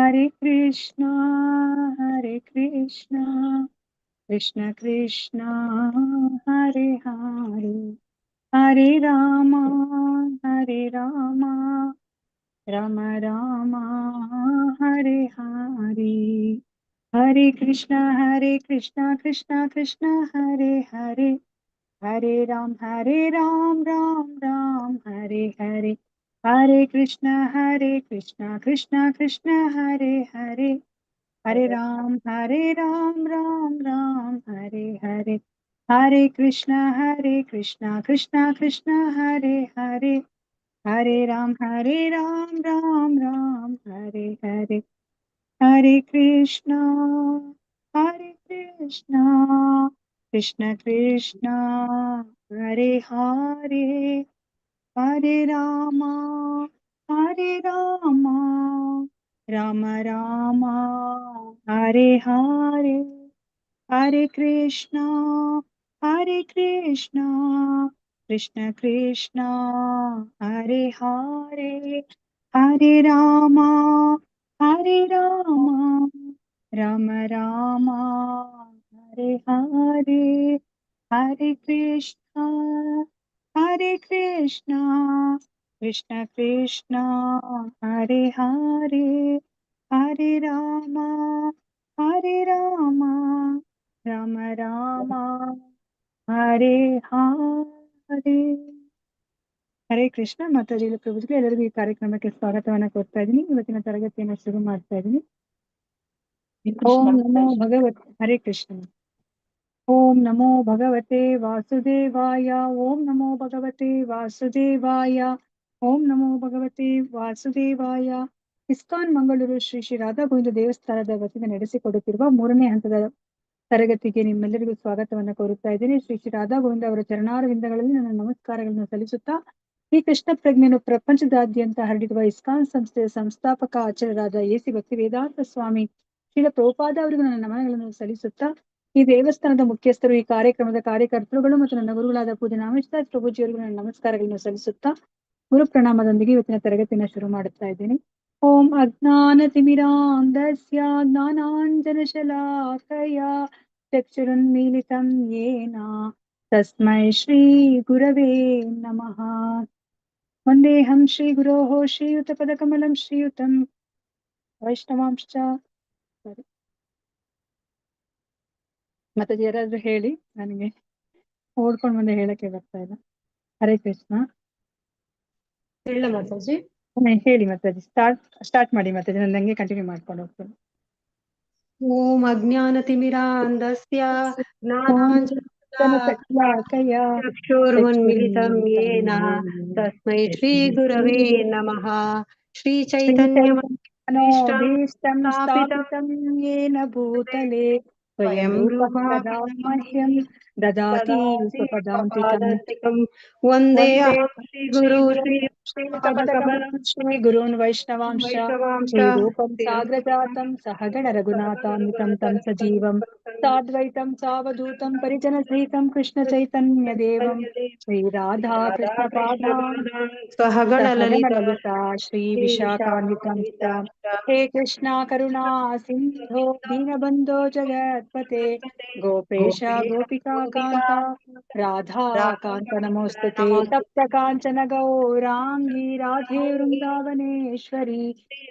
हरे कृष्णा कृष्ण कृष्ण हरे हरे हरे राम राम राम हरे हरे हरे कृष्णा कृष्ण कृष्ण हरे हरे हरे राम राम राम हरे हरे हरे कृष्ण कृष्ण कृष्ण हरे हरे हरे राम राम राम हरे हरे हरे कृष्ण कृष्ण कृष्ण हरे हरे हरे राम राम राम हरे हरे हरे कृष्ण कृष्ण कृष्ण हरे हरे हरे राम राम राम हरे हरे हरे कृष्ण कृष्ण कृष्ण हरे हरे हरे राम राम राम हरे हरे हरे कृष्ण कृष्ण कृष्ण हरे हरे हरे राम राम राम हरे हरे ಹರೇ ಕೃಷ್ಣ ಮಾತಾಜಿ ಪ್ರಭುಗಳು ಎಲ್ಲರಿಗೂ ಈ ಕಾರ್ಯಕ್ರಮಕ್ಕೆ ಸ್ವಾಗತವನ್ನ ಕೊಡ್ತಾ ಇದ್ದೀನಿ. ಇವತ್ತಿನ ತರಗತಿಯನ್ನ ಶುರು ಮಾಡ್ತಾ ಇದ್ದೀನಿ. ಓಂ ನಮೋ ಭಗವತ್ ಹರೇ ಕೃಷ್ಣ. ಓಂ ನಮೋ ಭಗವತೆ ವಾಸುದೇವಾಯ ಓಂ ನಮೋ ಭಗವತೆ ವಾಸುದೇವಾಯ ಓಂ ನಮೋ ಭಗವತೆ ವಾಸುದೇವಾಯ. ಇಸ್ಕಾನ್ ಮಂಗಳೂರು ಶ್ರೀ ಶ್ರೀ ರಾಧಾ ಗೋವಿಂದ ದೇವಸ್ಥಾನದ ವತಿಯಿಂದ ನಡೆಸಿಕೊಡುತ್ತಿರುವ 3ನೇ ಹಂತದ ತರಗತಿಗೆ ನಿಮ್ಮೆಲ್ಲರಿಗೂ ಸ್ವಾಗತವನ್ನ ಕೋರುತ್ತಾ ಇದ್ದೇನೆ. ಶ್ರೀ ಶ್ರೀ ರಾಧಾ ಗೋವಿಂದ ಅವರ ಚರಣಾರವಿಂದಗಳಲ್ಲಿ ನನ್ನ ನಮಸ್ಕಾರಗಳನ್ನು ಸಲ್ಲಿಸುತ್ತಾ ಈ ಕೃಷ್ಣ ಪ್ರಜ್ಞೆಯನ್ನು ಪ್ರಪಂಚದಾದ್ಯಂತ ಹರಡಿರುವ ಇಸ್ಕಾನ್ ಸಂಸ್ಥೆಯ ಸಂಸ್ಥಾಪಕ ಆಚಾರ್ಯರಾದ ಎಸಿ ಭಕ್ತಿ ವೇದಾಂತ ಸ್ವಾಮಿ ಶ್ರೀಲ ಪ್ರಭುಪಾದ ಅವರಿಗೂ ನನ್ನ ನಮನಗಳನ್ನು ಸಲ್ಲಿಸುತ್ತಾ ಈ ದೇವಸ್ಥಾನದ ಮುಖ್ಯಸ್ಥರು, ಈ ಕಾರ್ಯಕ್ರಮದ ಕಾರ್ಯಕರ್ತರುಗಳು ಮತ್ತು ನನ್ನ ಗುರುಗಳಾದ ಪೂಜೆ ನಾಮೇಶ್ವರ ಪ್ರಭುಜಿಯವರಿಗೂ ನನ್ನ ನಮಸ್ಕಾರಗಳನ್ನು ಸಲ್ಲಿಸುತ್ತಾ ಗುರು ಪ್ರಣಾಮದೊಂದಿಗೆ ಇವತ್ತಿನ ತರಗತಿಯನ್ನು ಶುರು ಮಾಡುತ್ತಾ ಇದ್ದೇನೆ. ಓಂ ಅಜ್ಞಾನತಿಮಿರಾಂಧಸ್ಯ ಜ್ಞಾನಾಂಜನಶಲಾಕಯ ಚಕ್ಷುರುನ್ಮೀಲಿತಂ ಯೇನ ತಸ್ಮೈ ಶ್ರೀ ಗುರವೇ ನಮಃ. ವಂದೇಹಂ ಶ್ರೀ ಗುರೋಃ ಶ್ರೀಯುತಪದಕಮಲಂ ಶ್ರೀಯುತಂ ವೈಷ್ಣವಾಂಶ್ಚ. ಮತ್ತೆ ಯಾರಾದ್ರೂ ಹೇಳಿ, ನನಗೆ ಓಡ್ಕೊಂಡು ಮುಂದೆ ಹೇಳಕ್ಕೆ ಬರ್ತಾ ಇಲ್ಲ. ಹರೇ ಕೃಷ್ಣ. ಹೇಳ ಮಾತಾಜಿ. ಹೇಳಿ ಮಾತಾಜಿ, ಸ್ಟಾರ್ಟ್ ಮಾಡಿ ಮಾತಾಜಿ, ನಾನು ನಂಗೆ ಕಂಟಿನ್ಯೂ ಮಾಡ್ಕೊಂಡು ಹೋಗ್ತೇನೆ. ಓಂ ಅಜ್ಞಾನತಿಮಿರಾಂಧಸ್ಯ ಜ್ಞಾನಾಂಜನಶಲಾಕಯ ಚಕ್ಷುರುನ್ಮಿಲಿತಂ ಯೇನ ತಸ್ಮೈ ಶ್ರೀ ಗುರವೇ ನಮಃ. ಶ್ರೀ ಚೈತನ್ಯಮನೋಭೀಷ್ಟಂ ಸ್ಥಾಪಿತಂ ಯೇನ ಭೂತಲೆ ಸ್ವಯಂ ರೂಪಂ ಸದಾ ಮಹ್ಯಂ ದದಾತಿ ಸ್ವಪದಾಂತಿಕಂ. ವಂದೇಹಂ ಶ್ರೀ ಗುರು ಶ್ರೀ ಗುರುನ್ ವೈಷ್ಣವಾಂಶ ಶ್ರೀರೂಪಂ ಸಾಗ್ರಜಾತಂ ಸಹಗಣ ರಘುನಾಥಾನ್ವಿತಂ ತಂ ಸಜೀವಂ ಸಾದ್ವೈತಂ ಸಾವಧೂತಂ ಪರಿಜನ ಸಹಿತಂ ಕೃಷ್ಣ ಚೈತನ್ಯ ದೇವಂ ಶ್ರೀ ರಾಧಾ ಕೃಷ್ಣ ಪಾದಾನ್ ಸಹಗಣ ಲಲಿತಾ ಶ್ರೀ ವಿಶಾಖಾನ್ವಿತಂ ಹೇ ಕೃಷ್ಣ ಕರುಣಾ ಸಿಂಧೋ ದೀನಬಂಧೋ ಜಗತ್ಪತೆ ಗೋಪೇಶ ಗೋಪಿಕಾ ಕಾಂತ ರಾಧಾ ಕಾಂತ ನಮೋಸ್ತುತೆ. ತಪ್ತ ಕಾಂಚನ ಗೌರಾಂಗಿ ರಾಧೆ ವೃಂದಾವನೇಶ್ವರಿ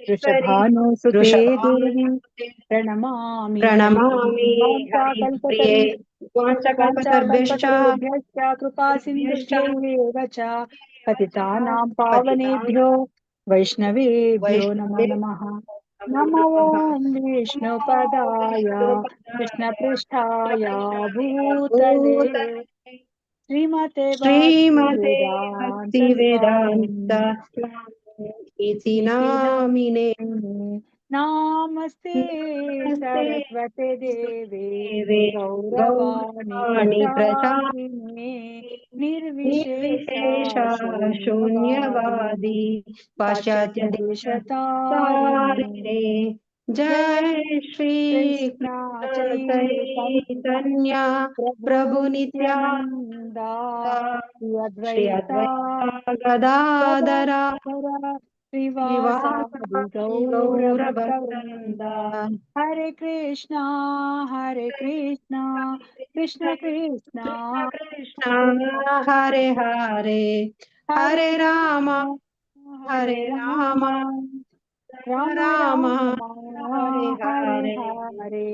ವೃಷಭಾನುಸುತೆ ದೇವಿ ಪ್ರಣಮಾಮಿ ಪ್ರಣಮಾಮಿ. ವಾಂಛಾಕಲ್ಪತರುಭ್ಯಶ್ಚ ಕೃಪಾ ಸಿಂಧುಭ್ಯೈವ ಚ ಪತಿತಾನಾಂ ಪಾವನೇಭ್ಯೋ ವೈಷ್ಣವೇಭ್ಯೋ ನಮೋ ನಮಃ. ನಮೋ ಓಂ ವಿಷ್ಣುಪದಾಯ ಕೃಷ್ಣ ಪೃಷ್ಠಾಯ ಭೂತಲೆ ಶ್ರೀಮತೆ ಭಕ್ತಿ ವೇದಾಂತ ಇತಿ ನಾಮಿನೇ. ನಮಸ್ತೆ ಸರಸ್ವತಿ ದೇವೆ ಗೌರವಾಣಿ ಪ್ರಚಾರಿಣೆ ನಿರ್ವಿಶೇಷ ಶೂನ್ಯವಾದಿ ಪಾಶ್ಚಾತ್ಯ ದೇಶತಾರಿಣೆ. ಜಯ ಶ್ರೀ ಕೃಷ್ಣ ಚೈತನ್ಯ ಪ್ರಭು ನಿತ್ಯಾನಂದ ಶ್ರೀ ಶ್ರೀ ಅದ್ವೈತ ಗದಾಧರ ಶ್ರೀವಾಸಾದಿ ಗೌರ ಭಕ್ತವೃಂದ. ಹರೇ ಕೃಷ್ಣ ಕೃಷ್ಣ ಕೃಷ್ಣ ಕೃಷ್ಣ ಹರೆ ಹರೆ ಹರೆ ರಾಮ ಹರೆ ರಾಮ ರಾಮ ರಾಮ ಹರೆ ಹರೆ ಹರೆ ಹರೆ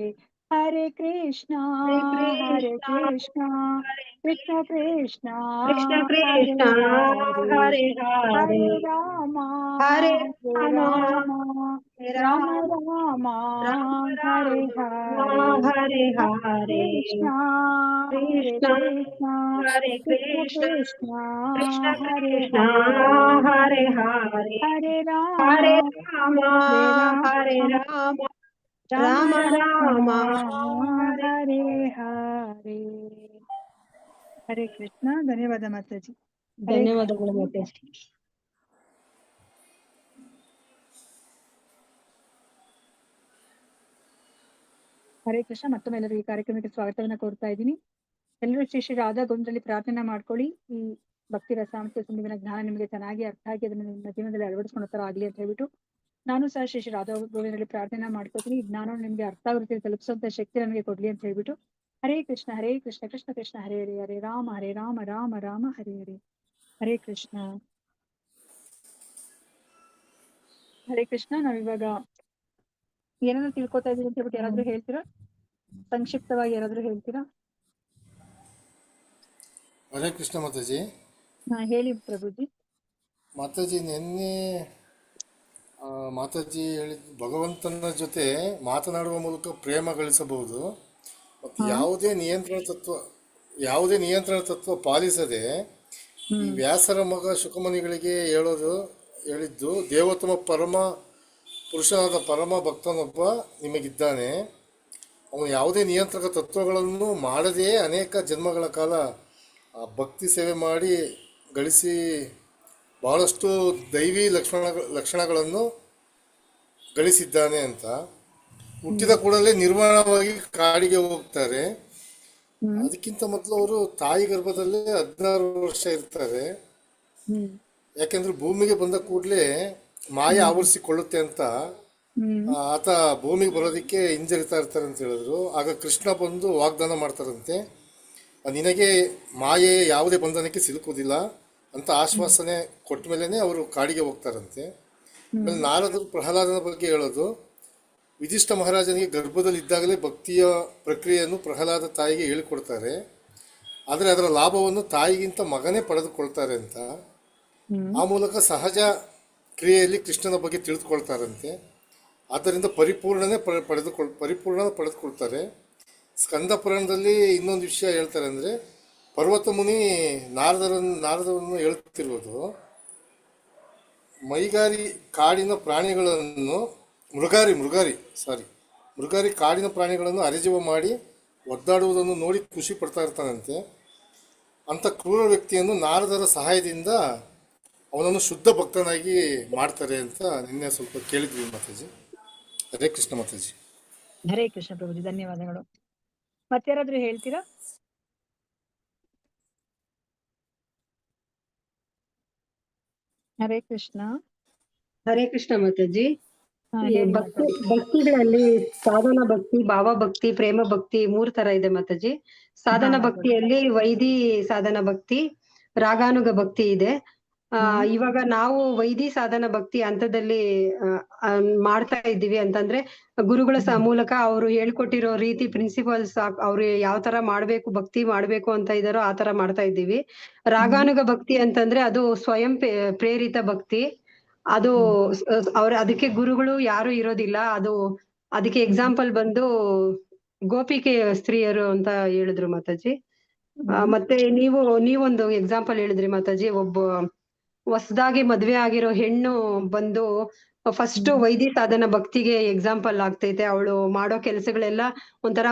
ಹರೇ ಕೃಷ್ಣ ಕೃಷ್ಣ ಕೃಷ್ಣ ಕೃಷ್ಣ ಕೃಷ್ಣ ಹರೆ ಕೃಷ್ಣ ಹರೆ ಹರೆ ಹರೆ ಹರೇ ರಾಮ ಹರೆ ರಾಮ ರಾಮ ರಾಮ ರಾಮ ರಾಮ ಹರೆ ಹರೆ ಹರೆ ಹರೆ ಕೃಷ್ಣ ಕೃಷ್ಣ ಕೃಷ್ಣ ಹರೆ ಕೃಷ್ಣ ಕೃಷ್ಣ ಕೃಷ್ಣ ಕೃಷ್ಣ ಹರೆ ಕೃಷ್ಣ ಹರೆ ಹರೆ ಹರೆ ಹರೇ ರಾಮ ಹರೆ ರಾಮ ಹರೇ ಹರೆ ರಾಮ ರಾಮ ರಾಮ ರಾಮ ರಾಮ ಹರೆ ಹರೇ ಹರೇ. ಹರೇ ಕೃಷ್ಣ. ಧನ್ಯವಾದ ಮಾತಾಜಿ. ಹರೇ ಧನ್ಯವಾದಗಳು ಮಾತಾಜಿ. ಹರೇ ಕೃಷ್ಣ. ಮತ್ತೊಮ್ಮೆ ಎಲ್ಲರೂ ಈ ಕಾರ್ಯಕ್ರಮಕ್ಕೆ ಸ್ವಾಗತವನ್ನ ಕೋರ್ತಾ ಇದ್ದೀನಿ. ಎಲ್ಲರೂ ಶ್ರೀ ಶ್ರೀ ರಾಧಾ ಗೋವಿಂದರಲ್ಲಿ ಪ್ರಾರ್ಥನೆ ಮಾಡ್ಕೊಳ್ಳಿ. ಈ ಭಕ್ತಿ ರಸಾಮೃತ ಸಿಂಧುವಿನ ಜ್ಞಾನ ನಿಮಗೆ ಚೆನ್ನಾಗಿ ಅರ್ಥ ಆಗಿ ಅದನ್ನು ನಿಮ್ಮ ಜೀವನದಲ್ಲಿ ಅಳವಡಿಸ್ಕೊಳ್ಳೋ ತರ ಆಗ್ಲಿ ಅಂತ ಹೇಳ್ಬಿಟ್ಟು ನಾನು ಸಹ ಶ್ರೀ ಶ್ರೀ ರಾಧಾ ಗೋವಿಂದರಲ್ಲಿ ಪ್ರಾರ್ಥನೆ ಮಾಡ್ಕೋತೀನಿ. ಈ ಜ್ಞಾನ ನಿಮ್ಗೆ ಅರ್ಥ ವೃತ್ತಿಯಲ್ಲಿ ತಲುಪಿಸುವಂತ ಶಕ್ತಿ ನನಗೆ ಕೊಡ್ಲಿ ಅಂತ ಹೇಳ್ಬಿಟ್ಟು ಹರೇ ಕೃಷ್ಣ ಕೃಷ್ಣ ಕೃಷ್ಣ ಹರೇ ಹರೇ ಹರೇ ರಾಮ ರಾಮ ರಾಮ ಹರೇ ಹರೇ. ಹರೇ ಕೃಷ್ಣ. ಹರೇ ಕೃಷ್ಣ. ನಾವಿವಾಗ ಏನಾದ್ರು ತಿಳ್ಕೊತಾ ಇದೀವಿ ಅಂತ ಹೇಳ್ಬಿಟ್ಟು ಯಾರಾದ್ರೂ ಹೇಳ್ತೀರಾ? ಸಂಕ್ಷಿಪ್ತವಾಗಿ ಯಾರಾದ್ರೂ ಹೇಳ್ತೀರಾ? ಹರೇ ಕೃಷ್ಣ ಮಾತಾಜಿ. ಹೇಳಿ ಪ್ರಭುಜಿ. ಮಾತಾಜಿ ನಿನ್ನೆ ಮಾತಾಜಿ ಹೇಳಿದ ಭಗವಂತನ ಜೊತೆ ಮಾತನಾಡುವ ಮೂಲಕ ಪ್ರೇಮ ಗಳಿಸಬಹುದು ಮತ್ತು ಯಾವುದೇ ನಿಯಂತ್ರಣ ತತ್ವ ಪಾಲಿಸದೆ ಈ ವ್ಯಾಸರ ಮಗ ಶುಕಮುನಿಗಳಿಗೆ ಹೇಳಿದ್ದು ದೇವೋತ್ತಮ ಪರಮ ಪುರುಷನಾದ ಪರಮ ಭಕ್ತನೊಬ್ಬ ನಿಮಗಿದ್ದಾನೆ. ಅವನು ಯಾವುದೇ ನಿಯಂತ್ರಕ ತತ್ವಗಳನ್ನು ಮಾಡದೆಯೇ ಅನೇಕ ಜನ್ಮಗಳ ಕಾಲ ಭಕ್ತಿ ಸೇವೆ ಮಾಡಿ ಗಳಿಸಿ ಬಹಳಷ್ಟು ದೈವಿ ಲಕ್ಷಣಗಳನ್ನು ಗಳಿಸಿದ್ದಾನೆ ಅಂತ. ಹುಟ್ಟಿದ ಕೂಡಲೇ ನಿರ್ಮಾಣವಾಗಿ ಕಾಡಿಗೆ ಹೋಗ್ತಾರೆ. ಅದಕ್ಕಿಂತ ಮೊದಲು ಅವರು ತಾಯಿ ಗರ್ಭದಲ್ಲೇ 16 ವರ್ಷ ಇರ್ತಾರೆ. ಯಾಕೆಂದ್ರೆ ಭೂಮಿಗೆ ಬಂದ ಕೂಡಲೇ ಮಾಯ ಆವರಿಸಿಕೊಳ್ಳುತ್ತೆ ಅಂತ ಆತ ಭೂಮಿಗೆ ಬರೋದಕ್ಕೆ ಹಿಂಜರಿತಾ ಇರ್ತಾರೆ ಅಂತ ಹೇಳಿದ್ರು. ಆಗ ಕೃಷ್ಣ ಬಂದು ವಾಗ್ದಾನ ಮಾಡ್ತಾರಂತೆ, ನಿನಗೆ ಮಾಯೆ ಯಾವುದೇ ಬಂಧನಕ್ಕೆ ಸಿಲುಕುವುದಿಲ್ಲ ಅಂತ ಆಶ್ವಾಸನೆ ಕೊಟ್ಟ ಮೇಲೇನೆ ಅವರು ಕಾಡಿಗೆ ಹೋಗ್ತಾರಂತೆ. ಆಮೇಲೆ ನಾರದರು ಪ್ರಹ್ಲಾದನ ಬಗ್ಗೆ ಹೇಳೋದು, ವಿಧಿಷ್ಠ ಮಹಾರಾಜನಿಗೆ ಗರ್ಭದಲ್ಲಿ ಇದ್ದಾಗಲೇ ಭಕ್ತಿಯ ಪ್ರಕ್ರಿಯೆಯನ್ನು ಪ್ರಹ್ಲಾದ ತಾಯಿಗೆ ಹೇಳಿಕೊಡ್ತಾರೆ. ಆದರೆ ಅದರ ಲಾಭವನ್ನು ತಾಯಿಗಿಂತ ಮಗನೇ ಪಡೆದುಕೊಳ್ತಾರೆ ಅಂತ. ಆ ಮೂಲಕ ಸಹಜ ಕ್ರಿಯೆಯಲ್ಲಿ ಕೃಷ್ಣನ ಬಗ್ಗೆ ತಿಳಿದುಕೊಳ್ತಾರಂತೆ. ಆದ್ದರಿಂದ ಪರಿಪೂರ್ಣ ಪಡೆದುಕೊಳ್ತಾರೆ. ಸ್ಕಂದ ಪುರಾಣದಲ್ಲಿ ಇನ್ನೊಂದು ವಿಷಯ ಹೇಳ್ತಾರೆ ಅಂದರೆ, ಪರ್ವತ ಮುನಿ ನಾರದರನ್ನು ಹೇಳ್ತಿರೋದು, ಮೈಗಾರಿ ಕಾಡಿನ ಪ್ರಾಣಿಗಳನ್ನು ಮೃಗಾರಿ ಕಾಡಿನ ಪ್ರಾಣಿಗಳನ್ನು ಅರೆಜೀವ ಮಾಡಿ ಒದ್ದಾಡುವುದನ್ನು ನೋಡಿ ಖುಷಿ ಪಡ್ತಾ ಇರ್ತಾನಂತೆ. ಅಂಥ ಕ್ರೂರ ವ್ಯಕ್ತಿಯನ್ನು ನಾರದರ ಸಹಾಯದಿಂದ ಅವನನ್ನು ಶುದ್ಧ ಭಕ್ತನಾಗಿ ಮಾಡ್ತಾರೆ ಅಂತ ನಿನ್ನೆ ಸ್ವಲ್ಪ ಕೇಳಿದ್ವಿ ಮಾತಾಜಿ. ಹರೇ ಕೃಷ್ಣ ಮಾತಾಜಿ. ಹರೇ ಕೃಷ್ಣ ಪ್ರಭುಜಿ. ಧನ್ಯವಾದಗಳು. ಮತ್ತಾರಾದ್ರೂ ಹೇಳ್ತೀರಾ? ಹರೇ ಕೃಷ್ಣ. ಹರೇ ಕೃಷ್ಣ ಮಾತಾಜಿ. ಭಕ್ತಿಗಳಲ್ಲಿ ಸಾಧನ ಭಕ್ತಿ, ಭಾವ ಭಕ್ತಿ, ಪ್ರೇಮ ಭಕ್ತಿ 3 ತರ ಇದೆ ಮಾತಾಜಿ. ಸಾಧನ ಭಕ್ತಿಯಲ್ಲಿ ವೈದಿ ಸಾಧನ ಭಕ್ತಿ, ರಾಗಾನುಗ ಭಕ್ತಿ ಇದೆ. ಇವಾಗ ನಾವು ವೈದಿ ಸಾಧನ ಭಕ್ತಿ ಹಂತದಲ್ಲಿ ಮಾಡ್ತಾ ಇದ್ದೀವಿ ಅಂತಂದ್ರೆ, ಗುರುಗಳ ಮೂಲಕ ಅವರು ಹೇಳ್ಕೊಟ್ಟಿರೋ ರೀತಿ ಪ್ರಿನ್ಸಿಪಲ್ಸ್ ಅವ್ರು ಯಾವ ತರ ಭಕ್ತಿ ಮಾಡ್ಬೇಕು ಅಂತ ಇದಾರೋ ಆ ತರ ಮಾಡ್ತಾ ಇದ್ದೀವಿ. ರಾಗಾನುಗ ಭಕ್ತಿ ಅಂತಂದ್ರೆ ಅದು ಸ್ವಯಂ ಪ್ರೇರಿತ ಭಕ್ತಿ. ಅದು ಅದಕ್ಕೆ ಗುರುಗಳು ಯಾರು ಇರೋದಿಲ್ಲ. ಅದಕ್ಕೆ ಎಕ್ಸಾಂಪಲ್ ಬಂದು ಗೋಪಿಕೆ ಸ್ತ್ರೀಯರು ಅಂತ ಹೇಳಿದ್ರು ಮಾತಾಜಿ. ಮತ್ತೆ ನೀವೊಂದು ಎಕ್ಸಾಂಪಲ್ ಹೇಳಿದ್ರಿ ಮಾತಾಜಿ. ಒಬ್ಬ ಹೊಸದಾಗಿ ಮದ್ವೆ ಆಗಿರೋ ಹೆಣ್ಣು ಬಂದು ಫಸ್ಟ್ ವೈದಿ ಸಾಧನ ಭಕ್ತಿಗೆ ಎಕ್ಸಾಂಪಲ್ ಆಗ್ತೈತೆ. ಅವಳು ಮಾಡೋ ಕೆಲಸಗಳೆಲ್ಲ ಒಂಥರ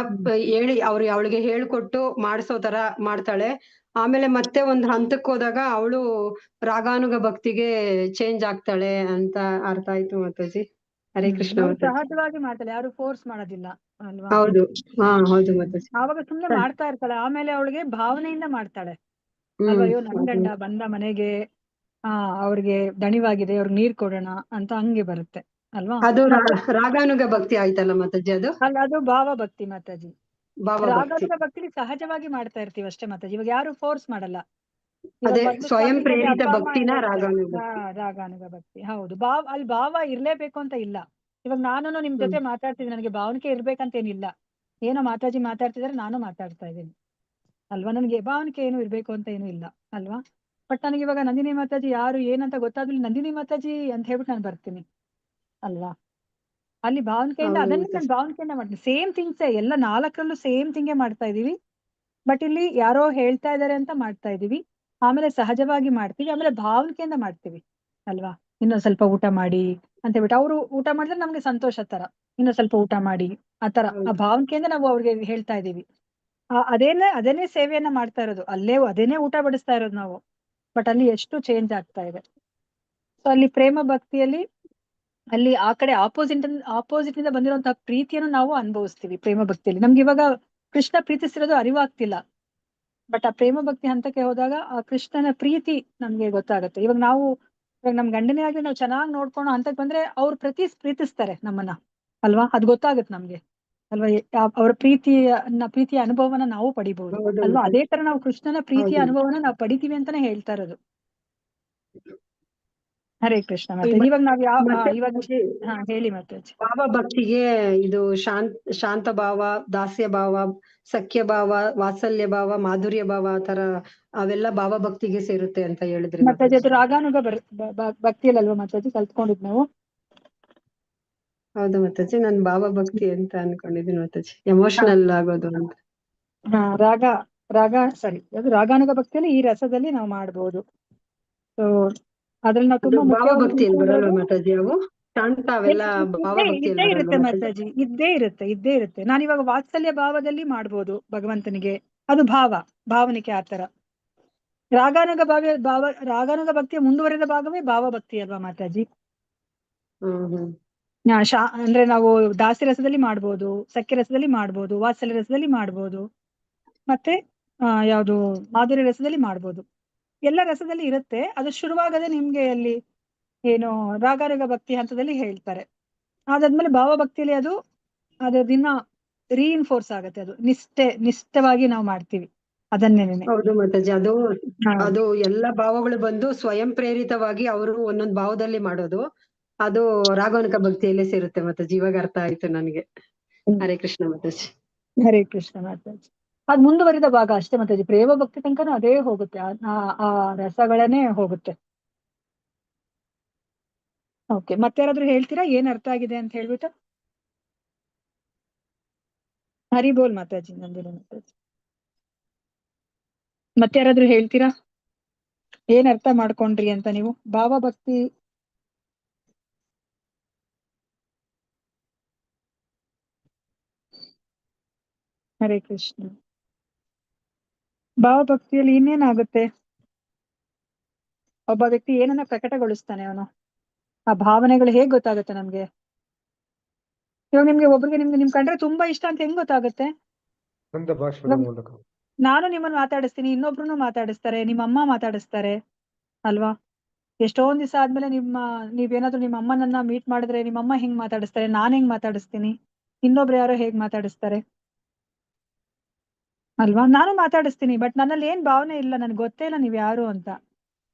ಅವಳಿಗೆ ಹೇಳ್ಕೊಟ್ಟು ಮಾಡಿಸೋ ತರ ಮಾಡ್ತಾಳೆ. ಆಮೇಲೆ ಮತ್ತೆ ಒಂದ್ ಹಂತಕ್ಕೆ ಹೋದಾಗ ಅವಳು ರಾಗಾನುಗ ಭಕ್ತಿಗೆ ಚೇಂಜ್ ಆಗ್ತಾಳೆ ಅಂತ ಅರ್ಥ ಆಯ್ತು ಮಾತಾಜಿ. ಹರೇ ಕೃಷ್ಣ. ಸಹಜವಾಗಿ ಮಾಡ್ತಾಳೆ, ಯಾರು ಫೋರ್ಸ್ ಮಾಡೋದಿಲ್ಲ ಅಲ್ವಾ? ಹೌದು. ಹೌದು ಮಾತಾಜಿ. ಆವಾಗ ಸುಮ್ನೆ ಮಾಡ್ತಾ ಇರ್ತಾಳೆ, ಆಮೇಲೆ ಅವಳಿಗೆ ಭಾವನೆಯಿಂದ ಮಾಡ್ತಾಳೆ ಅಲ್ವಾ? ಅಯ್ಯೋ ನನ್ ಗಂಡ ಬಂದ ಮನೆಗೆ ಅವ್ರಿಗೆ ದಣಿವಾಗಿದೆ, ಅವ್ರಿಗೆ ನೀರ್ ಕೊಡೋಣ ಅಂತ ಹಂಗೆ ಬರುತ್ತೆ ಅಲ್ವಾ. ಅದು ಮತ್ತೆ ರಾಗಾನುಗ ಭಕ್ತಿ ಆಯ್ತಲ್ಲ ಮಾತಾಜಿ, ಅದು ಅಲ್ಲ, ಅದು ಭಾವ ಭಕ್ತಿ ಮಾತಾಜಿ. ಭಾವ ಭಕ್ತಿ. ರಾಗದ ಭಕ್ತಿ ಸಹಜವಾಗಿ ಮಾಡ್ತಾ ಇರ್ತೀವಿ ಅಷ್ಟೇ ಮಾತಾಜಿ. ಇವಾಗ ಯಾರು ಫೋರ್ಸ್ ಮಾಡಲ್ಲ. ಇವಾಗ ಅದೇ ಬಂದು ಸ್ವಯಂ ಸ್ಟಾರ್ಟಿಂಗ್ ಅಲ್ಲಿ ಪ್ರೇರಿತ ಅಪ್ಪ ಅಮ್ಮ ಭಕ್ತಿನ ಹೇಳ್ತಾರೆ, ರಾಗಾನುಗ ಭಕ್ತಿ. ರಾಗಾನುಗ ಭಕ್ತಿ. ಹೌದು, ಅಲ್ಲಿ ಭಾವ ಇರ್ಲೇಬೇಕು ಅಂತ ಇಲ್ಲ. ಇವಾಗ ನಾನು ನಿಮ್ ಜೊತೆ ಮಾತಾಡ್ತಿದ್ದೀನಿ, ನನಗೆ ಭಾವನಿಕೆ ಇರ್ಬೇಕಂತ ಏನಿಲ್ಲ. ಏನೋ ಮಾತಾಜಿ ಮಾತಾಡ್ತಿದಾರೆ, ನಾನು ಮಾತಾಡ್ತಾ ಇದ್ದೀನಿ ಅಲ್ವಾ. ನನಗೆ ಭಾವನಿಕೆ ಏನು ಇರ್ಬೇಕು ಅಂತ ಏನು ಇಲ್ಲ ಅಲ್ವಾ. ಬಟ್ ನನಗೆ ಇವಾಗ ನಂದಿನಿ ಮಾತಾಜಿ ಯಾರು ಏನಂತ ಗೊತ್ತಾದ್ಮೇಲೆ ನಂದಿನಿ ಮಾತಾಜಿ ಅಂತ ಹೇಳ್ಬಿಟ್ಟು ನಾನು ಬರ್ತೀನಿ ಅಲ್ವಾ. ಅಲ್ಲಿ ಭಾವನಿಕೆಯಿಂದ ಹೌದು ಅದನ್ನೇ ನಾನು ಮಾತಾಜಿ. ಭಾವನಿಕೆಯಿಂದ ಮಾಡ್ತೀನಿ. ಸೇಮ್ ಥಿಂಗ್ಸ್ ಎಲ್ಲ 4ರಲ್ಲೂ ಸೇಮ್ ಥಿಂಗೇ ಮಾಡ್ತಾ ಇದೀವಿ. ಬಟ್ ಇಲ್ಲಿ ಯಾರೋ ಹೇಳ್ತಾ ಇದಾರೆ ಅಂತ ಮಾಡ್ತಾ ಇದೀವಿ, ಆಮೇಲೆ ಸಹಜವಾಗಿ ಮಾಡ್ತೀವಿ, ಆಮೇಲೆ ಭಾವನಿಕೆಯಿಂದ ಮಾಡ್ತೀವಿ ಅಲ್ವಾ. ಇನ್ನೊಂದ್ ಸ್ವಲ್ಪ ಊಟ ಮಾಡಿ ಅಂತ ಹೇಳ್ಬಿಟ್ಟು ಅವ್ರು ಊಟ ಮಾಡಿದ್ರೆ ನಮ್ಗೆ ಸಂತೋಷ ತರ, ಇನ್ನೊಂದ್ ಸ್ವಲ್ಪ ಊಟ ಮಾಡಿ ಆ ತರ ಆ ಭಾವನಿಕೆಯಿಂದ ನಾವು ಅವ್ರಿಗೆ ಹೇಳ್ತಾ ಇದೀವಿ. ಅದೇನೇ ಸೇವೆಯನ್ನ ಮಾಡ್ತಾ ಇರೋದು, ಅದೇನೇ ಊಟ ಬಡಿಸ್ತಾ ಇರೋದು ನಾವು. ಬಟ್ ಅಲ್ಲಿ ಎಷ್ಟು ಚೇಂಜ್ ಆಗ್ತಾ ಇದೆ. ಸೊ ಅಲ್ಲಿ ಪ್ರೇಮ ಭಕ್ತಿಯಲ್ಲಿ ಅಲ್ಲಿ ಆ ಕಡೆ ಆಪೋಸಿಟ್ ಇಂದ ಬಂದಿರುವಂತಹ ಪ್ರೀತಿಯನ್ನು ನಾವು ಅನುಭವಿಸ್ತೀವಿ ಪ್ರೇಮ ಭಕ್ತಿಯಲ್ಲಿ. ನಮ್ಗೆ ಇವಾಗ ಕೃಷ್ಣ ಪ್ರೀತಿಸಿರೋದು ಅರಿವಾಗ್ತಿಲ್ಲ. ಬಟ್ ಆ ಪ್ರೇಮ ಭಕ್ತಿ ಹಂತಕ್ಕೆ ಹೋದಾಗ ಆ ಕೃಷ್ಣನ ಪ್ರೀತಿ ನಮ್ಗೆ ಗೊತ್ತಾಗುತ್ತೆ. ಇವಾಗ ನಮ್ ಗಂಡನೇ ಆಗ್ಲಿ ನಾವು ಚೆನ್ನಾಗಿ ನೋಡ್ಕೊಂಡು ಹಂತಕ್ಕೆ ಬಂದ್ರೆ ಅವ್ರು ಪ್ರೀತಿಸ್ತಾರೆ ನಮ್ಮನ್ನ ಅಲ್ವಾ. ಅದ್ ಗೊತ್ತಾಗುತ್ತೆ ನಮ್ಗೆ ಅಲ್ವಾ. ಅವರ ಪ್ರೀತಿಯ ಅನುಭವನ ನಾವು ಪಡಿಬಹುದು ಹೌದು ಅಲ್ವಾ. ಮಾತಾಜಿ. ಅದೇ ತರ ನಾವು ಕೃಷ್ಣನ ಪ್ರೀತಿಯ ಹೌದು. ಅನುಭವನ ನಾವು ಪಡಿತೀವಿ ಅಂತಾನೆ ಹೇಳ್ತಾ ಇರೋದು. ಹರೇ ಕೃಷ್ಣ. ಮತ್ತೆ ಇವಾಗ ನಾವ್ ಮತ್ತೆ ಇವಾಗ ಮಾತಾಜಿ, ಹೇಳಿ ಮತ್ತೆ. ಭಾವ ಭಕ್ತಿಗೆ ಇದು ಶಾಂತ ಭಾವ, ದಾಸ್ಯ ಭಾವ, ಸಖ್ಯ ಭಾವ, ವಾತ್ಸಲ್ಯ ಭಾವ, ಮಾಧುರ್ಯ ಭಾವ, ಆ ತರ ಅವೆಲ್ಲ ಭಾವ ಭಕ್ತಿಗೆ ಸೇರುತ್ತೆ ಅಂತ ಹೇಳಿದ್ರಿ ಮಾತಾಜಿ. ಮಾತಾಜಿ. ಅದು ರಾಗಾನುಗ ಭಕ್ತಿಯಲ್ಲಲ್ವಾ ಮಾತಾಜಿ ಕಲ್ತ್ಕೊಂಡಿದ್ ನಾವು. ಹೌದು ಮಾತಾಜಿ, ನಾನು ಭಾವ ಭಕ್ತಿ ಅಂತ ಅನ್ಕೊಂಡಿದ್ದೀನಿ ಮಾತಾಜಿ, ಎಮೋಷನಲ್ ಆಗೋದು ಅಂತ. ರಾಗ ಸರಿ. ಅದು ರಾಗಾನುಗ ಭಕ್ತಿಯಲ್ಲಿ ಈ ರಸದಲ್ಲಿ ನಾವು ಮಾಡ್ಬೋದು. ಸೊ ಅದ್ರಲ್ಲಿ ನಾವು ಅದು ತುಂಬಾ ಭಾವ ಮುಖ್ಯವಾಗಿ ಭಕ್ತಿ ಅಲ್ಲಿ ಬರಲ್ವಾ ತಿಳ್ಕೊಂಡಿರೋದು ಮಾತಾಜಿ? ಅವು ಶಾಂತ ಅವೆಲ್ಲ ಭಾವ ಭಕ್ತಿಯಲ್ಲಿ ಇದ್ದೇ ಬರಲ್ವಾ ಇರುತ್ತೆ ಮಾತಾಜಿ? ಮಾತಾಜಿ, ಇದ್ದೇ ಇರುತ್ತೆ. ನಾನಿವಾಗ ವಾತ್ಸಲ್ಯ ಭಾವದಲ್ಲಿ ಮಾಡ್ಬೋದು ಭಗವಂತನಿಗೆ, ಅದು ಭಾವನಿಕೆ ಆತರ. ರಾಗಾನುಗ ಭಕ್ತಿಯ ಮುಂದುವರೆದ ಭಾಗವೇ ಭಾವ ಭಕ್ತಿ ಅಲ್ವಾ ಮಾತಾಜಿ. ಹ್ಮ್. ಅಂದ್ರೆ ನಾವು ದಾಸಿ ರಸದಲ್ಲಿ ಮಾಡ್ಬೋದು, ಸಖ್ಯ ರಸದಲ್ಲಿ ಮಾಡ್ಬೋದು, ವಾತ್ಸಲ್ಯ ರಸದಲ್ಲಿ ಮಾಡ್ಬೋದು, ಮತ್ತೆ ಯಾವ್ದು ಮಾಧುರ್ಯ ರಸದಲ್ಲಿ ಮಾಡ್ಬೋದು. ಎಲ್ಲ ರಸದಲ್ಲಿ ಇರುತ್ತೆ. ಅದು ಶುರುವಾಗದೆ ನಿಮ್ಗೆ ಅಲ್ಲಿ ಏನು ರಾಗಾನುಗ ಭಕ್ತಿ ಹಂತದಲ್ಲಿ ಹೇಳ್ತಾರೆ. ಅದಾದ್ಮೇಲೆ ಭಾವ ಭಕ್ತಿಯಲ್ಲಿ ಅದು ದಿನ ರೀಇನ್ಫೋರ್ಸ್ ಆಗತ್ತೆ. ಅದು ನಿಷ್ಠವಾಗಿ ನಾವು ಮಾಡ್ತೀವಿ ಅದನ್ನೇನೆ. ಹೌದು ಮಾತಾಜಿ, ಅದು ಎಲ್ಲ ಭಾವಗಳು ಬಂದು ಸ್ವಯಂ ಪ್ರೇರಿತವಾಗಿ ಅವರು ಒಂದೊಂದು ಭಾವದಲ್ಲಿ ಮಾಡೋದು. ಅದು ರಾಘವನಿಕ ಭಕ್ತಿಯಲ್ಲೇ ಸೇರುತ್ತೆ ಮಾತಾಜಿ. ಇವಾಗ ಅರ್ಥ ಆಯ್ತು ನನಗೆ. ಹರೇ ಕೃಷ್ಣ ಮಾತಾಜಿ. ಹರೇ ಕೃಷ್ಣ ಮಾತಾಜಿ. ಅದ್ ಮುಂದುವರಿದ ಭಾಗ ಅಷ್ಟೇ ಮಾತಾಜಿ. ಪ್ರೇಮ ಭಕ್ತಿ ತನಕನೂ ಅದೇ ಹೋಗುತ್ತೆ, ಆ ರಸಗಳನ್ನೇ ಹೋಗುತ್ತೆ. ಓಕೆ, ಮತ್ತೆ ಯಾರಾದ್ರೂ ಹೇಳ್ತೀರಾ ಏನ್ ಅರ್ಥ ಆಗಿದೆ ಅಂತ ಹೇಳ್ಬಿಟ್ಟು? ಹರಿ ಬೋಲ್ ಮಾತಾಜಿ, ನಂದಿನಿ ಮಾತಾಜಿ. ಮತ್ತೆ ಯಾರಾದ್ರೂ ಹೇಳ್ತೀರಾ ಏನ್ ಅರ್ಥ ಮಾಡ್ಕೊಂಡ್ರಿ ಅಂತ ನೀವು ಭಾವ ಭಕ್ತಿ? ಹರೇ ಕೃಷ್ಣ. ಭಾವ ಭಕ್ತಿಯಲ್ಲಿ ಇನ್ನೇನಾಗುತ್ತೆ? ಒಬ್ಬ ವ್ಯಕ್ತಿ ಏನನ್ನ ಪ್ರಕಟಗೊಳಿಸ್ತಾನೆ, ಅವನು ಆ ಭಾವನೆಗಳು ಹೇಗ್ ಗೊತ್ತಾಗುತ್ತೆ ನಮ್ಗೆ? ಇವಾಗ ನಿಮ್ ಕಂಡ್ರೆ ತುಂಬಾ ಇಷ್ಟ ಅಂತ ಹೆಂಗ್ ಗೊತ್ತಾಗುತ್ತೆ? ನಾನು ನಿಮ್ಮನ್ನ ಮಾತಾಡಿಸ್ತೀನಿ, ಇನ್ನೊಬ್ರು ಮಾತಾಡಿಸ್ತಾರೆ, ನಿಮ್ಮ ಅಮ್ಮ ಮಾತಾಡಿಸ್ತಾರೆ ಅಲ್ವಾ. ಎಷ್ಟೊಂದ್ ದಿವಸ ಆದ್ಮೇಲೆ ನೀವೇನಾದ್ರೂ ನಿಮ್ಮ ಅಮ್ಮನನ್ನ ಮೀಟ್ ಮಾಡಿದ್ರೆ ನಿಮ್ಮ ಅಮ್ಮ ಹೆಂಗ್ ಮಾತಾಡಿಸ್ತಾರೆ, ನಾನ್ ಹೆಂಗ್ ಮಾತಾಡಿಸ್ತೀನಿ, ಇನ್ನೊಬ್ರು ಯಾರೋ ಹೇಗ್ ಮಾತಾಡಿಸ್ತಾರೆ ಅಲ್ವಾ. ನಾನು ಮಾತಾಡಿಸ್ತೀನಿ, ಬಟ್ ನನ್ನಲ್ಲಿ ಏನ್ ಭಾವನೆ ಇಲ್ಲ, ನನ್ಗೆ ಗೊತ್ತೇ ಇಲ್ಲ ನೀವ್ ಯಾರು ಅಂತ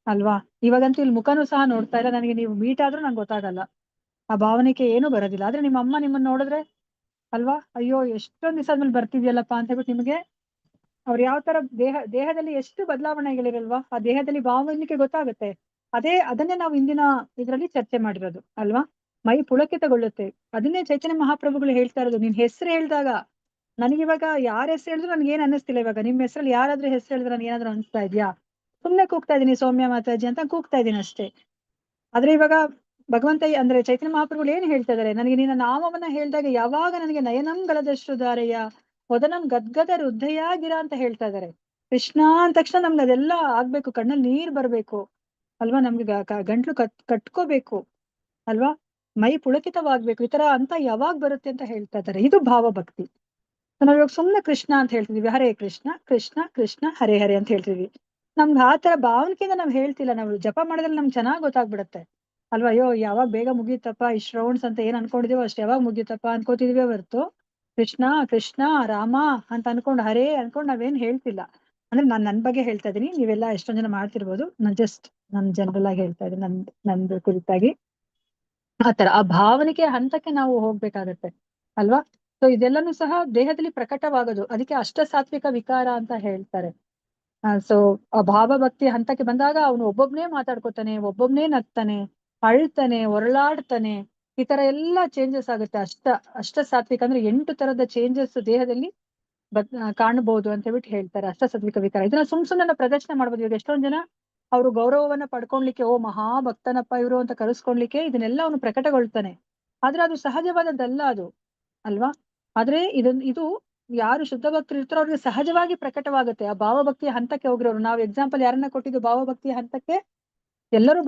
ಅಲ್ವಾ. ಇವಾಗಂತೂ ಇಲ್ಲಿ ಮುಖನೂ ಸಹ ನೋಡ್ತಾ ಇಲ್ಲ, ನನಗೆ ನೀವು ಮೀಟ್ ಆದ್ರೂ ನಂಗೆ ಗೊತ್ತಾಗಲ್ಲ, ಆ ಭಾವನೆಗೆ ಏನು ಬರೋದಿಲ್ಲ. ಆದ್ರೆ ನಿಮ್ಮ ಅಮ್ಮ ನಿಮ್ಮನ್ನ ನೋಡಿದ್ರೆ ಅಲ್ವಾ, ಅಯ್ಯೋ ಎಷ್ಟೊಂದ್ ದಿವಸ ಆದ್ಮೇಲೆ ಬರ್ತಿದ್ಯಲ್ಲಪ್ಪ ಅಂತ ಹೇಳ್ಬಿಟ್ಟು ನಿಮಗೆ ಅವ್ರು ಯಾವ ತರ ದೇಹದಲ್ಲಿ ಎಷ್ಟು ಬದಲಾವಣೆಗಳಿರಲ್ವಾ, ಆ ದೇಹದಲ್ಲಿ ಭಾವನೆಗೆ ಗೊತ್ತಾಗುತ್ತೆ. ಅದನ್ನೇ ನಾವು ಇಂದಿನ ಇದ್ರಲ್ಲಿ ಚರ್ಚೆ ಮಾಡಿರೋದು ಅಲ್ವಾ. ಮೈ ಪುಳಕಿತಗೊಳ್ಳುತ್ತೆ. ಅದನ್ನೇ ಚೈತನ್ಯ ಮಹಾಪ್ರಭುಗಳು ಹೇಳ್ತಾ ಇರೋದು. ನಿನ್ ಹೆಸರು ಹೇಳಿದಾಗ ನನಗಿವಾಗ ಯಾರ ಹೆಸರು ಹೇಳಿದ್ರು ನನ್ಗೆ ಏನ್ ಅನ್ನಿಸ್ತಿಲ್ಲ. ಇವಾಗ ನಿಮ್ ಹೆಸರಲ್ಲಿ ಯಾರಾದ್ರೂ ಹೆಸರು ಹೇಳಿದ್ರೆ ನನ್ಗೆ ಏನಾದ್ರು ಅನಿಸ್ತಾ ಇದ್ಯಾ? ಸುಮ್ನೆ ಕೂಗ್ತಾ ಇದೀನಿ ಸೌಮ್ಯ ಮಾತಾಜಿ ಅಂತ ಕೂಗ್ತಾ ಇದೀನಿ ಅಷ್ಟೇ. ಆದ್ರೆ ಇವಾಗ ಭಗವಂತ ಅಂದ್ರೆ ಚೈತನ್ಯ ಮಹಾಪ್ರಭುಗಳು ಏನ್ ಹೇಳ್ತಾ ಇದಾರೆ, ನನಗೆ ನಿನ್ನ ನಾಮವನ್ನ ಹೇಳಿದಾಗ ಯಾವಾಗ ನನಗೆ ನಯನಂ ಗಲದಷ್ಟು ಧಾರೆಯ ವದನಂ ಗದ್ಗದ ಹೃದಯಾಗಿರ ಅಂತ ಹೇಳ್ತಾ ಇದಾರೆ. ಕೃಷ್ಣ ಅಂದ ತಕ್ಷಣ ನಮ್ಗೆ ಅದೆಲ್ಲ ಆಗ್ಬೇಕು, ಕಣ್ಣಲ್ಲಿ ನೀರ್ ಬರ್ಬೇಕು ಅಲ್ವಾ, ನಮ್ಗೆ ಗಂಟ್ಲು ಕಟ್ಕೋಬೇಕು ಅಲ್ವಾ, ಮೈ ಪುಳಕಿತವಾಗ್ಬೇಕು. ಈ ತರ ಅಂತ ಯಾವಾಗ ಬರುತ್ತೆ ಅಂತ ಹೇಳ್ತಾ ಇದಾರೆ. ಇದು ಭಾವ ಭಕ್ತಿ. ನಾವ್ ಇವಾಗ ಸುಮ್ನೆ ಕೃಷ್ಣ ಅಂತ ಹೇಳ್ತಿದೀವಿ, ಹರೇ ಕೃಷ್ಣ ಕೃಷ್ಣ ಕೃಷ್ಣ ಹರೇ ಹರೇ ಅಂತ ಹೇಳ್ತಿದೀವಿ. ನಮ್ಗೆ ಆ ತರ ಭಾವನೆಯಿಂದ ನಾವ್ ಹೇಳ್ತಿಲ್ಲ, ನಾವು ಜಪ ಮಾಡಿದ್ರೆ ನಮ್ಗೆ ಚೆನ್ನಾಗ್ ಗೊತ್ತಾಗ್ಬಿಡತ್ತೆ ಅಲ್ವಾ. ಅಯ್ಯೋ ಯಾವಾಗ ಬೇಗ ಮುಗಿಯುತ್ತಪ್ಪ ಇಷ್ಟು ರೌಂಡ್ಸ್ ಅಂತ ಏನ್ ಅನ್ಕೊಂಡಿದೀವೋ ಅಷ್ಟು ಯಾವಾಗ ಮುಗಿಯುತ್ತಪ್ಪ ಅನ್ಕೋತಿದೀವಿ ಹೊರ್ತು ಕೃಷ್ಣ ಕೃಷ್ಣ ರಾಮ ಅಂತ ಅನ್ಕೊಂಡು ಹರೇ ಅನ್ಕೊಂಡು ನಾವೇನ್ ಹೇಳ್ತಿಲ್ಲ. ಅಂದ್ರೆ ನಾನ್ ನನ್ ಬಗ್ಗೆ ಹೇಳ್ತಾ ಇದೀನಿ, ನೀವೆಲ್ಲ ಎಷ್ಟೊಂದ್ ಜನ ಮಾಡ್ತಿರ್ಬೋದು, ನಾನ್ ಜಸ್ಟ್ ನನ್ ಜನರಲ್ ಆಗಿ ಹೇಳ್ತಾ ಇದೀನಿ, ನಂದು ಕುರಿತಾಗಿ. ಆತರ ಆ ಭಾವನೆಗೆ ಹಂತಕ್ಕೆ ನಾವು ಹೋಗ್ಬೇಕಾಗತ್ತೆ ಅಲ್ವಾ. ಸೊ ಇದೆಲ್ಲಾನು ಸಹ ದೇಹದಲ್ಲಿ ಪ್ರಕಟವಾಗೋದು, ಅದಕ್ಕೆ ಅಷ್ಟ ಸಾತ್ವಿಕ ವಿಕಾರ ಅಂತ ಹೇಳ್ತಾರೆ. ಸೊ ಆ ಭಾವ ಭಕ್ತಿ ಹಂತಕ್ಕೆ ಬಂದಾಗ ಅವನು ಒಬ್ಬೊಬ್ನೇ ಮಾತಾಡ್ಕೊತಾನೆ, ಒಬ್ಬೊಬ್ನೇ ನಗ್ತಾನೆ, ಅಳ್ತಾನೆ, ಒರಳಾಡ್ತಾನೆ, ಈ ತರ ಎಲ್ಲಾ ಚೇಂಜಸ್ ಆಗುತ್ತೆ. ಅಷ್ಟ ಸಾತ್ವಿಕ ಅಂದ್ರೆ 8 ತರದ ಚೇಂಜಸ್ ದೇಹದಲ್ಲಿ ಕಾಣಬಹುದು ಅಂತ ಹೇಳ್ಬಿಟ್ಟು ಹೇಳ್ತಾರೆ, ಅಷ್ಟ ಸಾತ್ವಿಕ ವಿಕಾರ. ಇದನ್ನ ಸುಮ್ನೆ ಪ್ರದರ್ಶನ ಮಾಡ್ಬೋದು. ಇವಾಗ ಎಷ್ಟೊಂದ್ ಜನ ಅವರು ಗೌರವವನ್ನ ಪಡ್ಕೊಳ್ಲಿಕ್ಕೆ, ಓ ಮಹಾಭಕ್ತನಪ್ಪ ಇವರು ಅಂತ ಕರೆಸ್ಕೊಳ್ಲಿಕ್ಕೆ ಇದನ್ನೆಲ್ಲ ಅವನು ಪ್ರಕಟಗೊಳ್ತಾನೆ. ಆದ್ರೆ ಅದು ಸಹಜವಾದದ್ದಲ್ಲ ಅದು ಅಲ್ವಾ. ಆದ್ರೆ ಇದು ಯಾರು ಶುದ್ಧ ಭಕ್ತರು ಇರ್ತಾರೋ ಅವ್ರಿಗೆ ಸಹಜವಾಗಿ ಪ್ರಕಟವಾಗುತ್ತೆ. ಆ ಭಾವಭಕ್ತಿಯ ಹಂತಕ್ಕೆ ಹೋಗಿರೋರು, ನಾವು ಎಕ್ಸಾಂಪಲ್ ಯಾರನ್ನ ಕೊಟ್ಟಿದ್ದು ಭಾವಭಕ್ತಿಯ ಹಂತಕ್ಕೆ, ಎಲ್ಲರೂ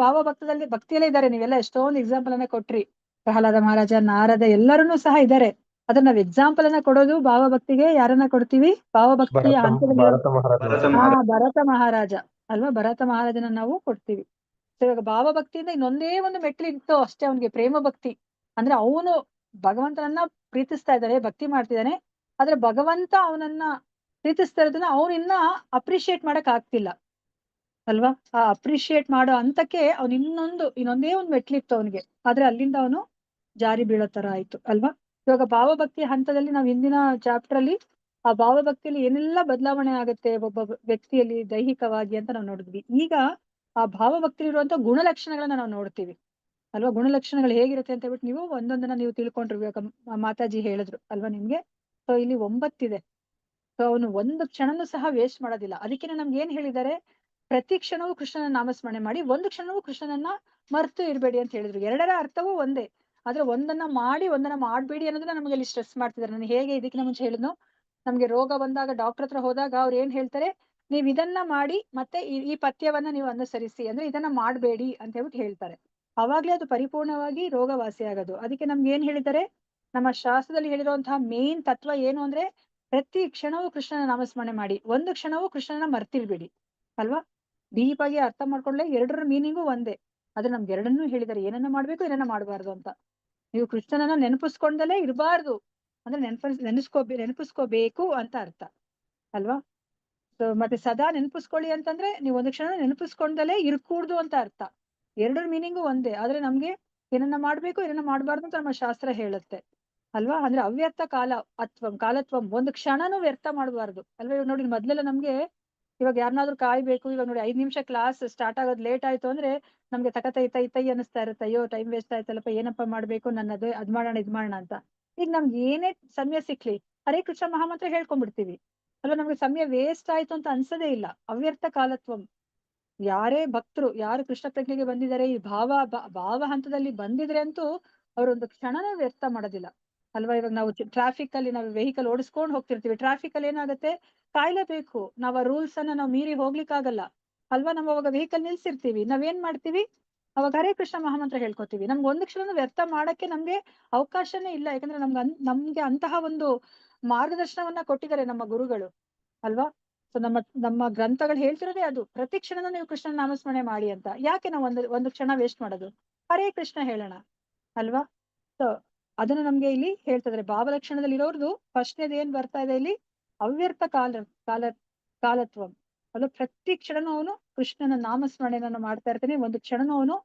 ಭಕ್ತಿಯಲ್ಲೇ ಇದ್ದಾರೆ. ನೀವೆಲ್ಲ ಎಷ್ಟೊಂದು ಎಕ್ಸಾಂಪಲ್ ಅನ್ನ ಕೊಟ್ರಿ, ಪ್ರಹ್ಲಾದ ಮಹಾರಾಜ, ನಾರದ, ಎಲ್ಲರನ್ನೂ ಸಹ ಇದ್ದಾರೆ. ಅದ್ರ ನಾವ್ ಎಕ್ಸಾಂಪಲ್ ಅನ್ನ ಕೊಡೋದು ಭಾವಭಕ್ತಿಗೆ ಯಾರನ್ನ ಕೊಡ್ತೀವಿ, ಭಾವಭಕ್ತಿಯ ಹಂತದಲ್ಲಿ ಭರತ ಮಹಾರಾಜ ಅಲ್ವಾ. ಭರತ ಮಹಾರಾಜನ ನಾವು ಕೊಡ್ತೀವಿ. ಸೊ ಇವಾಗ ಭಾವಭಕ್ತಿಯಿಂದ ಇನ್ನೊಂದೇ ಒಂದು ಮೆಟ್ಲು ಇತ್ತು ಅಷ್ಟೇ ಅವನಿಗೆ, ಪ್ರೇಮ ಭಕ್ತಿ. ಅಂದ್ರೆ ಅವನು ಭಗವಂತನನ್ನ ಪ್ರೀತಿಸ್ತಾ ಇದ್ದಾನೆ, ಭಕ್ತಿ ಮಾಡ್ತಿದ್ದಾನೆ, ಆದ್ರೆ ಭಗವಂತ ಅವನನ್ನ ಪ್ರೀತಿಸ್ತಾ ಇರೋದನ್ನ ಅವನು ಇನ್ನ ಅಪ್ರಿಶಿಯೇಟ್ ಮಾಡಕ್ ಆಗ್ತಿಲ್ಲ ಅಲ್ವಾ. ಆ ಅಪ್ರಿಶಿಯೇಟ್ ಮಾಡೋ ಹಂತಕ್ಕೆ ಅವ್ನು ಇನ್ನೊಂದೇ ಒಂದು ಮೆಟ್ಲಿತ್ತು ಅವನಿಗೆ, ಆದ್ರೆ ಅಲ್ಲಿಂದ ಅವನು ಜಾರಿ ಬೀಳೋ ತರ ಆಯ್ತು ಅಲ್ವಾ. ಇವಾಗ ಭಾವಭಕ್ತಿಯ ಹಂತದಲ್ಲಿ ನಾವು ಹಿಂದಿನ ಚಾಪ್ಟರ್ ಅಲ್ಲಿ ಆ ಭಾವಭಕ್ತಿಯಲ್ಲಿ ಏನೆಲ್ಲ ಬದಲಾವಣೆ ಆಗುತ್ತೆ ಒಬ್ಬ ವ್ಯಕ್ತಿಯಲ್ಲಿ ದೈಹಿಕವಾಗಿ ಅಂತ ನಾವು ನೋಡಿದ್ವಿ. ಈಗ ಆ ಭಾವಭಕ್ತಿ ಇರುವಂತ ಗುಣಲಕ್ಷಣಗಳನ್ನ ನಾವು ನೋಡ್ತೀವಿ ಅಲ್ವಾ. ಗುಣಲಕ್ಷಣಗಳು ಹೇಗಿರುತ್ತೆ ಅಂತ ಹೇಳ್ಬಿಟ್ಟು ನೀವು ಒಂದೊಂದನ್ನ ನೀವು ತಿಳ್ಕೊಂಡ್ರಿ, ಇವಾಗ ಮಾತಾಜಿ ಹೇಳಿದ್ರು ಅಲ್ವಾ ನಿಮ್ಗೆ. ಸೊ ಇಲ್ಲಿ 9 ಇದೆ. ಸೊ ಅವನು ಒಂದು ಕ್ಷಣನೂ ಸಹ ವೇಸ್ಟ್ ಮಾಡೋದಿಲ್ಲ. ಅದಕ್ಕೆ ನಮ್ಗೆ ಏನ್ ಹೇಳಿದ್ದಾರೆ, ಪ್ರತಿ ಕ್ಷಣವೂ ಕೃಷ್ಣನ ನಾಮಸ್ಮರಣೆ ಮಾಡಿ, ಒಂದು ಕ್ಷಣವೂ ಕೃಷ್ಣನನ್ನ ಮರ್ತು ಇರ್ಬೇಡಿ ಅಂತ ಹೇಳಿದ್ರು. ಎರಡರ ಅರ್ಥವೂ ಒಂದೇ, ಆದ್ರೆ ಒಂದನ್ನ ಮಾಡಿ ಒಂದನ್ನ ಮಾಡ್ಬೇಡಿ ಅನ್ನೋದನ್ನ ನಮಗೆ ಅಲ್ಲಿ ಸ್ಟ್ರೆಸ್ ಮಾಡ್ತಿದ್ದಾರೆ. ನಾನು ಹೇಗೆ ಇದಕ್ಕಿಂತ ಮುಂಚೆ ಹೇಳಿದ್ನು, ನಮ್ಗೆ ರೋಗ ಬಂದಾಗ ಡಾಕ್ಟರ್ ಹತ್ರ ಹೋದಾಗ ಅವ್ರು ಏನ್ ಹೇಳ್ತಾರೆ, ನೀವ್ ಇದನ್ನ ಮಾಡಿ ಮತ್ತೆ ಈ ಪಥ್ಯವನ್ನ ನೀವು ಅನುಸರಿಸಿ, ಅಂದ್ರೆ ಇದನ್ನ ಮಾಡ್ಬೇಡಿ ಅಂತ ಹೇಳ್ಬಿಟ್ಟು ಹೇಳ್ತಾರೆ. ಅವಾಗ್ಲೇ ಅದು ಪರಿಪೂರ್ಣವಾಗಿ ರೋಗ ವಾಸಿ ಆಗೋದು. ಅದಕ್ಕೆ ನಮ್ಗೆ ಏನ್ ಹೇಳಿದ್ದಾರೆ, ನಮ್ಮ ಶಾಸ್ತ್ರದಲ್ಲಿ ಹೇಳಿರುವಂತಹ ಮೇನ್ ತತ್ವ ಏನು ಅಂದ್ರೆ, ಪ್ರತಿ ಕ್ಷಣವೂ ಕೃಷ್ಣನ ನಾಮಸ್ಮರಣೆ ಮಾಡಿ, ಒಂದು ಕ್ಷಣವೂ ಕೃಷ್ಣನ ಮರ್ತಿರ್ಬೇಡಿ ಅಲ್ವಾ. ಡೀಪ್ ಆಗಿ ಅರ್ಥ ಮಾಡ್ಕೊಂಡ್ಲೆ ಎರಡರ ಮೀನಿಂಗು ಒಂದೇ. ಆದ್ರೆ ನಮ್ಗೆ ಎರಡನ್ನೂ ಹೇಳಿದ್ದಾರೆ, ಏನನ್ನ ಮಾಡ್ಬೇಕು ಏನನ್ನ ಮಾಡ್ಬಾರ್ದು ಅಂತ. ನೀವು ಕೃಷ್ಣನನ್ನ ನೆನಪಿಸ್ಕೊಂಡಲೇ ಇರಬಾರ್ದು ಅಂದ್ರೆ ನೆನಪಿಸ್ಕೋಬೇಕು ಅಂತ ಅರ್ಥ ಅಲ್ವಾ. ಮತ್ತೆ ಸದಾ ನೆನಪಿಸ್ಕೊಳ್ಳಿ ಅಂತಂದ್ರೆ ನೀವು ಒಂದು ಕ್ಷಣ ನೆನಪಿಸ್ಕೊಂಡಲೇ ಇರ್ಕೂಡ್ದು ಅಂತ ಅರ್ಥ. ಎರಡರ ಮೀನಿಂಗು ಒಂದೇ, ಆದ್ರೆ ನಮ್ಗೆ ಏನನ್ನ ಮಾಡ್ಬೇಕು ಏನನ್ನ ಮಾಡ್ಬಾರ್ದು ಅಂತ ನಮ್ಮ ಶಾಸ್ತ್ರ ಹೇಳುತ್ತೆ ಅಲ್ವಾ. ಅಂದ್ರೆ ಅವ್ಯರ್ಥ ಕಾಲತ್ವಂ, ಒಂದು ಕ್ಷಣನೂ ವ್ಯರ್ಥ ಮಾಡಬಾರ್ದು ಅಲ್ವಾ. ಇವಾಗ ನೋಡಿ ಮೊದ್ಲೆಲ್ಲ ನಮ್ಗೆ, ಇವಾಗ ಯಾರನ್ನಾದ್ರೂ ಕಾಯ್ಬೇಕು, ಇವಾಗ ನೋಡಿ 5 ನಿಮಿಷ ಕ್ಲಾಸ್ ಸ್ಟಾರ್ಟ್ ಆಗೋದು ಲೇಟ್ ಆಯ್ತು ಅಂದ್ರೆ ನಮ್ಗೆ ತೈ ಅನಿಸ್ತಾ ಇರುತ್ತೆ, ಅಯ್ಯೋ ಟೈಮ್ ವೇಸ್ಟ್ ಆಯ್ತಲ್ಲಪ್ಪ, ಏನಪ್ಪಾ ಮಾಡ್ಬೇಕು, ನನ್ನದು ಅದ್ ಮಾಡೋಣ ಇದ್ ಮಾಡೋಣ ಅಂತ. ಈಗ ನಮ್ಗೆ ಏನೇ ಸಮಯ ಸಿಕ್ಲಿ ಹರೇ ಕೃಷ್ಣ ಮಹಾಮಂತ್ರ ಹೇಳ್ಕೊಂಡ್ಬಿಡ್ತೀವಿ ಅಲ್ವಾ. ನಮ್ಗೆ ಸಮಯ ವೇಸ್ಟ್ ಆಯ್ತು ಅಂತ ಅನ್ಸದೇ ಇಲ್ಲ. ಅವ್ಯರ್ಥ ಕಾಲತ್ವಂ. ಯಾರೇ ಭಕ್ತರು ಯಾರು ಕೃಷ್ಣ ಪ್ರಜ್ಞೆಗೆ ಬಂದಿದ್ದಾರೆ, ಈ ಭಾವ ಹಂತದಲ್ಲಿ ಬಂದಿದ್ರೆ ಅಂತೂ ಅವರೊಂದು ಕ್ಷಣನೂ ವ್ಯರ್ಥ ಮಾಡೋದಿಲ್ಲ ಅಲ್ವಾ. ಇವಾಗ ನಾವು ಟ್ರಾಫಿಕ್ ಅಲ್ಲಿ ನಾವು ವೆಹಿಕಲ್ ಓಡಿಸ್ಕೊಂಡು ಹೋಗ್ತಿರ್ತೀವಿ, ಟ್ರಾಫಿಕ್ ಅಲ್ಲಿ ಏನಾಗುತ್ತೆ, ಕಾಯ್ಲೇಬೇಕು. ನಾವ್ ಆ ರೂಲ್ಸ್ ಅನ್ನ ನಾವು ಮೀರಿ ಹೋಗ್ಲಿಕ್ಕಾಗಲ್ಲ ಅಲ್ವಾ. ನಾವು ಅವಾಗ ವೆಹಿಕಲ್ ನಿಲ್ಸಿರ್ತೀವಿ, ನಾವೇನ್ ಮಾಡ್ತೀವಿ, ಅವಾಗ ಹರೇ ಕೃಷ್ಣ ಮಹಾಮಂತ್ರ ಹೇಳ್ಕೊತೀವಿ. ನಮ್ಗೆ ಒಂದು ಕ್ಷಣ ವ್ಯರ್ಥ ಮಾಡಕ್ಕೆ ನಮ್ಗೆ ಅವಕಾಶನೇ ಇಲ್ಲ, ಯಾಕಂದ್ರೆ ನಮ್ಗೆ ಅಂತಹ ಒಂದು ಮಾರ್ಗದರ್ಶನವನ್ನ ಕೊಟ್ಟಿದ್ದಾರೆ ನಮ್ಮ ಗುರುಗಳು ಅಲ್ವಾ. ಸೊ ನಮ್ಮ ಗ್ರಂಥಗಳು ಹೇಳ್ತಿರೋದೇ ಅದು, ಪ್ರತಿ ಕ್ಷಣನೂ ನೀವು ಕೃಷ್ಣನ ನಾಮಸ್ಮರಣೆ ಮಾಡಿ ಅಂತ. ಯಾಕೆ ನಾವು ಒಂದು ಕ್ಷಣ ವೇಸ್ಟ್ ಮಾಡೋದು, ಹರೇ ಕೃಷ್ಣ ಹೇಳೋಣ ಅಲ್ವಾ. ಸೊ ಅದನ್ನ ನಮ್ಗೆ ಇಲ್ಲಿ ಹೇಳ್ತಿದ್ರೆ, ಭಾವಲಕ್ಷಣದಲ್ಲಿ ಇರೋರ್ದು ಫಸ್ಟ್ನೇದು ಏನ್ ಬರ್ತಾ ಇದೆ ಇಲ್ಲಿ, ಅವ್ಯರ್ಥ ಕಾಲತ್ವಂ ಅಲ್ಲ. ಪ್ರತಿ ಕ್ಷಣನೂ ಅವನು ಕೃಷ್ಣನ ನಾಮಸ್ಮರಣೆಯನ್ನು ಮಾಡ್ತಾ ಇರ್ತಾನೆ, ಒಂದು ಕ್ಷಣನೂ ಅವನು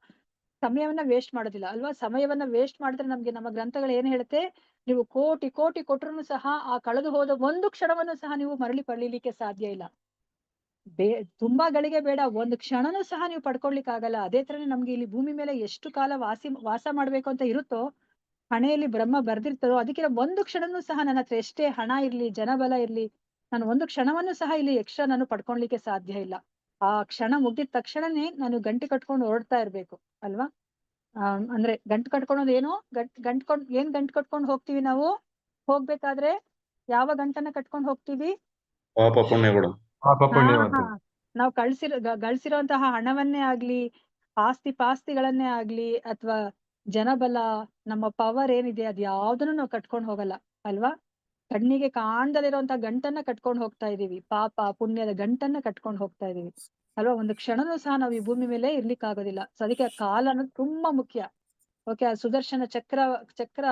ಸಮಯವನ್ನ ವೇಸ್ಟ್ ಮಾಡೋದಿಲ್ಲ ಅಲ್ವಾ. ಸಮಯವನ್ನ ವೇಸ್ಟ್ ಮಾಡಿದ್ರೆ ನಮ್ಗೆ ನಮ್ಮ ಗ್ರಂಥಗಳು ಏನ್ ಹೇಳುತ್ತೆ, ನೀವು ಕೋಟಿ ಕೊಟ್ರು ಸಹ ಆ ಕಳೆದು ಹೋದ ಒಂದು ಕ್ಷಣವನ್ನು ಸಹ ನೀವು ಮರಳಿ ಪಡೀಲಿಕ್ಕೆ ಸಾಧ್ಯ ಇಲ್ಲ. ತುಂಬಾ ಗಳಿಗೆ ಬೇಡ, ಒಂದು ಕ್ಷಣನೂ ಸಹ ನೀವು ಪಡ್ಕೊಳ್ಲಿಕ್ಕೆ ಆಗಲ್ಲ. ಅದೇ ತರನೇ ನಮ್ಗೆ ಇಲ್ಲಿ ಭೂಮಿ ಮೇಲೆ ಎಷ್ಟು ಕಾಲ ವಾಸ ಮಾಡ್ಬೇಕು ಅಂತ ಇರುತ್ತೋ, ಹಣೆಯಲ್ಲಿ ಬ್ರಹ್ಮ ಬರ್ದಿರ್ತದೋ, ಅದಕ್ಕೆ ಒಂದು ಕ್ಷಣನೂ ಸಹ ನನ್ನ ಹತ್ರ ಎಷ್ಟೇ ಹಣ ಇರ್ಲಿ, ಜನಬಲ ಇರ್ಲಿ, ನಾನು ಒಂದು ಕ್ಷಣವನ್ನು ಸಹ ಇಲ್ಲಿ ಎಕ್ಸ್ಟ್ರಾ ನಾನು ಪಡ್ಕೊಳ್ಲಿಕ್ಕೆ ಸಾಧ್ಯ ಇಲ್ಲ. ಆ ಕ್ಷಣ ಮುಗಿದ ತಕ್ಷಣನೇ ನಾನು ಗಂಟೆ ಕಟ್ಕೊಂಡು ಹೊರಡ್ತಾ ಇರ್ಬೇಕು ಅಲ್ವಾ. ಅಂದ್ರೆ ಗಂಟು ಕಟ್ಕೊಳೋದು ಏನೋ, ಗಂಟು ಕಟ್ಕೊಂಡು ಹೋಗ್ತೀವಿ ನಾವು. ಹೋಗ್ಬೇಕಾದ್ರೆ ಯಾವ ಗಂಟನ್ನ ಕಟ್ಕೊಂಡು ಹೋಗ್ತೀವಿ, ಪಾಪ ಪುಣ್ಯಗಳು. ನಾವು ಗಳಿಸಿರುವಂತಹ ಹಣವನ್ನೇ ಆಗ್ಲಿ, ಪಾಸ್ತಿಗಳನ್ನೇ ಆಗ್ಲಿ, ಅಥವಾ ಜನಬಲ, ನಮ್ಮ ಪವರ್ ಏನಿದೆ ಅದ್ ಯಾವ್ದನ್ನು ನಾವು ಕಟ್ಕೊಂಡು ಹೋಗಲ್ಲ ಅಲ್ವಾ. ಕಣ್ಣಿಗೆ ಕಾಣ್ದಲಿರುವಂತಹ ಗಂಟನ್ನ ಕಟ್ಕೊಂಡು ಹೋಗ್ತಾ ಇದೀವಿ, ಪಾಪ ಪುಣ್ಯದ ಗಂಟನ್ನ ಕಟ್ಕೊಂಡು ಹೋಗ್ತಾ ಇದೀವಿ ಅಲ್ವಾ. ಒಂದು ಕ್ಷಣನೂ ಸಹ ನಾವು ಈ ಭೂಮಿ ಮೇಲೆ ಇರ್ಲಿಕ್ಕಾಗೋದಿಲ್ಲ. ಸೊ ಅದಕ್ಕೆ ಕಾಲ ಅನ್ನೋದು ತುಂಬಾ ಮುಖ್ಯ. ಓಕೆ, ಆ ಸುದರ್ಶನ ಚಕ್ರ ಚಕ್ರ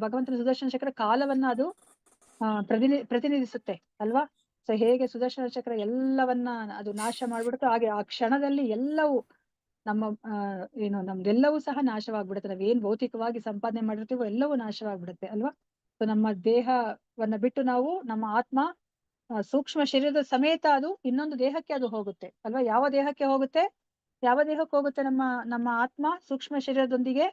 ಭಗವಂತನ ಸುದರ್ಶನ ಚಕ್ರ ಕಾಲವನ್ನ ಅದು ಪ್ರತಿನಿಧಿಸುತ್ತೆ ಅಲ್ವಾ. ಸೊ ಹೇಗೆ ಸುದರ್ಶನ ಚಕ್ರ ಎಲ್ಲವನ್ನ ಅದು ನಾಶ ಮಾಡ್ಬಿಡುತ್ತೋ, ಹಾಗೆ ಆ ಕ್ಷಣದಲ್ಲಿ ಎಲ್ಲವೂ ನಮ್ಮ ಏನು ನಮ್ದೆಲ್ಲವೂ ಸಹ ನಾಶವಾಗ್ಬಿಡುತ್ತೆ. ನಾವೇನ್ ಭೌತಿಕವಾಗಿ ಸಂಪಾದನೆ ಮಾಡಿರ್ತೀವೋ ಎಲ್ಲವೂ ನಾಶವಾಗ್ಬಿಡುತ್ತೆ ಅಲ್ವಾ. ಸೊ ನಮ್ಮ ದೇಹವನ್ನ ಬಿಟ್ಟು ನಾವು ನಮ್ಮ ಆತ್ಮ ಸೂಕ್ಷ್ಮ ಶರೀರದ ಸಮೇತ ಅದು ಇನ್ನೊಂದು ದೇಹಕ್ಕೆ ಅದು ಹೋಗುತ್ತೆ ಅಲ್ವಾ. ಯಾವ ದೇಹಕ್ಕೆ ಹೋಗುತ್ತೆ? ಯಾವ ದೇಹಕ್ಕೆ ಹೋಗುತ್ತೆ ನಮ್ಮ ನಮ್ಮ ಆತ್ಮ ಸೂಕ್ಷ್ಮ ಶರೀರದೊಂದಿಗೆ?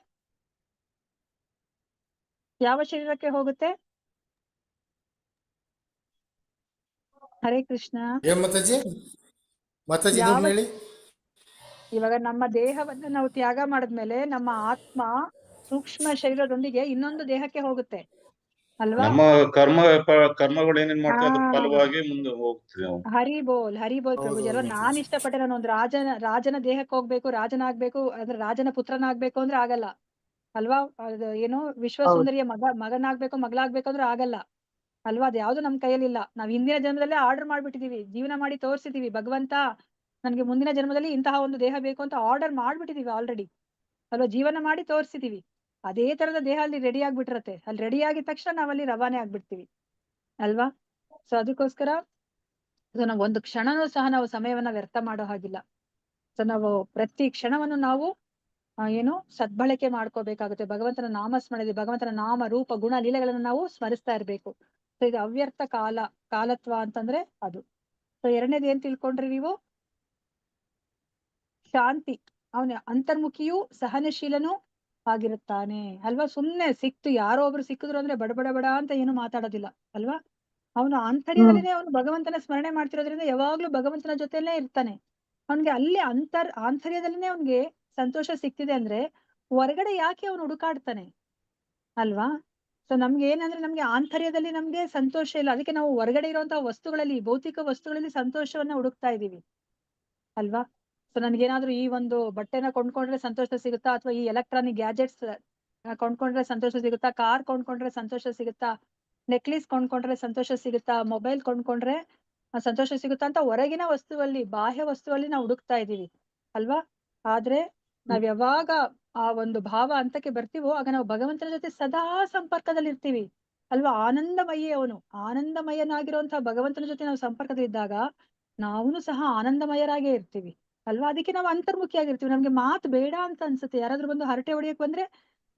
ಯಾವ ಶರೀರಕ್ಕೆ ಹೋಗುತ್ತೆ? ಹರೇ ಕೃಷ್ಣ. ಏನ್ ಮಾತಾಜಿ? ಮಾತಾಜಿ ಯಾವ ಇನ್ನೊಮ್ಮೆ ಹೇಳಿ. ಇವಾಗ ನಮ್ಮ ದೇಹವನ್ನ ನಾವು ತ್ಯಾಗ ಮಾಡಿದ್ಮೇಲೆ ನಮ್ಮ ಆತ್ಮ ಸೂಕ್ಷ್ಮ ಶರೀರದೊಂದಿಗೆ ಇನ್ನೊಂದು ದೇಹಕ್ಕೆ ಹೋಗುತ್ತೆ ಅಲ್ವಾ. ನಮ್ಮ ಕರ್ಮಗಳು ಏನೇನ್ ಮಾಡ್ತೀವಿ ಅದ್ರ ಫಲವಾಗಿ ಮುಂದೆ ಹೋಗ್ತೀವಿ ನಾವು. ಹರಿ ಬೋಲ್ ಪ್ರಭುಜಿ ಅಲ್ವಾ. ನಾನ್ ಇಷ್ಟಪಟ್ಟೆ ನಾನು ಒಂದು ರಾಜನ ದೇಹಕ್ಕೆ ಹೋಗ್ಬೇಕು, ರಾಜನಾಗ್ಬೇಕು, ಅಂದ್ರೆ ರಾಜನ ಪುತ್ರನಾಗ್ಬೇಕು ಅಂದ್ರೆ ಆಗಲ್ಲ ಅಲ್ವಾ. ಅದು ಏನು ವಿಶ್ವಸುಂದರಿಯ ಮಗನಾಗ್ಬೇಕು ಮಗಳಾಗ್ಬೇಕು ಅಂದ್ರೆ ಆಗಲ್ಲ ಅಲ್ವಾ. ಅದು ಯಾವ್ದು ನಮ್ ಕೈಯಲ್ಲಿಲ್ಲ. ನಾವ್ ಹಿಂದಿನ ಜನ್ಮದಲ್ಲೇ ಆರ್ಡರ್ ಮಾಡ್ಬಿಟ್ಟಿದೀವಿ, ಜೀವನ ಮಾಡಿ ತೋರ್ಸಿದೀವಿ. ಭಗವಂತ ನನ್ಗೆ ಮುಂದಿನ ಜನ್ಮದಲ್ಲಿ ಇಂತಹ ಒಂದು ದೇಹ ಬೇಕು ಅಂತ ಆರ್ಡರ್ ಮಾಡ್ಬಿಟ್ಟಿದೀವಿ ಆಲ್ರೆಡಿ ಅಲ್ವಾ. ಜೀವನ ಮಾಡಿ ತೋರ್ಸಿದೀವಿ. ಅದೇ ತರದ ದೇಹ ಅಲ್ಲಿ ರೆಡಿ ಆಗ್ಬಿಟ್ಟಿರತ್ತೆ. ಅಲ್ಲಿ ರೆಡಿ ಆಗಿದ ತಕ್ಷಣ ನಾವಲ್ಲಿ ರವಾನೆ ಆಗ್ಬಿಡ್ತೀವಿ ಅಲ್ವಾ. ಸೊ ಅದಕ್ಕೋಸ್ಕರ ನಾವು ಒಂದು ಕ್ಷಣನೂ ಸಹ ನಾವು ಸಮಯವನ್ನ ವ್ಯರ್ಥ ಮಾಡೋ ಹಾಗಿಲ್ಲ. ಸೊ ನಾವು ಪ್ರತಿ ಕ್ಷಣವನ್ನು ನಾವು ಏನು ಸದ್ಬಳಕೆ ಮಾಡ್ಕೋಬೇಕಾಗುತ್ತೆ. ಭಗವಂತನ ನಾಮ ಸ್ಮರಣೆ, ಭಗವಂತನ ನಾಮ ರೂಪ ಗುಣ ಲೀಲೆಗಳನ್ನ ನಾವು ಸ್ಮರಿಸ್ತಾ ಇರ್ಬೇಕು. ಸೊ ಇದು ಅವ್ಯರ್ಥ ಕಾಲತ್ವ ಅಂತಂದ್ರೆ ಅದು. ಸೊ ಎರಡನೇದು ಏನ್ ತಿಳ್ಕೊಂಡ್ರಿ ನೀವು? ಶಾಂತಿ. ಅವನ ಅಂತರ್ಮುಖಿಯೂ ಸಹನಶೀಲನೂ ಆಗಿರುತ್ತಾನೆ ಅಲ್ವಾ. ಸುಮ್ನೆ ಸಿಕ್ತು ಯಾರೋ ಒಬ್ರು ಸಿಕ್ಕಿದ್ರು ಅಂದ್ರೆ ಬಡ ಅಂತ ಏನು ಮಾತಾಡೋದಿಲ್ಲ ಅಲ್ವಾ. ಅವನು ಆಂತರ್ಯದಲ್ಲಿನೇ ಅವನು ಭಗವಂತನ ಸ್ಮರಣೆ ಮಾಡ್ತಿರೋದ್ರಿಂದ ಯಾವಾಗ್ಲೂ ಭಗವಂತನ ಜೊತೆಲೇ ಇರ್ತಾನೆ. ಅವನ್ಗೆ ಅಲ್ಲಿ ಆಂತರ್ಯದಲ್ಲಿನೇ ಅವನ್ಗೆ ಸಂತೋಷ ಸಿಕ್ತಿದೆ ಅಂದ್ರೆ ಹೊರಗಡೆ ಯಾಕೆ ಅವನು ಹುಡುಕಾಡ್ತಾನೆ ಅಲ್ವಾ. ಸೊ ನಮ್ಗೆ ಏನಂದ್ರೆ ನಮ್ಗೆ ಆಂತರ್ಯದಲ್ಲಿ ನಮ್ಗೆ ಸಂತೋಷ ಇಲ್ಲ. ಅದಕ್ಕೆ ನಾವು ಹೊರಗಡೆ ಇರುವಂತಹ ವಸ್ತುಗಳಲ್ಲಿ, ಭೌತಿಕ ವಸ್ತುಗಳಲ್ಲಿ ಸಂತೋಷವನ್ನ ಹುಡುಕ್ತಾ ಇದೀವಿ ಅಲ್ವಾ. ಸೊ ನನ್ಗೇನಾದ್ರೂ ಈ ಒಂದು ಬಟ್ಟೆನ ಕೊಂಡ್ಕೊಂಡ್ರೆ ಸಂತೋಷ ಸಿಗುತ್ತಾ, ಅಥವಾ ಈ ಎಲೆಕ್ಟ್ರಾನಿಕ್ ಗ್ಯಾಜೆಟ್ಸ್ ಕೊಂಡ್ಕೊಂಡ್ರೆ ಸಂತೋಷ ಸಿಗುತ್ತಾ, ಕಾರ್ ಕೊಂಡ್ಕೊಂಡ್ರೆ ಸಂತೋಷ ಸಿಗುತ್ತಾ, ನೆಕ್ಲೇಸ್ ಕೊಂಡ್ಕೊಂಡ್ರೆ ಸಂತೋಷ ಸಿಗುತ್ತಾ, ಮೊಬೈಲ್ ಕೊಂಡ್ಕೊಂಡ್ರೆ ಸಂತೋಷ ಸಿಗುತ್ತಾ ಅಂತ ಹೊರಗಿನ ವಸ್ತುವಲ್ಲಿ, ಬಾಹ್ಯ ವಸ್ತುವಲ್ಲಿ ನಾವು ಹುಡುಕ್ತಾ ಇದೀವಿ ಅಲ್ವಾ. ಆದ್ರೆ ನಾವ್ ಯಾವಾಗ ಆ ಒಂದು ಭಾವ ಹಂತಕ್ಕೆ ಬರ್ತೀವೋ ಆಗ ನಾವು ಭಗವಂತನ ಜೊತೆ ಸದಾ ಸಂಪರ್ಕದಲ್ಲಿ ಇರ್ತೀವಿ ಅಲ್ವಾ. ಆನಂದಮಯಿ ಅವನು, ಆನಂದಮಯನಾಗಿರುವಂತಹ ಭಗವಂತನ ಜೊತೆ ನಾವು ಸಂಪರ್ಕದಲ್ಲಿದ್ದಾಗ ನಾವು ಸಹ ಆನಂದಮಯರಾಗೇ ಇರ್ತೀವಿ ಅಲ್ವಾ. ಅದಕ್ಕೆ ನಾವು ಅಂತರ್ಮುಖಿಯಾಗಿರ್ತೀವಿ. ನಮ್ಗೆ ಮಾತು ಬೇಡ ಅಂತ ಅನ್ಸುತ್ತೆ. ಯಾರಾದ್ರೂ ಬಂದು ಹರಟೆ ಹೊಡಿಯಕ್ ಬಂದ್ರೆ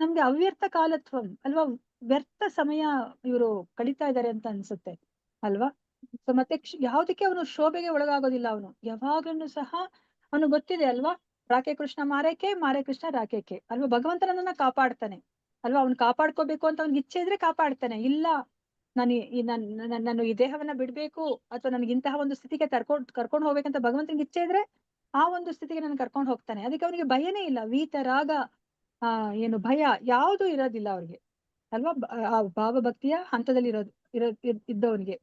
ನಮ್ಗೆ ಅವ್ಯರ್ಥ ಕಾಲತ್ವಂ ಅಲ್ವಾ, ವ್ಯರ್ಥ ಸಮಯ ಇವರು ಕಳೀತಾ ಇದ್ದಾರೆ ಅಂತ ಅನ್ಸುತ್ತೆ ಅಲ್ವಾ. ಸೊ ಮತ್ತೆ ಯಾವ್ದಕ್ಕೆ ಅವನು ಶೋಭೆಗೆ ಒಳಗಾಗೋದಿಲ್ಲ. ಅವನು ಯಾವಾಗ್ಲೂ ಸಹ ಅವನು ಗೊತ್ತಿದೆ ಅಲ್ವಾ, ರಾಕೆ ಕೃಷ್ಣ ಮಾರೆ ಕೃಷ್ಣ ರಾಕೆಕೆ ಅಲ್ವಾ. ಭಗವಂತನನ್ನ ಕಾಪಾಡ್ತಾನೆ ಅಲ್ವಾ. ಅವ್ನು ಕಾಪಾಡ್ಕೋಬೇಕು ಅಂತ ಅವ್ನಿಗೆ ಇಚ್ಛೆ ಇದ್ರೆ ಕಾಪಾಡ್ತಾನೆ. ಇಲ್ಲ ನಾನು ಈ ದೇಹವನ್ನ ಬಿಡ್ಬೇಕು ಅಥವಾ ನನಗೆ ಇಂತಹ ಒಂದು ಸ್ಥಿತಿಗೆ ಕರ್ಕೊಂಡು ಹೋಗ್ಬೇಕಂತ ಭಗವಂತನಿಗೆ ಇಚ್ಛೆ ಇದ್ರೆ ಆ ಒಂದು ಸ್ಥಿತಿಗೆ ನಾನು ಕರ್ಕೊಂಡು ಹೋಗ್ತಾನೆ. ಅದಕ್ಕೆ ಅವನಿಗೆ ಭಯನೇ ಇಲ್ಲ. ವೀತರಾಗ ಏನು ಭಯ ಯಾವುದು ಇರೋದಿಲ್ಲ ಅವ್ರಿಗೆ ಅಲ್ವಾ. ಆ ಭಾವಭಕ್ತಿಯ ಹಂತದಲ್ಲಿ ಇದ್ದವನಿಗೆ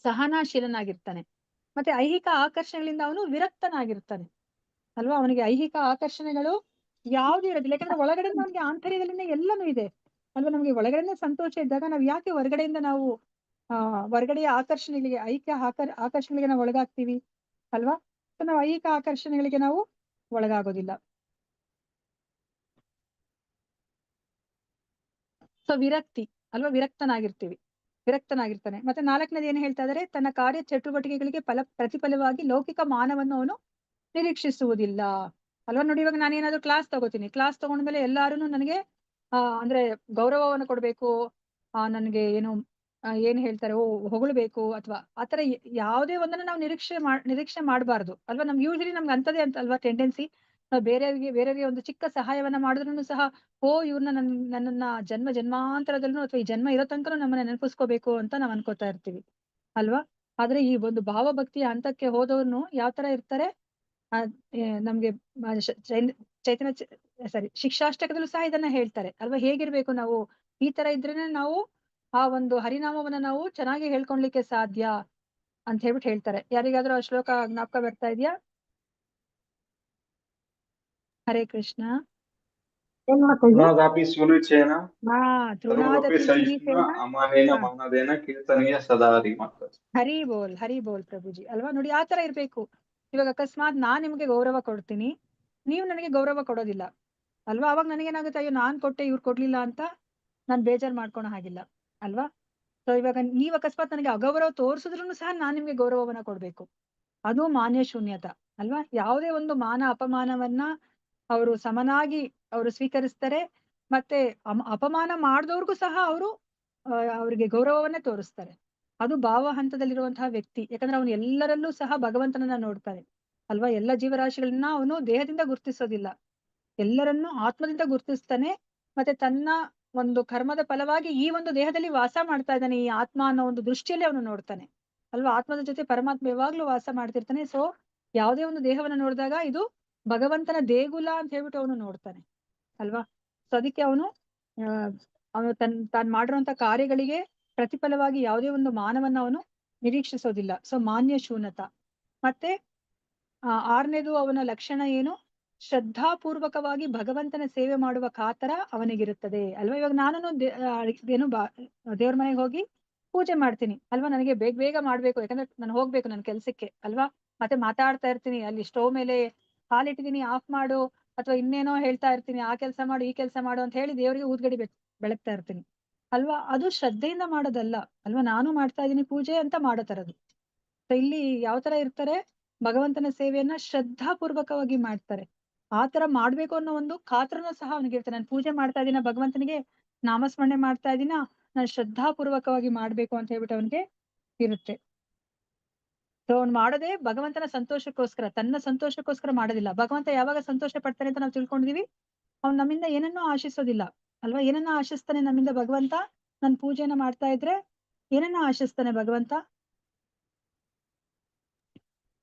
ಸಹನಾಶೀಲನಾಗಿರ್ತಾನೆ. ಮತ್ತೆ ಐಹಿಕ ಆಕರ್ಷಣೆಗಳಿಂದ ಅವನು ವಿರಕ್ತನಾಗಿರ್ತಾನೆ ಅಲ್ವಾ. ಅವನಿಗೆ ಐಹಿಕ ಆಕರ್ಷಣೆಗಳು ಯಾವ್ದು ಇರೋದಿಲ್ಲ. ಯಾಕಂದ್ರೆ ಒಳಗಡೆ ಅವನಿಗೆ ಆಂತರ್ಯದಲ್ಲಿನೇ ಎಲ್ಲನೂ ಇದೆ ಅಲ್ವಾ. ನಮ್ಗೆ ಒಳಗಡೆನೆ ಸಂತೋಷ ಇದ್ದಾಗ ನಾವ್ ಯಾಕೆ ಹೊರಗಡೆಯಿಂದ ನಾವು ಹೊರಗಡೆಯ ಆಕರ್ಷಣೆಗಳಿಗೆ, ಆಕರ್ಷಣೆಗಳಿಗೆ ನಾವು ಒಳಗಾಗ್ತೀವಿ ಅಲ್ವಾ. ಸೊ ನಾವು ಐಹಿಕ ಆಕರ್ಷಣೆಗಳಿಗೆ ನಾವು ಒಳಗಾಗೋದಿಲ್ಲ. ಸೊ ವಿರಕ್ತಿ ಅಲ್ವಾ, ವಿರಕ್ತನಾಗಿರ್ತಾನೆ. ಮತ್ತೆ ನಾಲ್ಕನೇದು ಏನ್ ಹೇಳ್ತಾ ಇದಾರೆ? ತನ್ನ ಕಾರ್ಯ ಚಟುವಟಿಕೆಗಳಿಗೆ ಪ್ರತಿಫಲವಾಗಿ ಲೌಕಿಕ ಮಾನವನ್ನು ಅವನು ನಿರೀಕ್ಷಿಸುವುದಿಲ್ಲ ಅಲ್ವಾ. ನೋಡಿ, ಇವಾಗ ನಾನೇನಾದ್ರೂ ಕ್ಲಾಸ್ ತಗೋತೀನಿ, ಕ್ಲಾಸ್ ತಗೊಂಡ್ಮೇಲೆ ಎಲ್ಲಾರು ನನಗೆ ಅಂದ್ರೆ ಗೌರವವನ್ನು ಕೊಡ್ಬೇಕು, ನನ್ಗೆ ಏನ್ ಹೇಳ್ತಾರೆ ಹೊಗಳ್ಬೇಕು ಅಥವಾ ಆತರ ಯಾವುದೇ ಒಂದನ್ನ ನಾವು ನಿರೀಕ್ಷೆ ಮಾಡಬಾರ್ದು ಅಲ್ವಾ. ನಮ್ಗೆ ಯೂಶಲಿ ನಮ್ಗೆ ಅಂತದೇ ಅಂತ ಅಲ್ವಾ ಟೆಂಡೆನ್ಸಿ. ನಾವು ಬೇರೆಯವರಿಗೆ ಒಂದು ಚಿಕ್ಕ ಸಹಾಯವನ್ನ ಮಾಡಿದ್ರು ಸಹ ಇವ್ರನ್ನ ನನ್ನನ್ನ ಜನ್ಮಾಂತರದಲ್ಲೂ ಅಥವಾ ಈ ಜನ್ಮ ಇರೋ ತನಕ ನಮ್ಮನ್ನ ನೆನಪಿಸ್ಕೋಬೇಕು ಅಂತ ನಾವ್ ಅನ್ಕೋತಾ ಇರ್ತೀವಿ ಅಲ್ವಾ. ಆದ್ರೆ ಈ ಒಂದು ಭಾವಭಕ್ತಿಯ ಹಂತಕ್ಕೆ ಹೋದವ್ರು ಯಾವ ತರ ಇರ್ತಾರೆ? ನಮ್ಗೆ ಚೈತನ್ಯ ಶಿಕ್ಷಾಷ್ಟಕದಲ್ಲೂ ಸಹ ಇದನ್ನ ಹೇಳ್ತಾರೆ ಅಲ್ವಾ. ಹೇಗಿರ್ಬೇಕು ನಾವು? ಈ ತರ ಇದ್ರೇನೆ ನಾವು ಆ ಒಂದು ಹರಿನಾಮವನ್ನ ನಾವು ಚೆನ್ನಾಗಿ ಹೇಳ್ಕೊಳ್ಲಿಕ್ಕೆ ಸಾಧ್ಯ ಅಂತ ಹೇಳ್ಬಿಟ್ಟು ಹೇಳ್ತಾರೆ. ಯಾರಿಗಾದ್ರೂ ಆ ಶ್ಲೋಕ ಜ್ಞಾಪಕ ಬರ್ತಾ ಇದೆಯಾ? ಹರೇ ಕೃಷ್ಣ. ತೃಣಾದಪಿ ಸುನಿಚೇನ ತೃಣಾದಪಿ ಸುನಿಚೇನ ಅಮಾನೇನ ಮಾನದೇನ ಕೀರ್ತನೀಯ ಸದಾ ಹರಿ ಬೋಲ್ ಪ್ರಭುಜಿ ಅಲ್ವಾ. ನೋಡಿ ಆ ತರ ಇರ್ಬೇಕು ಇವಾಗ ಅಕಸ್ಮಾತ್ ನಾನ್ ನಿಮ್ಗೆ ಗೌರವ ಕೊಡ್ತೀನಿ, ನೀವು ನನಗೆ ಗೌರವ ಕೊಡೋದಿಲ್ಲ ಅಲ್ವಾ? ಅವಾಗ ನನಗೇನಾಗುತ್ತೆ, ಅಯ್ಯೋ ನಾನ್ ಕೊಟ್ಟೆ ಇವ್ರು ಕೊಡ್ಲಿಲ್ಲ ಅಂತ ನಾನ್ ಬೇಜಾರ್ ಮಾಡ್ಕೊಳೋ ಹಾಗಿಲ್ಲ ಅಲ್ವಾ? ಸೊ ಇವಾಗ ನೀವ್ ಅಕಸ್ಮಾತ್ ನನಗೆ ಅಗೌರವ ತೋರಿಸಿದ್ರು ಸಹ ನಾನ್ ನಿಮ್ಗೆ ಗೌರವವನ್ನ ಕೊಡ್ಬೇಕು. ಅದು ಮಾನ್ಯ ಶೂನ್ಯತ ಅಲ್ವಾ? ಯಾವುದೇ ಒಂದು ಮಾನ ಅಪಮಾನವನ್ನ ಅವರು ಸಮನಾಗಿ ಅವರು ಸ್ವೀಕರಿಸ್ತಾರೆ. ಮತ್ತೆ ಅಪಮಾನ ಮಾಡಿದವ್ರಿಗೂ ಸಹ ಅವರು ಅವರಿಗೆ ಗೌರವವನ್ನೇ ತೋರಿಸ್ತಾರೆ. ಅದು ಭಾವ ಹಂತದಲ್ಲಿರುವಂತಹ ವ್ಯಕ್ತಿ. ಯಾಕಂದ್ರೆ ಅವನು ಎಲ್ಲರಲ್ಲೂ ಸಹ ಭಗವಂತನನ್ನ ನೋಡ್ತಾನೆ ಅಲ್ವಾ? ಎಲ್ಲ ಜೀವರಾಶಿಗಳನ್ನ ಅವನು ದೇಹದಿಂದ ಗುರುತಿಸೋದಿಲ್ಲ, ಎಲ್ಲರನ್ನೂ ಆತ್ಮದಿಂದ ಗುರುತಿಸ್ತಾನೆ. ಮತ್ತೆ ತನ್ನ ಒಂದು ಕರ್ಮದ ಫಲವಾಗಿ ಈ ಒಂದು ದೇಹದಲ್ಲಿ ವಾಸ ಮಾಡ್ತಾ ಇದ್ದಾನೆ ಈ ಆತ್ಮ ಅನ್ನೋ ಒಂದು ದೃಷ್ಟಿಯಲ್ಲಿ ಅವನು ನೋಡ್ತಾನೆ ಅಲ್ವಾ? ಆತ್ಮದ ಜೊತೆ ಪರಮಾತ್ಮ ಯಾವಾಗ್ಲೂ ವಾಸ ಮಾಡ್ತಿರ್ತಾನೆ. ಸೊ ಯಾವುದೇ ಒಂದು ದೇಹವನ್ನ ನೋಡಿದಾಗ ಇದು ಭಗವಂತನ ದೇಗುಲ ಅಂತ ಹೇಳ್ಬಿಟ್ಟು ಅವನು ನೋಡ್ತಾನೆ ಅಲ್ವಾ? ಸೊ ಅದಕ್ಕೆ ಅವನು ಅವನು ತಾನು ಮಾಡಿರುವಂತ ಕಾರ್ಯಗಳಿಗೆ ಪ್ರತಿಫಲವಾಗಿ ಯಾವುದೇ ಒಂದು ಮಾನವನ್ನ ಅವನು ನಿರೀಕ್ಷಿಸೋದಿಲ್ಲ. ಸೊ ಮಾನ್ಯ ಶೂನ್ಯತ. ಮತ್ತೆ ಆರನೇದು ಅವನ ಲಕ್ಷಣ ಏನು? ಶ್ರದ್ಧಾಪೂರ್ವಕವಾಗಿ ಭಗವಂತನ ಸೇವೆ ಮಾಡುವ ಕಾತರ ಅವನಿಗಿರುತ್ತದೆ ಅಲ್ವಾ? ಇವಾಗ ನಾನು ಏನು ದೇವ್ರ ಮನೆಗೆ ಹೋಗಿ ಪೂಜೆ ಮಾಡ್ತೀನಿ ಅಲ್ವಾ? ನನಗೆ ಬೇಗ ಬೇಗ ಮಾಡ್ಬೇಕು, ಯಾಕಂದ್ರೆ ನಾನು ಹೋಗ್ಬೇಕು ನನ್ನ ಕೆಲ್ಸಕ್ಕೆ ಅಲ್ವಾ? ಮತ್ತೆ ಮಾತಾಡ್ತಾ ಇರ್ತೀನಿ, ಅಲ್ಲಿ ಸ್ಟೋವ್ ಮೇಲೆ ಹಾಲಿಟ್ಟಿದೀನಿ ಆಫ್ ಮಾಡು, ಅಥವಾ ಇನ್ನೇನೋ ಹೇಳ್ತಾ ಇರ್ತೀನಿ, ಆ ಕೆಲಸ ಮಾಡು ಈ ಕೆಲಸ ಮಾಡು ಅಂತ ಹೇಳಿ ದೇವರಿಗೆ ಊದ್ಗಡಿ ಬೆಳಗ್ತಾ ಇರ್ತೀನಿ ಅಲ್ವಾ? ಅದು ಶ್ರದ್ಧೆಯಿಂದ ಮಾಡೋದಲ್ಲ ಅಲ್ವಾ? ನಾನು ಮಾಡ್ತಾ ಇದ್ದೀನಿ ಪೂಜೆ ಅಂತ ಮಾಡೋ ತರದು. ಸೊ ಇಲ್ಲಿ ಯಾವ ತರ ಇರ್ತಾರೆ? ಭಗವಂತನ ಸೇವೆಯನ್ನ ಶ್ರದ್ಧಾಪೂರ್ವಕವಾಗಿ ಮಾಡ್ತಾರೆ. ಆ ತರ ಮಾಡ್ಬೇಕು ಅನ್ನೋ ಒಂದು ಕಾತ್ರನೂ ಸಹ ಅವನಿಗಿರ್ತಾರೆ. ನಾನು ಪೂಜೆ ಮಾಡ್ತಾ ಇದೀನ ಭಗವಂತನಿಗೆ, ನಾಮಸ್ಮರಣೆ ಮಾಡ್ತಾ ಇದೀನ, ನಾನು ಶ್ರದ್ಧಾಪೂರ್ವಕವಾಗಿ ಮಾಡ್ಬೇಕು ಅಂತ ಹೇಳ್ಬಿಟ್ಟು ಅವನಿಗೆ ಇರುತ್ತೆ. ಸೊ ಅವ್ನು ಮಾಡೋದೇ ಭಗವಂತನ ಸಂತೋಷಕ್ಕೋಸ್ಕರ, ತನ್ನ ಸಂತೋಷಕ್ಕೋಸ್ಕರ ಮಾಡೋದಿಲ್ಲ. ಭಗವಂತ ಯಾವಾಗ ಸಂತೋಷ ಪಡ್ತಾನೆ ಅಂತ ನಾವು ತಿಳ್ಕೊಂಡಿದೀವಿ, ಅವ್ನು ನಮ್ಮಿಂದ ಏನನ್ನೂ ಆಶಿಸೋದಿಲ್ಲ ಅಲ್ವಾ? ಏನನ್ನ ಆಶಿಸ್ತಾನೆ ನಮ್ಮಿಂದ ಭಗವಂತ? ನನ್ ಪೂಜೆನ ಮಾಡ್ತಾ ಇದ್ರೆ ಏನನ್ನ ಆಶಿಸ್ತಾನೆ ಭಗವಂತ?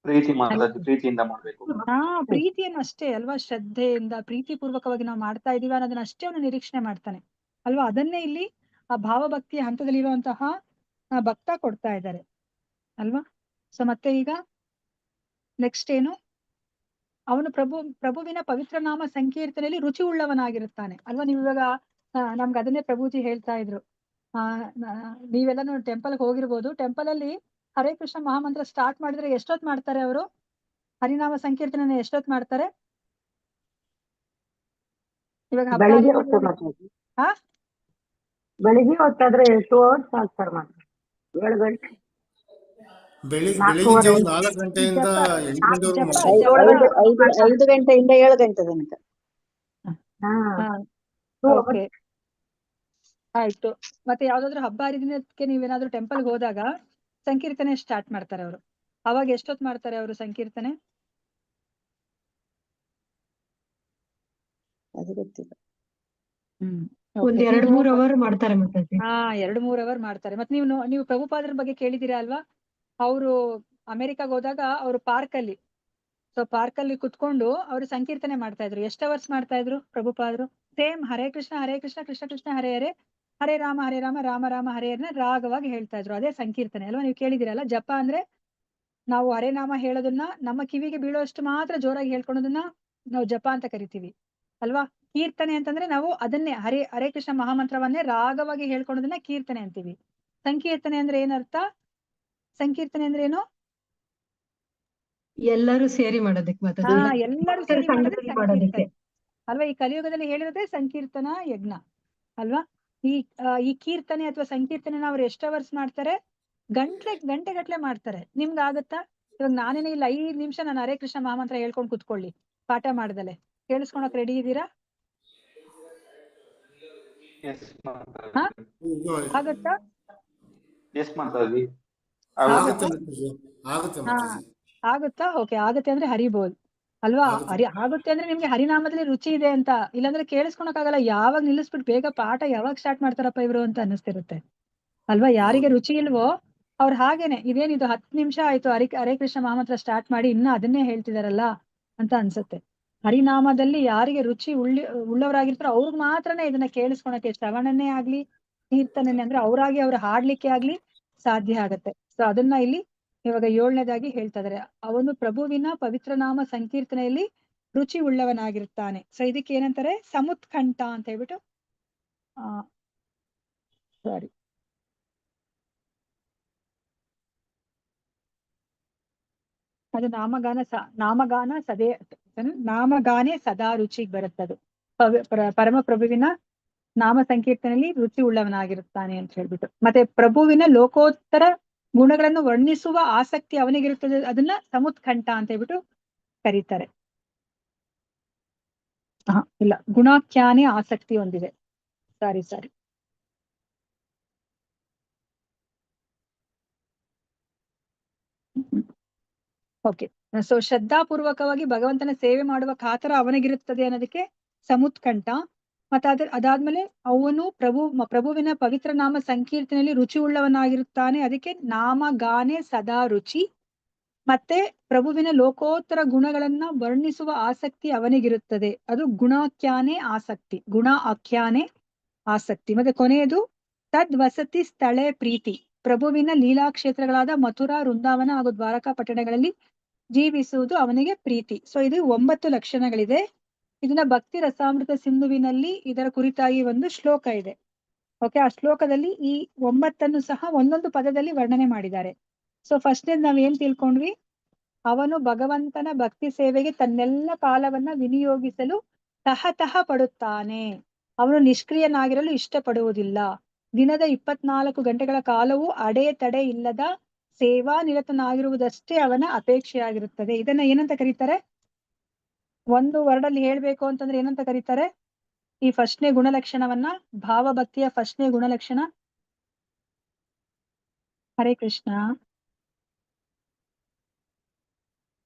ಪ್ರೀತಿ ಮಾತಾಡಿ, ಪ್ರೀತಿಯಿಂದ ಮಾಡ್ಬೇಕು. ಪ್ರೀತಿಯನ್ನು ಅಷ್ಟೇ ಅಲ್ವಾ? ಶ್ರದ್ಧೆಯಿಂದ ಪ್ರೀತಿ ಪೂರ್ವಕವಾಗಿ ನಾವು ಮಾಡ್ತಾ ಇದೀವಿ ಅನ್ನೋದನ್ನ ಅಷ್ಟೇ ಅವನು ನಿರೀಕ್ಷಣೆ ಮಾಡ್ತಾನೆ ಅಲ್ವಾ? ಅದನ್ನೇ ಇಲ್ಲಿ ಆ ಭಾವಭಕ್ತಿಯ ಹಂತದಲ್ಲಿರುವಂತಹ ಭಕ್ತ ಕೊಡ್ತಾ ಇದ್ದಾರೆ ಅಲ್ವಾ? ಸೊ ಮತ್ತೆ ಈಗ ನೆಕ್ಸ್ಟ್ ಏನು? ಅವನು ಪ್ರಭುವಿನ ಪವಿತ್ರ ನಾಮ ಸಂಕೀರ್ತನೆಯಲ್ಲಿ ರುಚಿ ಉಳ್ಳವನಾಗಿರುತ್ತಾನೆ ಅಲ್ವಾ? ನೀವು ಇವಾಗ ನಮ್ಗೆ ಅದನ್ನೇ ಪ್ರಭುಜಿ ಹೇಳ್ತಾ ಇದ್ರು. ನೀವೆಲ್ಲಾನು ಟೆಂಪಲ್ಗೆ ಹೋಗಿರ್ಬೋದು. ಟೆಂಪಲ್ ಅಲ್ಲಿ ಹರೇ ಕೃಷ್ಣ ಮಹಾಮಂತ್ರ ಸ್ಟಾರ್ಟ್ ಮಾಡಿದ್ರೆ ಎಷ್ಟೊತ್ ಮಾಡ್ತಾರೆ ಅವರು? ಹರಿನಾಮ ಸಂಕೀರ್ತನೆ ಎಷ್ಟೊತ್ ಮಾಡ್ತಾರೆ? ಇವಾಗ ಬೆಳಿಗ್ಗೆ ಹೊತ್ತಾದ್ರೆ 2 hours ಆಗ್ತಾರೆ ಮಾತ್ರ. 7 ಗಂಟೆ ಬೆಳಿಗ್ಗೆ ಜಾವ 4 ಗಂಟೆಯಿಂದ 8 ಗಂಟೆವರೆಗೂ ಮಾಡ್ತಾರೆ. 5 ಗಂಟೆಯಿಂದ 7 ಗಂಟೆ ತನಕ. ಓಕೆ ಆಯ್ತು. ಮತ್ತೆ ಯಾವ್ದಾದ್ರು ಹಬ್ಬ ಹರಿದಿನಕ್ಕೆ ನೀವೇನಾದ್ರೂ ಟೆಂಪಲ್ಗೆ ಹೋದಾಗ ಸಂಕೀರ್ತನೆ ಸ್ಟಾರ್ಟ್ ಮಾಡ್ತಾರೆ ಅವರು. ಅವಾಗ ಎಷ್ಟೊತ್ ಮಾಡ್ತಾರೆ ಅವರು ಸಂಕೀರ್ತನೆ? ಅದು ಗೊತ್ತಿಲ್ಲ. ಒಂದ್ 2-3 ಅವರ್ ಮಾಡ್ತಾರೆ ಮತ್ತೆ. 2-3 ಅವರ್ ಮಾಡ್ತಾರೆ. ಮತ್ತೆ ನೀವು ಪ್ರಭುಪಾದರ ಬಗ್ಗೆ ಕೇಳಿದಿರಾ ಅಲ್ವಾ? ಅವರು ಅಮೆರಿಕಾಗ್ ಹೋದಾಗ ಅವರು ಪಾರ್ಕ್ ಅಲ್ಲಿ ಕುತ್ಕೊಂಡು ಅವರು ಸಂಕೀರ್ತನೆ ಮಾಡ್ತಾ ಇದ್ರು. ಎಷ್ಟು ಅವರ್ಸ್ ಮಾಡ್ತಾ ಇದ್ರು ಪ್ರಭುಪಾದರು? ಸೇಮ್ ಹರೇ ಕೃಷ್ಣ ಕೃಷ್ಣ ಕೃಷ್ಣ ಹರೇ ಹರೇ, ಹರೇ ರಾಮ ರಾಮ ರಾಮ ಹರೇ ಹರೇ ರಾಗವಾಗಿ ಹೇಳ್ತಾ ಇದ್ರು. ಅದೇ ಸಂಕೀರ್ತನೆ ಅಲ್ವಾ? ನೀವು ಕೇಳಿದಿರಲ್ಲ. ಜಪ ಅಂದ್ರೆ ನಾವು ಹರೇನಾಮ ಹೇಳೋದನ್ನ ನಮ್ಮ ಕಿವಿಗೆ ಬೀಳೋಷ್ಟು ಮಾತ್ರ ಜೋರಾಗಿ ಹೇಳ್ಕೊಳೋದನ್ನ ನಾವು ಜಪ ಅಂತ ಕರಿತೀವಿ ಅಲ್ವಾ? ಕೀರ್ತನೆ ಅಂತಂದ್ರೆ ನಾವು ಅದನ್ನೇ ಹರೇ ಕೃಷ್ಣ ಮಹಾಮಂತ್ರವನ್ನೇ ರಾಗವಾಗಿ ಹೇಳ್ಕೊಳೋದನ್ನ ಕೀರ್ತನೆ ಅಂತೀವಿ. ಸಂಕೀರ್ತನೆ ಅಂದ್ರೆ ಏನರ್ಥ? ಸಂಕೀರ್ತನೆ ಅಂದ್ರೆ ಏನು? ಎಲ್ಲರೂ ಸೇರಿ ಮಾಡೋದಕ್ಕೆ ಎಲ್ಲರೂ ಸೇರಿ ಮಾಡೋದಕ್ಕೆ ಸಂಕೀರ್ತನೆ ಅಲ್ವಾ? ಈ ಕಲಿಯುಗದಲ್ಲಿ ಹೇಳಿರೋದೇ ಸಂಕೀರ್ತನ ಯಜ್ಞ ಅಲ್ವಾ? ಈ ಕೀರ್ತನೆ ಅಥವಾ ಸಂಕೀರ್ತನೆನ ಅವ್ರು ಎಷ್ಟು ಅವರ್ಸ್ ಮಾಡ್ತಾರೆ? ಗಂಟೆ ಗಟ್ಲೆ ಮಾಡ್ತಾರೆ. ನಿಮ್ಗೆ ಆಗತ್ತಾ? ಇವಾಗ ನಾನೇನೇ ಇಲ್ಲ 5 ನಿಮಿಷ ನಾನು ಹರೇ ಕೃಷ್ಣ ಮಹಾಮಂತ್ರ ಹೇಳ್ಕೊಂಡು ಕುತ್ಕೊಳ್ಳಿ, ಪಾಠ ಮಾಡ್ದಲೆ, ಕೇಳಿಸ್ಕೊಳಕ್ ರೆಡಿ ಇದ್ದೀರಾ? ಆಗತ್ತಾ? ಆಗುತ್ತಾ? ಓಕೆ, ಆಗುತ್ತೆ ಅಂದ್ರೆ ಹರಿ ಬೋಲ್ ಅಲ್ವಾ? ಆಗುತ್ತೆ ಅಂದ್ರೆ ನಿಮ್ಗೆ ಹರಿನಾಮದಲ್ಲಿ ರುಚಿ ಇದೆ ಅಂತ. ಇಲ್ಲಾಂದ್ರೆ ಕೇಳಿಸ್ಕೊಳಕ್ ಆಗಲ್ಲ. ಯಾವಾಗ ನಿಲ್ಲಿಸ್ಬಿಟ್ಟು ಬೇಗ ಪಾಠ ಯಾವಾಗ ಸ್ಟಾರ್ಟ್ ಮಾಡ್ತಾರಪ್ಪ ಇವ್ರು ಅಂತ ಅನ್ನಿಸ್ತಿರುತ್ತೆ ಅಲ್ವಾ? ಯಾರಿಗೆ ರುಚಿ ಇಲ್ವೋ ಅವ್ರು ಹಾಗೇನೆ, ಇದೇನಿದು 10 ನಿಮಿಷ ಆಯ್ತು ಹರೇ ಕೃಷ್ಣ ಮಹಾಮಂತ್ರ ಸ್ಟಾರ್ಟ್ ಮಾಡಿ ಇನ್ನ ಅದನ್ನೇ ಹೇಳ್ತಿದಾರಲ್ಲ ಅಂತ ಅನ್ಸುತ್ತೆ. ಹರಿನಾಮದಲ್ಲಿ ಯಾರಿಗೆ ರುಚಿ ಉಳ್ಳವರಾಗಿರ್ತಾರೋ ಅವ್ರಿಗೆ ಮಾತ್ರನೇ ಇದನ್ನ ಕೇಳಿಸ್ಕೊಳಕ್ಕೆ, ಶ್ರವಣನೇ ಆಗ್ಲಿ ಕೀರ್ತನೆ ಅಂದ್ರೆ ಅವ್ರಾಗಿ ಅವ್ರು ಹಾಡ್ಲಿಕ್ಕೆ ಆಗ್ಲಿ ಸಾಧ್ಯ ಆಗತ್ತೆ. ಸೊ ಅದನ್ನ ಇಲ್ಲಿ ಇವಾಗ 7ನೇದಾಗಿ ಹೇಳ್ತಾ ಇದಾರೆ. ಅವನು ಪ್ರಭುವಿನ ಪವಿತ್ರ ನಾಮ ಸಂಕೀರ್ತನೆಯಲ್ಲಿ ರುಚಿ ಉಳ್ಳವನಾಗಿರ್ತಾನೆ. ಸೊ ಇದಕ್ಕೆ ಏನಂತಾರೆ? ಸಮುತ್ಕಂಠ ಅಂತ ಹೇಳ್ಬಿಟ್ಟು ಸಾರಿ ಅದು ನಾಮಗಾನೆ ಸದಾ ರುಚಿಗೆ ಬರುತ್ತದು. ಪರಮಪ್ರಭುವಿನ ನಾಮ ಸಂಕೀರ್ತನೆಯಲ್ಲಿ ರುಚಿ ಉಳ್ಳವನಾಗಿರುತ್ತಾನೆ ಅಂತ ಹೇಳ್ಬಿಟ್ಟು. ಮತ್ತೆ ಪ್ರಭುವಿನ ಲೋಕೋತ್ತರ ಗುಣಗಳನ್ನು ವರ್ಣಿಸುವ ಆಸಕ್ತಿ ಅವನಿಗಿರುತ್ತದೆ, ಅದನ್ನ ಸಮುತ್ಕಂಠ ಅಂತ ಹೇಳ್ಬಿಟ್ಟು ಕರೀತಾರೆ. ಇಲ್ಲ, ಗುಣಾಖ್ಯಾನೆ ಆಸಕ್ತಿ ಹೊಂದಿದೆ. ಸಾರಿ. ಓಕೆ. ಸೊ ಶ್ರದ್ಧಾಪೂರ್ವಕವಾಗಿ ಭಗವಂತನ ಸೇವೆ ಮಾಡುವ ಕಾತರ ಅವನಿಗಿರುತ್ತದೆ ಅನ್ನೋದಕ್ಕೆ ಸಮುತ್ಕಂಠ. ಮತ್ತೆ ಅದಾದ್ಮೇಲೆ ಅವನು ಪ್ರಭುವಿನ ಪವಿತ್ರ ನಾಮ ಸಂಕೀರ್ತನೆಯಲ್ಲಿ ರುಚಿ ಉಳ್ಳವನಾಗಿರುತ್ತಾನೆ, ಅದಕ್ಕೆ ನಾಮಗಾನೆ ಸದಾ ರುಚಿ. ಮತ್ತೆ ಪ್ರಭುವಿನ ಲೋಕೋತ್ತರ ಗುಣಗಳನ್ನ ವರ್ಣಿಸುವ ಆಸಕ್ತಿ ಅವನಿಗಿರುತ್ತದೆ, ಅದು ಗುಣಾಖ್ಯಾನೆ ಆಸಕ್ತಿ, ಗುಣ ಆಖ್ಯಾನೆ ಆಸಕ್ತಿ. ಮತ್ತೆ ಕೊನೆಯದು ತದ್ವಸತಿ ಸ್ಥಳೆ ಪ್ರೀತಿ, ಪ್ರಭುವಿನ ಲೀಲಾಕ್ಷೇತ್ರಗಳಾದ ಮಥುರಾ, ವೃಂದಾವನ ಹಾಗೂ ದ್ವಾರಕಾ ಪಟ್ಟಣಗಳಲ್ಲಿ ಜೀವಿಸುವುದು ಅವನಿಗೆ ಪ್ರೀತಿ. ಸೊ ಇದು 9 ಲಕ್ಷಣಗಳಿದೆ. ಇದನ್ನ ಭಕ್ತಿ ರಸಾಮೃತ ಸಿಂಧುವಿನಲ್ಲಿ ಇದರ ಕುರಿತಾಗಿ ಒಂದು ಶ್ಲೋಕ ಇದೆ. ಓಕೆ, ಆ ಶ್ಲೋಕದಲ್ಲಿ ಈ 9 ಸಹ ಒಂದೊಂದು ಪದದಲ್ಲಿ ವರ್ಣನೆ ಮಾಡಿದ್ದಾರೆ. ಸೊ ಫಸ್ಟ್ನೇದ್ ನಾವ್ ಏನ್ ತಿಳ್ಕೊಂಡ್ವಿ? ಅವನು ಭಗವಂತನ ಭಕ್ತಿ ಸೇವೆಗೆ ತನ್ನೆಲ್ಲ ಕಾಲವನ್ನ ವಿನಿಯೋಗಿಸಲು ತಹತಃ ಪಡುತ್ತಾನೆ. ಅವನು ನಿಷ್ಕ್ರಿಯನಾಗಿರಲು ಇಷ್ಟಪಡುವುದಿಲ್ಲ. ದಿನದ 24 ಗಂಟೆಗಳ ಕಾಲವೂ ಅಡೆತಡೆ ಇಲ್ಲದ ಸೇವಾ ನಿರತನಾಗಿರುವುದಷ್ಟೇ ಅವನ ಅಪೇಕ್ಷೆಯಾಗಿರುತ್ತದೆ. ಇದನ್ನ ಏನಂತ ಕರೀತಾರೆ? ಒಂದು ವರ್ಡಲ್ಲಿ ಹೇಳ್ಬೇಕು ಅಂತಂದ್ರೆ ಏನಂತ ಕರೀತಾರೆ? ಈ ಫಸ್ಟ್ನೇ ಗುಣಲಕ್ಷಣವನ್ನ, ಭಾವಭಕ್ತಿಯ ಫಸ್ಟ್ನೇ ಗುಣಲಕ್ಷಣ. ಹರೇ ಕೃಷ್ಣ.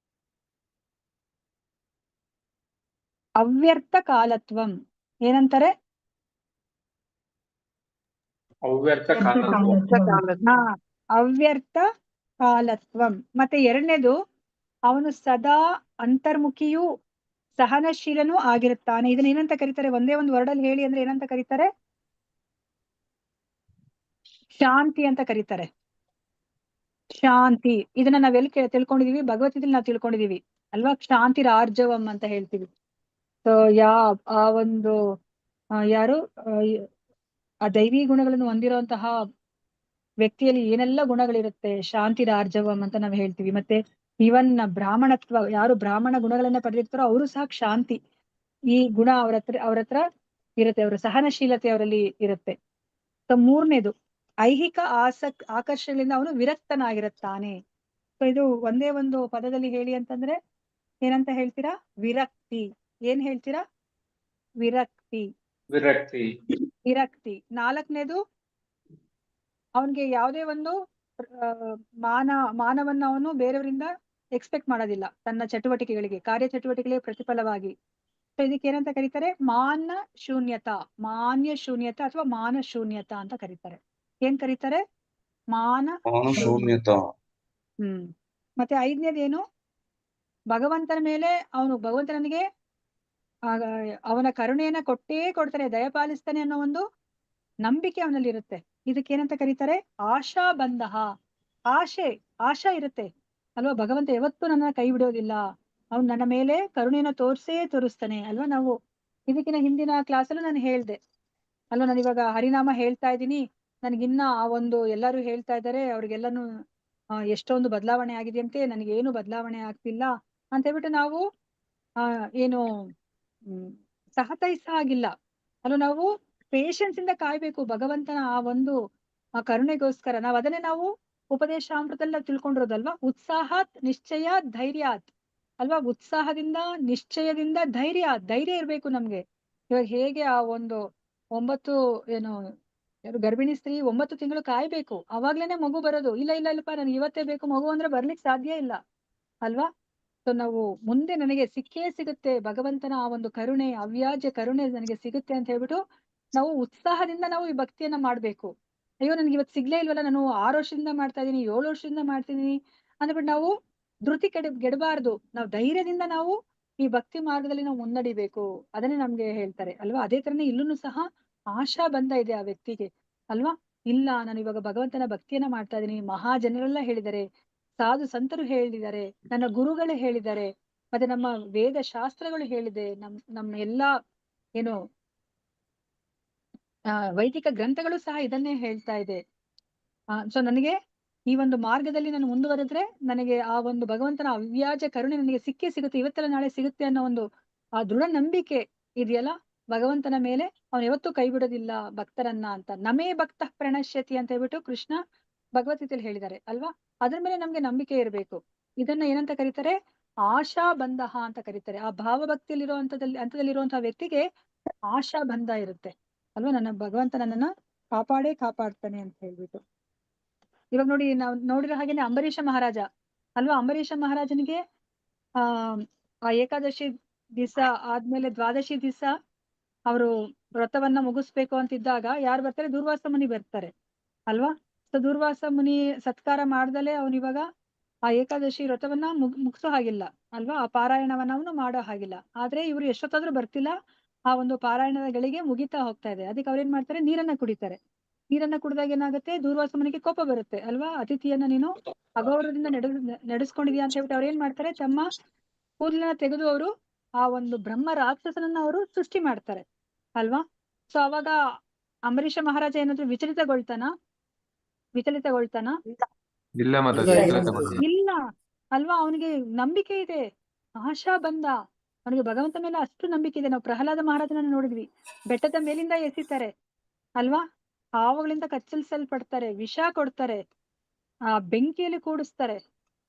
ಅವ್ಯರ್ಥ ಕಾಲತ್ವಂ. ಏನಂತಾರೆ? ಅವ್ಯರ್ಥ ಕಾಲತ್ವ. ಅವ್ಯರ್ಥ ಕಾಲತ್ವಂ. ಮತ್ತೆ ಎರಡನೇದು, ಅವನು ಸದಾ ಅಂತರ್ಮುಖಿಯೂ ಸಹನಶೀಲನೂ ಆಗಿರುತ್ತಾನೆ. ಇದನ್ನ ಏನಂತ ಕರೀತಾರೆ? ಒಂದೇ ಒಂದು ವರ್ಡಲ್ಲಿ ಹೇಳಿ ಅಂದ್ರೆ ಏನಂತ ಕರೀತಾರೆ? ಶಾಂತಿ ಅಂತ ಕರೀತಾರೆ. ಶಾಂತಿ. ಇದನ್ನ ನಾವೆಲ್ಲಿ ತಿಳ್ಕೊಂಡಿದೀವಿ? ಭಗವದ್ಗೀತೆಯಲ್ಲಿ ನಾವು ತಿಳ್ಕೊಂಡಿದೀವಿ ಅಲ್ವಾ? ಶಾಂತಿರ ಆರ್ಜವಂ ಅಂತ ಹೇಳ್ತೀವಿ. ಸೊ ಆ ಒಂದು ಯಾರು ಆ ದೈವಿ ಗುಣಗಳನ್ನು ಹೊಂದಿರುವಂತಹ ವ್ಯಕ್ತಿಯಲ್ಲಿ ಏನೆಲ್ಲ ಗುಣಗಳಿರುತ್ತೆ, ಶಾಂತಿರ ಆರ್ಜವಂ ಅಂತ ನಾವು ಹೇಳ್ತೀವಿ. ಮತ್ತೆ ಇವನ್ ಬ್ರಾಹ್ಮಣತ್ವ, ಯಾರು ಬ್ರಾಹ್ಮಣ ಗುಣಗಳನ್ನ ಪಡೆದಿರ್ತಾರೋ ಅವರು ಸಹ ಶಾಂತಿ, ಈ ಗುಣ ಅವ್ರ ಹತ್ರ ಇರುತ್ತೆ. ಅವರ ಸಹನಶೀಲತೆ ಅವರಲ್ಲಿ ಇರುತ್ತೆ. ಸೊ ಮೂರನೇದು, ಐಹಿಕ ಆಕರ್ಷಣೆಯಿಂದ ಅವನು ವಿರಕ್ತನಾಗಿರುತ್ತಾನೆ. ಸೊ ಇದು ಒಂದೇ ಒಂದು ಪದದಲ್ಲಿ ಹೇಳಿ ಅಂತಂದ್ರೆ ಏನಂತ ಹೇಳ್ತೀರಾ? ವಿರಕ್ತಿ. ಏನ್ ಹೇಳ್ತೀರಾ? ವಿರಕ್ತಿ. ನಾಲ್ಕನೇದು, ಅವನ್ಗೆ ಯಾವುದೇ ಒಂದು ಮಾನವನ್ನ ಅವನು ಬೇರೆಯವರಿಂದ ಎಕ್ಸ್ಪೆಕ್ಟ್ ಮಾಡೋದಿಲ್ಲ ತನ್ನ ಚಟುವಟಿಕೆಗಳಿಗೆ, ಕಾರ್ಯ ಚಟುವಟಿಕೆಗಳಿಗೆ ಪ್ರತಿಫಲವಾಗಿ. ಸೊ ಇದಕ್ಕೆ ಏನಂತ ಕರೀತಾರೆ? ಮಾನ್ಯ ಶೂನ್ಯತ ಅಥವಾ ಮಾನ ಶೂನ್ಯತ ಅಂತ ಕರೀತಾರೆ. ಏನ್ ಕರೀತಾರೆ? ಮಾನ ಶೂನ್ಯತ. ಮತ್ತೆ ಐದನೇದೇನು? ಭಗವಂತನ ಮೇಲೆ ಭಗವಂತನಿಗೆ ಅವನ ಕರುಣೆಯನ್ನ ಕೊಟ್ಟೇ ಕೊಡ್ತಾನೆ, ದಯಪಾಲಿಸ್ತಾನೆ ಅನ್ನೋ ಒಂದು ನಂಬಿಕೆ ಅವನಲ್ಲಿ ಇರುತ್ತೆ. ಇದಕ್ಕೇನಂತ ಕರೀತಾರೆ? ಆಶಾ ಬಂಧ. ಆಶಾ ಇರುತ್ತೆ ಅಲ್ವಾ? ಭಗವಂತ ಯಾವತ್ತೂ ನನ್ನ ಕೈ ಬಿಡೋದಿಲ್ಲ, ಅವ್ನು ನನ್ನ ಮೇಲೆ ಕರುಣೆಯನ್ನ ತೋರಿಸ್ತಾನೆ ಅಲ್ವಾ? ನಾವು ಇದಕ್ಕಿನ ಹಿಂದಿನ ಕ್ಲಾಸಲ್ಲೂ ನಾನು ಹೇಳ್ದೆ ಅಲ್ವಾ, ನಾನು ಇವಾಗ ಹರಿನಾಮ ಹೇಳ್ತಾ ಇದ್ದೀನಿ, ನನ್ಗಿನ್ನ ಆ ಒಂದು ಎಲ್ಲರೂ ಹೇಳ್ತಾ ಇದ್ದಾರೆ ಅವ್ರಿಗೆಲ್ಲಾನು ಎಷ್ಟೊಂದು ಬದಲಾವಣೆ ಆಗಿದೆಯಂತೆ, ನನಗೇನು ಬದಲಾವಣೆ ಆಗ್ತಿಲ್ಲ ಅಂತ ಹೇಳ್ಬಿಟ್ಟು ನಾವು ಏನು ಸಹತೈಸ ಆಗಿಲ್ಲ ಅಲ್ವಾ? ನಾವು ಪೇಶನ್ಸ್ ಇಂದ ಕಾಯ್ಬೇಕು ಭಗವಂತನ ಆ ಒಂದು ಕರುಣೆಗೋಸ್ಕರ. ನಾವು ಅದನ್ನೇ ನಾವು ಉಪದೇಶಾಮೃತದಲ್ಲಿ ತಿಳ್ಕೊಂಡಿರೋದಲ್ವಾ? ಉತ್ಸಾಹಾತ್ ನಿಶ್ಚಯ ಧೈರ್ಯಾತ್ ಅಲ್ವಾ? ಉತ್ಸಾಹದಿಂದ, ನಿಶ್ಚಯದಿಂದ, ಧೈರ್ಯ ಇರ್ಬೇಕು ನಮ್ಗೆ. ಇವಾಗ ಹೇಗೆ ಆ ಒಂದು 9 ಗರ್ಭಿಣಿ ಸ್ತ್ರೀ 9 ತಿಂಗಳು ಕಾಯ್ಬೇಕು, ಅವಾಗ್ಲೇನೆ ಮಗು ಬರೋದು. ಇಲ್ಲಪ್ಪ ನನಗೆ ಇವತ್ತೇ ಬೇಕು ಮಗು ಅಂದ್ರೆ ಬರ್ಲಿಕ್ಕೆ ಸಾಧ್ಯ ಇಲ್ಲ ಅಲ್ವಾ? ಸೊ ನಾವು ಮುಂದೆ ನನಗೆ ಸಿಕ್ಕೇ ಸಿಗುತ್ತೆ ಭಗವಂತನ ಆ ಒಂದು ಕರುಣೆ, ಅವ್ಯಾಜ್ಯ ಕರುಣೆ ನನಗೆ ಸಿಗುತ್ತೆ ಅಂತ ಹೇಳ್ಬಿಟ್ಟು ನಾವು ಉತ್ಸಾಹದಿಂದ ನಾವು ಈ ಭಕ್ತಿಯನ್ನ ಮಾಡ್ಬೇಕು. ಅಯ್ಯೋ ನನ್ಗೆ ಇವತ್ತು ಸಿಗ್ಲೇ ಇಲ್ವಲ್ಲ, ನಾನು 6 ವರ್ಷದಿಂದ ಮಾಡ್ತಾ ಇದೀನಿ, 7 ವರ್ಷದಿಂದ ಮಾಡ್ತಿದೀನಿ ಅಂದ್ಬಿಟ್ಟು ನಾವು ಧೃತಿ ಗೆಡಬಾರ್ದು. ನಾವು ಧೈರ್ಯದಿಂದ ನಾವು ಈ ಭಕ್ತಿ ಮಾರ್ಗದಲ್ಲಿ ನಾವು ಮುನ್ನಡಿಬೇಕು. ಅದನ್ನೇ ನಮ್ಗೆ ಹೇಳ್ತಾರೆ ಅಲ್ವಾ? ಅದೇ ತರನೇ ಇಲ್ಲೂ ಸಹ ಆಶಾ ಬಂಧ ಇದೆ ಆ ವ್ಯಕ್ತಿಗೆ ಅಲ್ವಾ? ಇಲ್ಲ, ನಾನು ಇವಾಗ ಭಗವಂತನ ಭಕ್ತಿಯನ್ನ ಮಾಡ್ತಾ ಇದೀನಿ, ಮಹಾಜನರೆಲ್ಲ ಹೇಳಿದ್ದಾರೆ, ಸಾಧು ಸಂತರು ಹೇಳಿದ್ದಾರೆ, ನನ್ನ ಗುರುಗಳು ಹೇಳಿದ್ದಾರೆ, ಮತ್ತೆ ನಮ್ಮ ವೇದ ಶಾಸ್ತ್ರಗಳು ಹೇಳಿದೆ, ನಮ್ಮ ಎಲ್ಲಾ ಏನು ವೈದಿಕ ಗ್ರಂಥಗಳು ಸಹ ಇದನ್ನೇ ಹೇಳ್ತಾ ಇದೆ. ಸೊ ನನಗೆ ಈ ಒಂದು ಮಾರ್ಗದಲ್ಲಿ ನಾನು ಮುಂದುವರೆದ್ರೆ ನನಗೆ ಆ ಒಂದು ಭಗವಂತನ ಅವ್ಯಾಜ ಕರುಣೆ ನನಗೆ ಸಿಕ್ಕೇ ಸಿಗುತ್ತೆ, ಇವತ್ತೆಲ್ಲ ನಾಳೆ ಸಿಗುತ್ತೆ ಅನ್ನೋ ಒಂದು ಆ ದೃಢ ನಂಬಿಕೆ ಇದೆಯಲ್ಲ ಭಗವಂತನ ಮೇಲೆ, ಅವನು ಯಾವತ್ತೂ ಕೈ ಬಿಡೋದಿಲ್ಲ ಭಕ್ತರನ್ನ ಅಂತ. ನಮೇ ಭಕ್ತ ಪ್ರಣಶ್ಯತಿ ಅಂತ ಹೇಳ್ಬಿಟ್ಟು ಕೃಷ್ಣ ಭಗವದ್ಗೀತೆಯಲ್ಲಿ ಹೇಳಿದ್ದಾರೆ ಅಲ್ವಾ. ಅದ್ರ ಮೇಲೆ ನಮ್ಗೆ ನಂಬಿಕೆ ಇರಬೇಕು. ಇದನ್ನ ಏನಂತ ಕರೀತಾರೆ? ಆಶಾ ಬಂಧಹ ಅಂತ ಕರೀತಾರೆ. ಆ ಭಾವಭಕ್ತಿಯಲ್ಲಿರೋ ಹಂತದಲ್ಲಿರುವಂತಹ ವ್ಯಕ್ತಿಗೆ ಆಶಾ ಬಂಧ ಇರುತ್ತೆ ಅಲ್ವಾ. ನನ್ನ ಭಗವಂತ ನನ್ನನ್ನ ಕಾಪಾಡ್ತಾನೆ ಅಂತ ಹೇಳ್ಬಿಟ್ಟು. ಇವಾಗ ನೋಡಿ, ನಾವು ನೋಡಿರೋ ಹಾಗೇನೆ ಅಂಬರೀಷ ಮಹಾರಾಜ ಅಲ್ವಾ. ಅಂಬರೀಷ ಮಹಾರಾಜನಿಗೆ ಆ ಏಕಾದಶಿ ದಿವಸ ಆದ್ಮೇಲೆ ದ್ವಾದಶಿ ದಿವಸ ಅವರು ವ್ರತವನ್ನ ಮುಗಿಸ್ಬೇಕು ಅಂತಿದ್ದಾಗ ಯಾರು ಬರ್ತಾರೆ? ದೂರ್ವಾಸ ಮುನಿ ಬರ್ತಾರೆ ಅಲ್ವಾ. ಸೊ ದೂರ್ವಾಸ ಮುನಿ ಸತ್ಕಾರ ಮಾಡ್ದಲೆ ಅವನು ಇವಾಗ ಆ ಏಕಾದಶಿ ವ್ರತವನ್ನ ಮುಗಿಸೋ ಹಾಗಿಲ್ಲ ಅಲ್ವಾ. ಆ ಪಾರಾಯಣವನ್ನ ಅವನು ಮಾಡೋ ಹಾಗಿಲ್ಲ. ಆದ್ರೆ ಇವ್ರು ಎಷ್ಟೊತ್ತಾದ್ರೂ ಬರ್ತಿಲ್ಲ, ಆ ಒಂದು ಪಾರಾಯಣದ ಗಳಿಗೆ ಮುಗಿತಾ ಹೋಗ್ತಾ ಇದೆ. ಅದಕ್ಕೆ ಅವ್ರೇನ್ ಮಾಡ್ತಾರೆ? ನೀರನ್ನ ಕುಡಿತಾರೆ. ನೀರನ್ನ ಕುಡಿದಾಗ ಏನಾಗುತ್ತೆ? ದೂರ್ವಾಸ ಮುನಿಗೆ ಕೋಪ ಬರುತ್ತೆ ಅಲ್ವಾ. ಅತಿಥಿಯನ್ನ ನೀನು ಅಗೌರವದಿಂದ ನಡೆಸ್ಕೊಂಡಿದ್ಯಾ ಅಂತ ಹೇಳ್ಬಿಟ್ಟು ಅವ್ರು ಏನ್ ಮಾಡ್ತಾರೆ? ತಮ್ಮ ಕೂದಲನ್ನ ತೆಗೆದು ಅವರು ಆ ಒಂದು ಬ್ರಹ್ಮ ರಾಕ್ಷಸನನ್ನ ಅವರು ಸೃಷ್ಟಿ ಮಾಡ್ತಾರೆ ಅಲ್ವಾ. ಸೊ ಅವಾಗ ಅಂಬರೀಷ ಮಹಾರಾಜ ಏನಾದ್ರು ವಿಚಲಿತಗೊಳ್ತಾನ? ಇಲ್ಲ ಮಾತಾಜಿ, ಇಲ್ಲ ಅಲ್ವಾ. ಅವನಿಗೆ ನಂಬಿಕೆ ಇದೆ, ಆಶಾ ಬಂದ. ಅವನಿಗೆ ಭಗವಂತ ಮೇಲೆ ಅಷ್ಟು ನಂಬಿಕೆ ಇದೆ. ನಾವು ಪ್ರಹ್ಲಾದ ಮಹಾರಾಜನನ್ನ ನೋಡಿದ್ವಿ, ಬೆಟ್ಟದ ಮೇಲಿಂದ ಎಸಿತಾರೆ ಅಲ್ವಾ, ಹಾವುಗಳಿಂದ ಕಚ್ಚಲಿಸಲ್ಪಡ್ತಾರೆ, ವಿಷ ಕೊಡ್ತಾರೆ, ಆ ಬೆಂಕಿಯಲ್ಲಿ ಕೂಡಿಸ್ತಾರೆ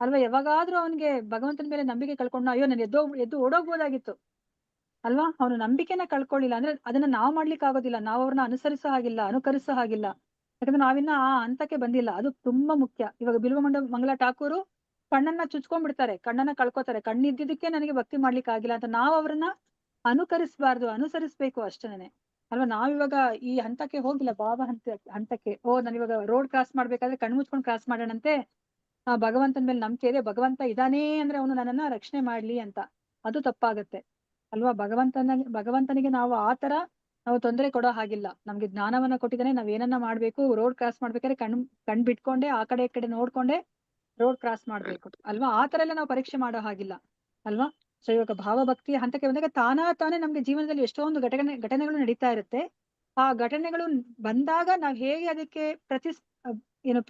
ಅಲ್ವಾ. ಯಾವಾಗಾದ್ರೂ ಅವನಿಗೆ ಭಗವಂತನ ಮೇಲೆ ನಂಬಿಕೆ ಕಳ್ಕೊಂಡು ಅಯ್ಯೋ ನಾನು ಎದ್ದು ಓಡೋಗ್ಬೋದಾಗಿತ್ತು ಅಲ್ವಾ. ಅವನು ನಂಬಿಕೆನ ಕಳ್ಕೊಳ್ಳಿಲ್ಲ ಅಂದ್ರೆ ಅದನ್ನ ನಾವು ಮಾಡ್ಲಿಕ್ಕೆ ಆಗೋದಿಲ್ಲ. ನಾವು ಅವ್ರನ್ನ ಅನುಕರಿಸೋ ಹಾಗಿಲ್ಲ. ಯಾಕಂದ್ರೆ ನಾವಿನ್ನ ಆ ಹಂತಕ್ಕೆ ಬಂದಿಲ್ಲ. ಅದು ತುಂಬಾ ಮುಖ್ಯ. ಇವಾಗ ಮಂಗಳ ಠಾಕೂರು ಕಣ್ಣನ್ನ ಚುಚ್ಕೊಂಡ್ಬಿಡ್ತಾರೆ, ಕಣ್ಣನ್ನ ಕಳ್ಕೊತಾರೆ. ಕಣ್ಣಿದ್ದಕ್ಕೆ ನನಗೆ ಭಕ್ತಿ ಮಾಡ್ಲಿಕ್ಕೆ ಆಗಿಲ್ಲ ಅಂತ ನಾವು ಅವ್ರನ್ನ ಅನುಕರಿಸಬಾರ್ದು, ಅನುಸರಿಸ್ಬೇಕು ಅಷ್ಟೇನೆ ಅಲ್ವಾ. ನಾವಿವಾಗ ಈ ಹಂತಕ್ಕೆ ಹೋಗಿಲ್ಲ, ಬಾಬಾ ಹಂತಕ್ಕೆ. ನಾನಿವಾಗ ರೋಡ್ ಕ್ರಾಸ್ ಮಾಡ್ಬೇಕಾದ್ರೆ ಕಣ್ಣು ಮುಚ್ಕೊಂಡು ಕ್ರಾಸ್ ಮಾಡೋಣಂತೆ. ಭಗವಂತನ ಮೇಲೆ ನಂಬಿಕೆ ಇದೆ, ಭಗವಂತ ಇದಾನೇ ಅಂದ್ರೆ ಅವನು ನನ್ನನ್ನ ರಕ್ಷಣೆ ಮಾಡ್ಲಿ ಅಂತ. ಅದು ತಪ್ಪಾಗತ್ತೆ ಅಲ್ವಾ. ಭಗವಂತನಿಗೆ ನಾವು ನಾವು ತೊಂದರೆ ಕೊಡೋ ಹಾಗಿಲ್ಲ. ನಮ್ಗೆ ಜ್ಞಾನವನ್ನ ಕೊಟ್ಟಿದ್ದಾನೆ, ನಾವ್ ಏನನ್ನ ಮಾಡ್ಬೇಕು, ರೋಡ್ ಕ್ರಾಸ್ ಮಾಡ್ಬೇಕಾದ್ರೆ ಕಣ್ ಬಿಟ್ಕೊಂಡೆ ಆ ಕಡೆ ಈ ಕಡೆ ನೋಡ್ಕೊಂಡೆ ರೋಡ್ ಕ್ರಾಸ್ ಮಾಡ್ಬೇಕು ಅಲ್ವಾ. ಆ ತರ ಎಲ್ಲ ನಾವು ಪರೀಕ್ಷೆ ಮಾಡೋ ಹಾಗಿಲ್ಲ ಅಲ್ವಾ. ಸೊ ಇವಾಗ ಭಾವಭಕ್ತಿಯ ಹಂತಕ್ಕೆ ಬಂದಾಗ ತಾನೇ ನಮ್ಗೆ ಜೀವನದಲ್ಲಿ ಎಷ್ಟೊಂದು ಘಟನೆಗಳು ನಡೀತಾ ಇರುತ್ತೆ. ಆ ಘಟನೆಗಳು ಬಂದಾಗ ನಾವ್ ಹೇಗೆ ಅದಕ್ಕೆ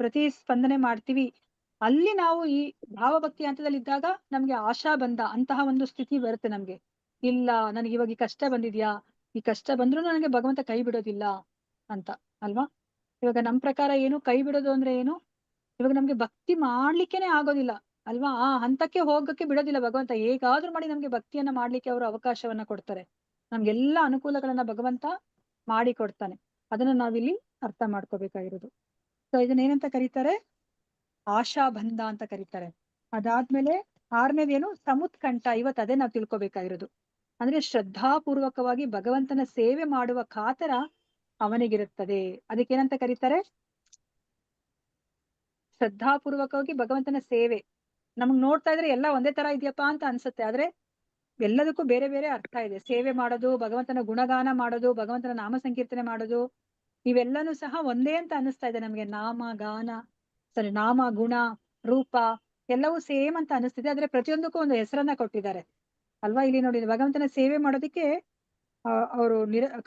ಪ್ರತಿಸ್ಪಂದನೆ ಮಾಡ್ತೀವಿ, ಅಲ್ಲಿ ನಾವು ಈ ಭಾವಭಕ್ತಿ ಹಂತದಲ್ಲಿ ಇದ್ದಾಗ ನಮ್ಗೆ ಆಶಾ ಬಂದ ಅಂತಹ ಒಂದು ಸ್ಥಿತಿ ಬರುತ್ತೆ ನಮ್ಗೆ. ಇಲ್ಲ, ನನಗೆ ಇವಾಗ ಈ ಕಷ್ಟ ಬಂದಿದ್ಯಾ, ಈ ಕಷ್ಟ ಬಂದ್ರೂ ನನಗೆ ಭಗವಂತ ಕೈ ಬಿಡೋದಿಲ್ಲ ಅಂತ ಅಲ್ವಾ. ಇವಾಗ ನಮ್ ಪ್ರಕಾರ ಏನು ಕೈ ಬಿಡೋದು ಅಂದ್ರೆ ಏನು? ಇವಾಗ ನಮ್ಗೆ ಭಕ್ತಿ ಮಾಡ್ಲಿಕ್ಕೇನೆ ಆಗೋದಿಲ್ಲ ಅಲ್ವಾ. ಆ ಹಂತಕ್ಕೆ ಹೋಗಕ್ಕೆ ಬಿಡೋದಿಲ್ಲ ಭಗವಂತ. ಹೇಗಾದ್ರೂ ಮಾಡಿ ನಮ್ಗೆ ಭಕ್ತಿಯನ್ನ ಮಾಡ್ಲಿಕ್ಕೆ ಅವರು ಅವಕಾಶವನ್ನ ಕೊಡ್ತಾರೆ. ನಮ್ಗೆಲ್ಲಾ ಅನುಕೂಲಗಳನ್ನ ಭಗವಂತ ಮಾಡಿ ಕೊಡ್ತಾನೆ. ಅದನ್ನ ನಾವಿಲ್ಲಿ ಅರ್ಥ ಮಾಡ್ಕೋಬೇಕಾಗಿರೋದು. ಸೊ ಇದನ್ನ ಏನಂತ ಕರೀತಾರೆ? ಆಶಾ ಬಂಧ ಅಂತ ಕರೀತಾರೆ. ಅದಾದ್ಮೇಲೆ 6ನೇದೇನು? ಸಮುತ್ಕಂಠ. ಇವತ್ತು ಅದೇ ನಾವು ತಿಳ್ಕೊಬೇಕಾಗಿರೋದು. ಅಂದ್ರೆ ಶ್ರದ್ಧಾಪೂರ್ವಕವಾಗಿ ಭಗವಂತನ ಸೇವೆ ಮಾಡುವ ಕಾತರ ಅವನಿಗಿರುತ್ತದೆ. ಅದಕ್ಕೇನಂತ ಕರೀತಾರೆ? ಶ್ರದ್ಧಾಪೂರ್ವಕವಾಗಿ ಭಗವಂತನ ಸೇವೆ. ನಮಗ್ ನೋಡ್ತಾ ಇದ್ರೆ ಎಲ್ಲ ಒಂದೇ ತರ ಇದೆಯಪ್ಪ ಅಂತ ಅನ್ಸುತ್ತೆ, ಆದ್ರೆ ಎಲ್ಲದಕ್ಕೂ ಬೇರೆ ಬೇರೆ ಅರ್ಥ ಇದೆ. ಸೇವೆ ಮಾಡೋದು, ಭಗವಂತನ ಗುಣಗಾನ ಮಾಡೋದು, ಭಗವಂತನ ನಾಮ ಸಂಕೀರ್ತನೆ ಮಾಡೋದು, ಇವೆಲ್ಲನೂ ಸಹ ಒಂದೇ ಅಂತ ಅನಿಸ್ತಾ ಇದೆ ನಮ್ಗೆ. ನಾಮ, ಗುಣ, ರೂಪ ಎಲ್ಲವೂ ಸೇಮ್ ಅಂತ ಅನಿಸ್ತಿದೆ. ಆದ್ರೆ ಪ್ರತಿಯೊಂದಕ್ಕೂ ಒಂದು ಹೆಸರನ್ನ ಕೊಟ್ಟಿದ್ದಾರೆ ಅಲ್ವಾ. ಇಲ್ಲಿ ನೋಡಿ, ಭಗವಂತನ ಸೇವೆ ಮಾಡೋದಕ್ಕೆ ಅವರು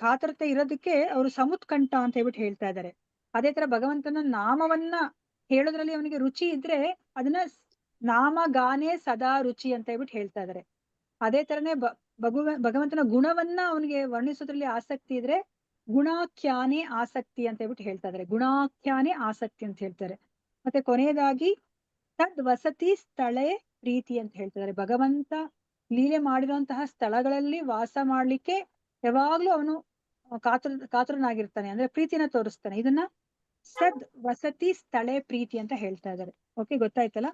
ಕಾತರತೆ ಇರೋದಕ್ಕೆ ಅವರು ಸಮುತ್ಕಂಠ ಅಂತ ಹೇಳ್ಬಿಟ್ಟು ಹೇಳ್ತಾ ಇದ್ದಾರೆ. ಅದೇ ತರ ಭಗವಂತನ ನಾಮವನ್ನ ಹೇಳೋದ್ರಲ್ಲಿ ಅವನಿಗೆ ರುಚಿ ಇದ್ರೆ ಅದನ್ನ ನಾಮಗಾನೇ ಸದಾ ರುಚಿ ಅಂತ ಹೇಳ್ಬಿಟ್ಟು ಹೇಳ್ತಾ ಇದ್ದಾರೆ. ಅದೇ ತರನೇ ಭಗವಂತನ ಗುಣವನ್ನ ಅವನಿಗೆ ವರ್ಣಿಸೋದ್ರಲ್ಲಿ ಆಸಕ್ತಿ ಇದ್ರೆ ಗುಣಾಖ್ಯಾನೇ ಆಸಕ್ತಿ ಅಂತ ಹೇಳ್ಬಿಟ್ಟು ಹೇಳ್ತಾ ಇದ್ದಾರೆ. ಗುಣಾಖ್ಯಾನೇ ಆಸಕ್ತಿ ಅಂತ ಹೇಳ್ತಾರೆ. ಮತ್ತೆ ಕೊನೆಯದಾಗಿ ತದ್ ವಸತಿ ಸ್ಥಳೇ ಪ್ರೀತಿ ಅಂತ ಹೇಳ್ತಿದ್ದಾರೆ. ಭಗವಂತ ಲೀಲೆ ಮಾಡಿರುವಂತಹ ಸ್ಥಳಗಳಲ್ಲಿ ವಾಸ ಮಾಡ್ಲಿಕ್ಕೆ ಯಾವಾಗ್ಲೂ ಅವನು ಕಾತುರನಾಗಿರ್ತಾನೆ, ಅಂದ್ರೆ ಪ್ರೀತಿನ ತೋರಿಸ್ತಾನೆ. ಇದನ್ನ ಸದ್ ವಸತಿ ಸ್ಥಳೇ ಪ್ರೀತಿ ಅಂತ ಹೇಳ್ತಾ ಇದ್ದಾರೆ. ಓಕೆ, ಗೊತ್ತಾಯ್ತಲ್ಲ.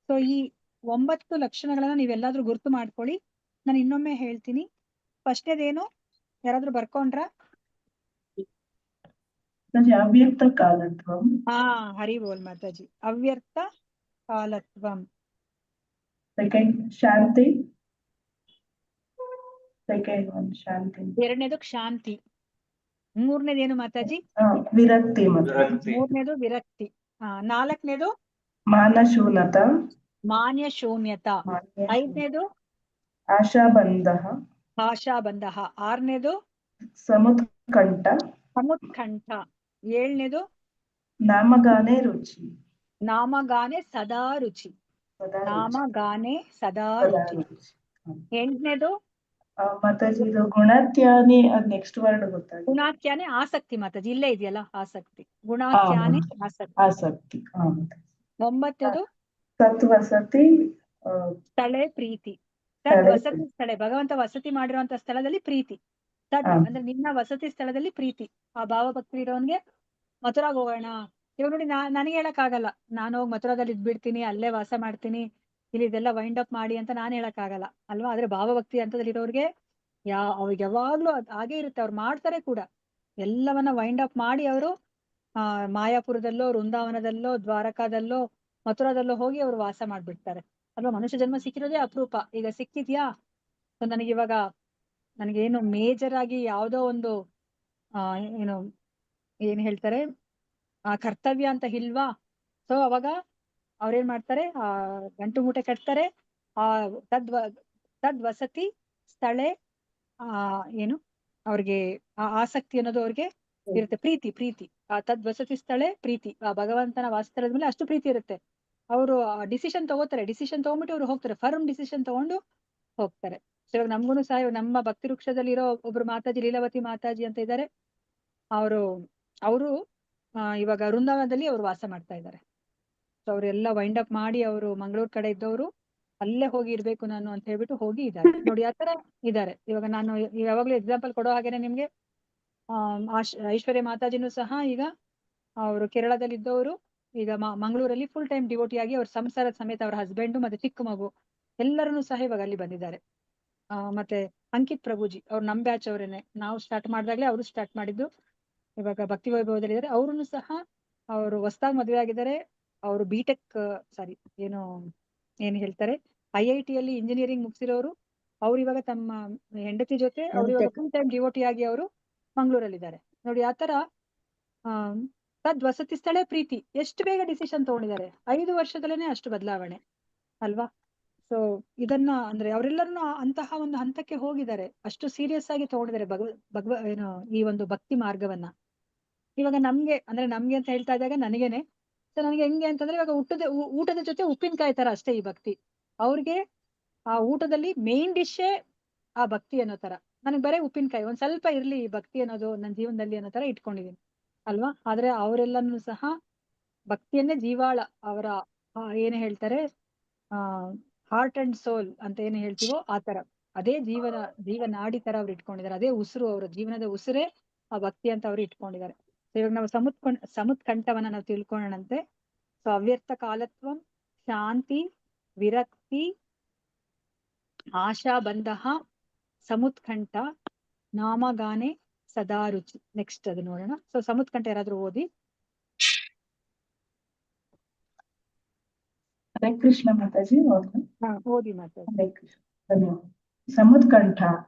ಸೊ ಈ 9 ಲಕ್ಷಣಗಳನ್ನ ನೀವೆಲ್ಲಾದ್ರೂ ಗುರ್ತು ಮಾಡ್ಕೊಳ್ಳಿ. ನಾನು ಇನ್ನೊಮ್ಮೆ ಹೇಳ್ತೀನಿ. ಫಸ್ಟ್ನೇದೇನು? ಯಾರಾದ್ರೂ ಬರ್ಕೊಂಡ್ರ? ಅವ್ಯಕ್ತ ಕಾಲತ್ವಂ. ಹರಿ ಬೋಲ್ ಮಾತಾಜಿ. ಅವ್ಯಕ್ತ ಕಾಲತ್ವಂ. ಸೆಕೆಂಡ್ ಶಾಂತಿ. ಸೆಕೆಂಡ್ ಒನ್ ಶಾಂತಿ. ಎರಡನೇದು ಶಾಂತಿ. ಮೂರನೇದೇನು ಮಾತಾಜಿ? ವಿರಕ್ತಿ. ಮೂರನೇದು ವಿರಕ್ತಿ. 4ನೇದು ಮಾನ್ಯ ಶೂನ್ಯತ. 5ನೇದು ಆಶಾಬಂಧ. 6ನೇದು ಸಮುತ್ಕಂಠ. 7ನೇದು ನಾಮಗಾನೇ ರುಚಿ. ನಾಮಗಾನೆ ಸದಾ ರುಚಿ. ಸದಾ ನಾಮಗಾನೆ ಸದಾ ರುಚಿ. ರುಚಿ. ಹ್ಮ್. 8ನೇದು ಮಾತಾಜಿ ಇದು ಗುಣತ್ಯಾನಿ ಅದ್ ನೆಕ್ಸ್ಟ್ ವರ್ಡ್ ಗೊತ್ತಾಗಿಲ್ಲ. ಗುಣಾಖ್ಯಾನೆ ಆಸಕ್ತಿ ಮಾತಾಜಿ, ಇಲ್ಲೇ ಇದೆಯಲ್ಲ ಆಸಕ್ತಿ. ಗುಣಾಖ್ಯಾನೆ ಆಸಕ್ತಿ. ಆಸಕ್ತಿ. 9ನೇದು ಸತ್ವಸತಿ ಸ್ಥಳೆ ಪ್ರೀತಿ. ಸ್ಥಳೆ ವಸತಿ ಸ್ಥಳ, ಭಗವಂತ ವಸತಿ ಮಾಡಿರುವಂತ ಸ್ಥಳದಲ್ಲಿ ಪ್ರೀತಿ. ಅಂದ್ರೆ ನಿನ್ನ ವಸತಿ ಸ್ಥಳದಲ್ಲಿ ಪ್ರೀತಿ. ಆ ಭಾವಭಕ್ತಿ ಇರೋನ್ಗೆ ಮಥುರಾಗ್ ಹೋಗೋಣ. ಇವಾಗ ನೋಡಿ, ನನಗೆ ಹೇಳಕ್ ಆಗಲ್ಲ ನಾನು ಹೋಗಿ ಮಥುರಾದಲ್ಲಿ ಇದ್ಬಿಡ್ತೀನಿ, ಅಲ್ಲೇ ವಾಸ ಮಾಡ್ತೀನಿ, ಇಲ್ಲಿ ಇದೆಲ್ಲ ವೈಂಡ್ ಅಪ್ ಮಾಡಿ ಅಂತ ನಾನು ಹೇಳಕ್ ಆಗಲ್ಲ ಅಲ್ವಾ. ಆದ್ರೆ ಭಾವಭಕ್ತಿ ಅಂತದಲ್ಲಿ ಇರೋರ್ಗೆ ಅವ್ರಿಗೆ ಯಾವಾಗ್ಲೂ ಹಾಗೆ ಇರುತ್ತೆ. ಅವ್ರು ಮಾಡ್ತಾರೆ ಕೂಡ ಎಲ್ಲವನ್ನ ವೈಂಡ್ ಅಪ್ ಮಾಡಿ ಅವರು ಮಾಯಾಪುರದಲ್ಲೋ, ವೃಂದಾವನದಲ್ಲೋ, ದ್ವಾರಕಾದಲ್ಲೋ, ಮಥುರಾದಲ್ಲೋ ಹೋಗಿ ಅವರು ವಾಸ ಮಾಡ್ಬಿಡ್ತಾರೆ ಅಲ್ವಾ. ಮನುಷ್ಯ ಜನ್ಮ ಸಿಕ್ಕಿರೋದೇ ಅಪರೂಪ. ಈಗ ಸಿಕ್ಕಿದ್ಯಾ, ಸೊ ನನಗಿವಾಗ ನನಗೇನು ಮೇಜರ್ ಆಗಿ ಯಾವ್ದೋ ಒಂದು ಏನು ಏನ್ ಹೇಳ್ತಾರೆ ಕರ್ತವ್ಯ ಅಂತ ಇಲ್ವಾ. ಸೊ ಅವಾಗ ಅವ್ರೇನ್ ಮಾಡ್ತಾರೆ, ಗಂಟು ಮೂಟೆ ಕಟ್ತಾರೆ. ತದ್ವಸತಿ ಸ್ಥಳೆ ಏನು ಅವ್ರಿಗೆ ಆಸಕ್ತಿ ಅನ್ನೋದು ಅವ್ರಿಗೆ ಇರುತ್ತೆ. ಪ್ರೀತಿ ತದ್ವಸತಿ ಸ್ಥಳೆ ಪ್ರೀತಿ. ಆ ಭಗವಂತನ ವಾಸ್ತವದ ಮೇಲೆ ಅಷ್ಟು ಪ್ರೀತಿ ಇರುತ್ತೆ. ಅವರು ಡಿಸಿಷನ್ ತಗೋತಾರೆ. ಡಿಸಿಷನ್ ತಗೊಂಡ್ಬಿಟ್ಟು ಅವ್ರು ಹೋಗ್ತಾರೆ, ಫರ್ಮ್ ಡಿಸಿಷನ್ ತಗೊಂಡು ಹೋಗ್ತಾರೆ. ಸೊ ಇವಾಗ ನಮ್ಗೂನು ಸಹ ನಮ್ಮ ಭಕ್ತಿ ವೃಕ್ಷದಲ್ಲಿರೋ ಒಬ್ರು ಮಾತಾಜಿ, ಲೀಲಾವತಿ ಮಾತಾಜಿ ಅಂತ ಇದ್ದಾರೆ. ಅವರು ಇವಾಗ ವೃಂದಾವನದಲ್ಲಿ ಅವರು ವಾಸ ಮಾಡ್ತಾ ಇದ್ದಾರೆ. ಸೊ ಅವರೆಲ್ಲ ವೈಂಡ್ ಅಪ್ ಮಾಡಿ ಅವರು ಮಂಗಳೂರು ಕಡೆ ಇದ್ದವರು ಅಲ್ಲೇ ಹೋಗಿ ಇರ್ಬೇಕು ನಾನು ಅಂತ ಹೇಳ್ಬಿಟ್ಟು ಹೋಗಿ ಇದ್ದಾರೆ. ನೋಡಿ ಆತರ ಇದ್ದಾರೆ. ಇವಾಗ ನಾನು ಯಾವಾಗ್ಲೂ ಎಕ್ಸಾಂಪಲ್ ಕೊಡೋ ಹಾಗೇನೆ ನಿಮ್ಗೆ ಐಶ್ವರ್ಯ ಮಾತಾಜಿನೂ ಸಹ ಈಗ ಅವರು ಕೇರಳದಲ್ಲಿ ಇದ್ದವರು ಈಗ ಮಂಗಳೂರಲ್ಲಿ ಫುಲ್ ಟೈಮ್ ಡಿವೋಟಿ ಆಗಿ ಅವ್ರ ಸಂಸಾರದ ಸಮೇತ ಅವ್ರ ಹಸ್ಬೆಂಡ್ ಮತ್ತೆ ಚಿಕ್ಕ ಮಗು ಎಲ್ಲರನ್ನೂ ಸಹ ಇವಾಗ ಅಲ್ಲಿ ಬಂದಿದ್ದಾರೆ. ಮತ್ತೆ ಅಂಕಿತ್ ಪ್ರಭುಜಿ ಅವ್ರು ನಮ್ ಬ್ಯಾಚ್ ಅವರೇನೆ. ನಾವು ಸ್ಟಾರ್ಟ್ ಮಾಡಿದಾಗ್ಲೇ ಅವರು ಸ್ಟಾರ್ಟ್ ಮಾಡಿದ್ದು. ಇವಾಗ ಭಕ್ತಿ ವೈಭವದಲ್ಲಿ ಇದ್ದಾರೆ. ಅವ್ರನ್ನು ಸಹ ಅವರು ಹೊಸದಾಗಿ ಮದುವೆ ಆಗಿದ್ದಾರೆ. ಅವರು ಬಿಟೆಕ್ ಏನ್ ಹೇಳ್ತಾರೆ IIT ಯಲ್ಲಿ ಇಂಜಿನಿಯರಿಂಗ್ ಮುಗಿಸಿರೋರು. ಅವ್ರು ಇವಾಗ ತಮ್ಮ ಹೆಂಡತಿ ಜೊತೆ ಅವ್ರು ಇವಾಗ ಫುಲ್ ಟೈಮ್ ಡಿವೋಟಿ ಆಗಿ ಅವರು ಮಂಗಳೂರಲ್ಲಿದ್ದಾರೆ. ನೋಡಿ ಆತರ ತದ್ವಸತಿ ಸ್ಥಳ ಪ್ರೀತಿ ಎಷ್ಟು ಬೇಗ ಡಿಸಿಷನ್ ತಗೊಂಡಿದ್ದಾರೆ. 5 ವರ್ಷದಲ್ಲೇನೆ ಅಷ್ಟು ಬದಲಾವಣೆ ಅಲ್ವಾ. ಸೊ ಇದನ್ನ ಅಂದ್ರೆ ಅವರೆಲ್ಲರನ್ನು ಅಂತಹ ಒಂದು ಹಂತಕ್ಕೆ ಹೋಗಿದ್ದಾರೆ. ಅಷ್ಟು ಸೀರಿಯಸ್ ಆಗಿ ತಗೊಂಡಿದ್ದಾರೆ ಈ ಒಂದು ಭಕ್ತಿ ಮಾರ್ಗವನ್ನ. ಇವಾಗ ನಮ್ಗೆ ಅಂತ ಹೇಳ್ತಾ ಇದ್ದಾಗ ನನಗೇನೆ ಸೊ ನನಗೆ ಹೆಂಗೆ ಅಂತಂದ್ರೆ ಇವಾಗ ಊಟದ ಜೊತೆ ಉಪ್ಪಿನಕಾಯಿ ತರ ಅಷ್ಟೇ ಈ ಭಕ್ತಿ. ಅವ್ರಿಗೆ ಆ ಊಟದಲ್ಲಿ ಮೇನ್ ಡಿಶೇ ಆ ಭಕ್ತಿ ಅನ್ನೋ ತರ. ನನಗೆ ಬರೀ ಉಪ್ಪಿನಕಾಯಿ ಒಂದ್ ಸ್ವಲ್ಪ ಇರ್ಲಿ ಈ ಭಕ್ತಿ ಅನ್ನೋದು ನನ್ನ ಜೀವನದಲ್ಲಿ ಅನ್ನೋ ತರ ಇಟ್ಕೊಂಡಿದೀನಿ ಅಲ್ವಾ. ಆದ್ರೆ ಅವರೆಲ್ಲನೂ ಸಹ ಭಕ್ತಿಯನ್ನೇ ಜೀವಾಳ. ಅವರ ಏನ್ ಹೇಳ್ತಾರೆ ಹಾರ್ಟ್ ಅಂಡ್ ಸೋಲ್ ಅಂತ ಏನ್ ಹೇಳ್ತೀವೋ ಆ ತರ, ಅದೇ ಜೀವನಾಡಿ ತರ ಅವ್ರು ಇಟ್ಕೊಂಡಿದ್ದಾರೆ. ಅದೇ ಉಸಿರು, ಅವರ ಜೀವನದ ಉಸಿರೇ ಆ ಭಕ್ತಿ ಅಂತ ಅವ್ರು ಇಟ್ಕೊಂಡಿದ್ದಾರೆ. ಇವಾಗ ನಾವು ಸಮುತ್ಕಂಠವನ್ನ ನಾವು ತಿಳ್ಕೊಳ್ಳೋಣಂತೆ. ಸೊ ಅವ್ಯರ್ಥ ಕಾಲತ್ವಂ, ಶಾಂತಿ, ವಿರಕ್ತಿ, ಆಶಾ ಬಂಧ, ಸಮುತ್ಕಂಠ, ನಾಮಗಾನೆ ಸದಾ ರುಚಿ. ನೆಕ್ಸ್ಟ್ ಅದು ನೋಡೋಣ. ಸೊ ಸಮುತ್ಕಂಠ ಯಾರಾದ್ರೂ ಓದಿ. ಹರೇ ಕೃಷ್ಣ ಮಾತಾಜಿ. ಓದಿ ಮಾತಾಜಿ. ಹರೇ ಕೃಷ್ಣ. ಧನ್ಯವಾದ. ಸಮುತ್ಕಂಠ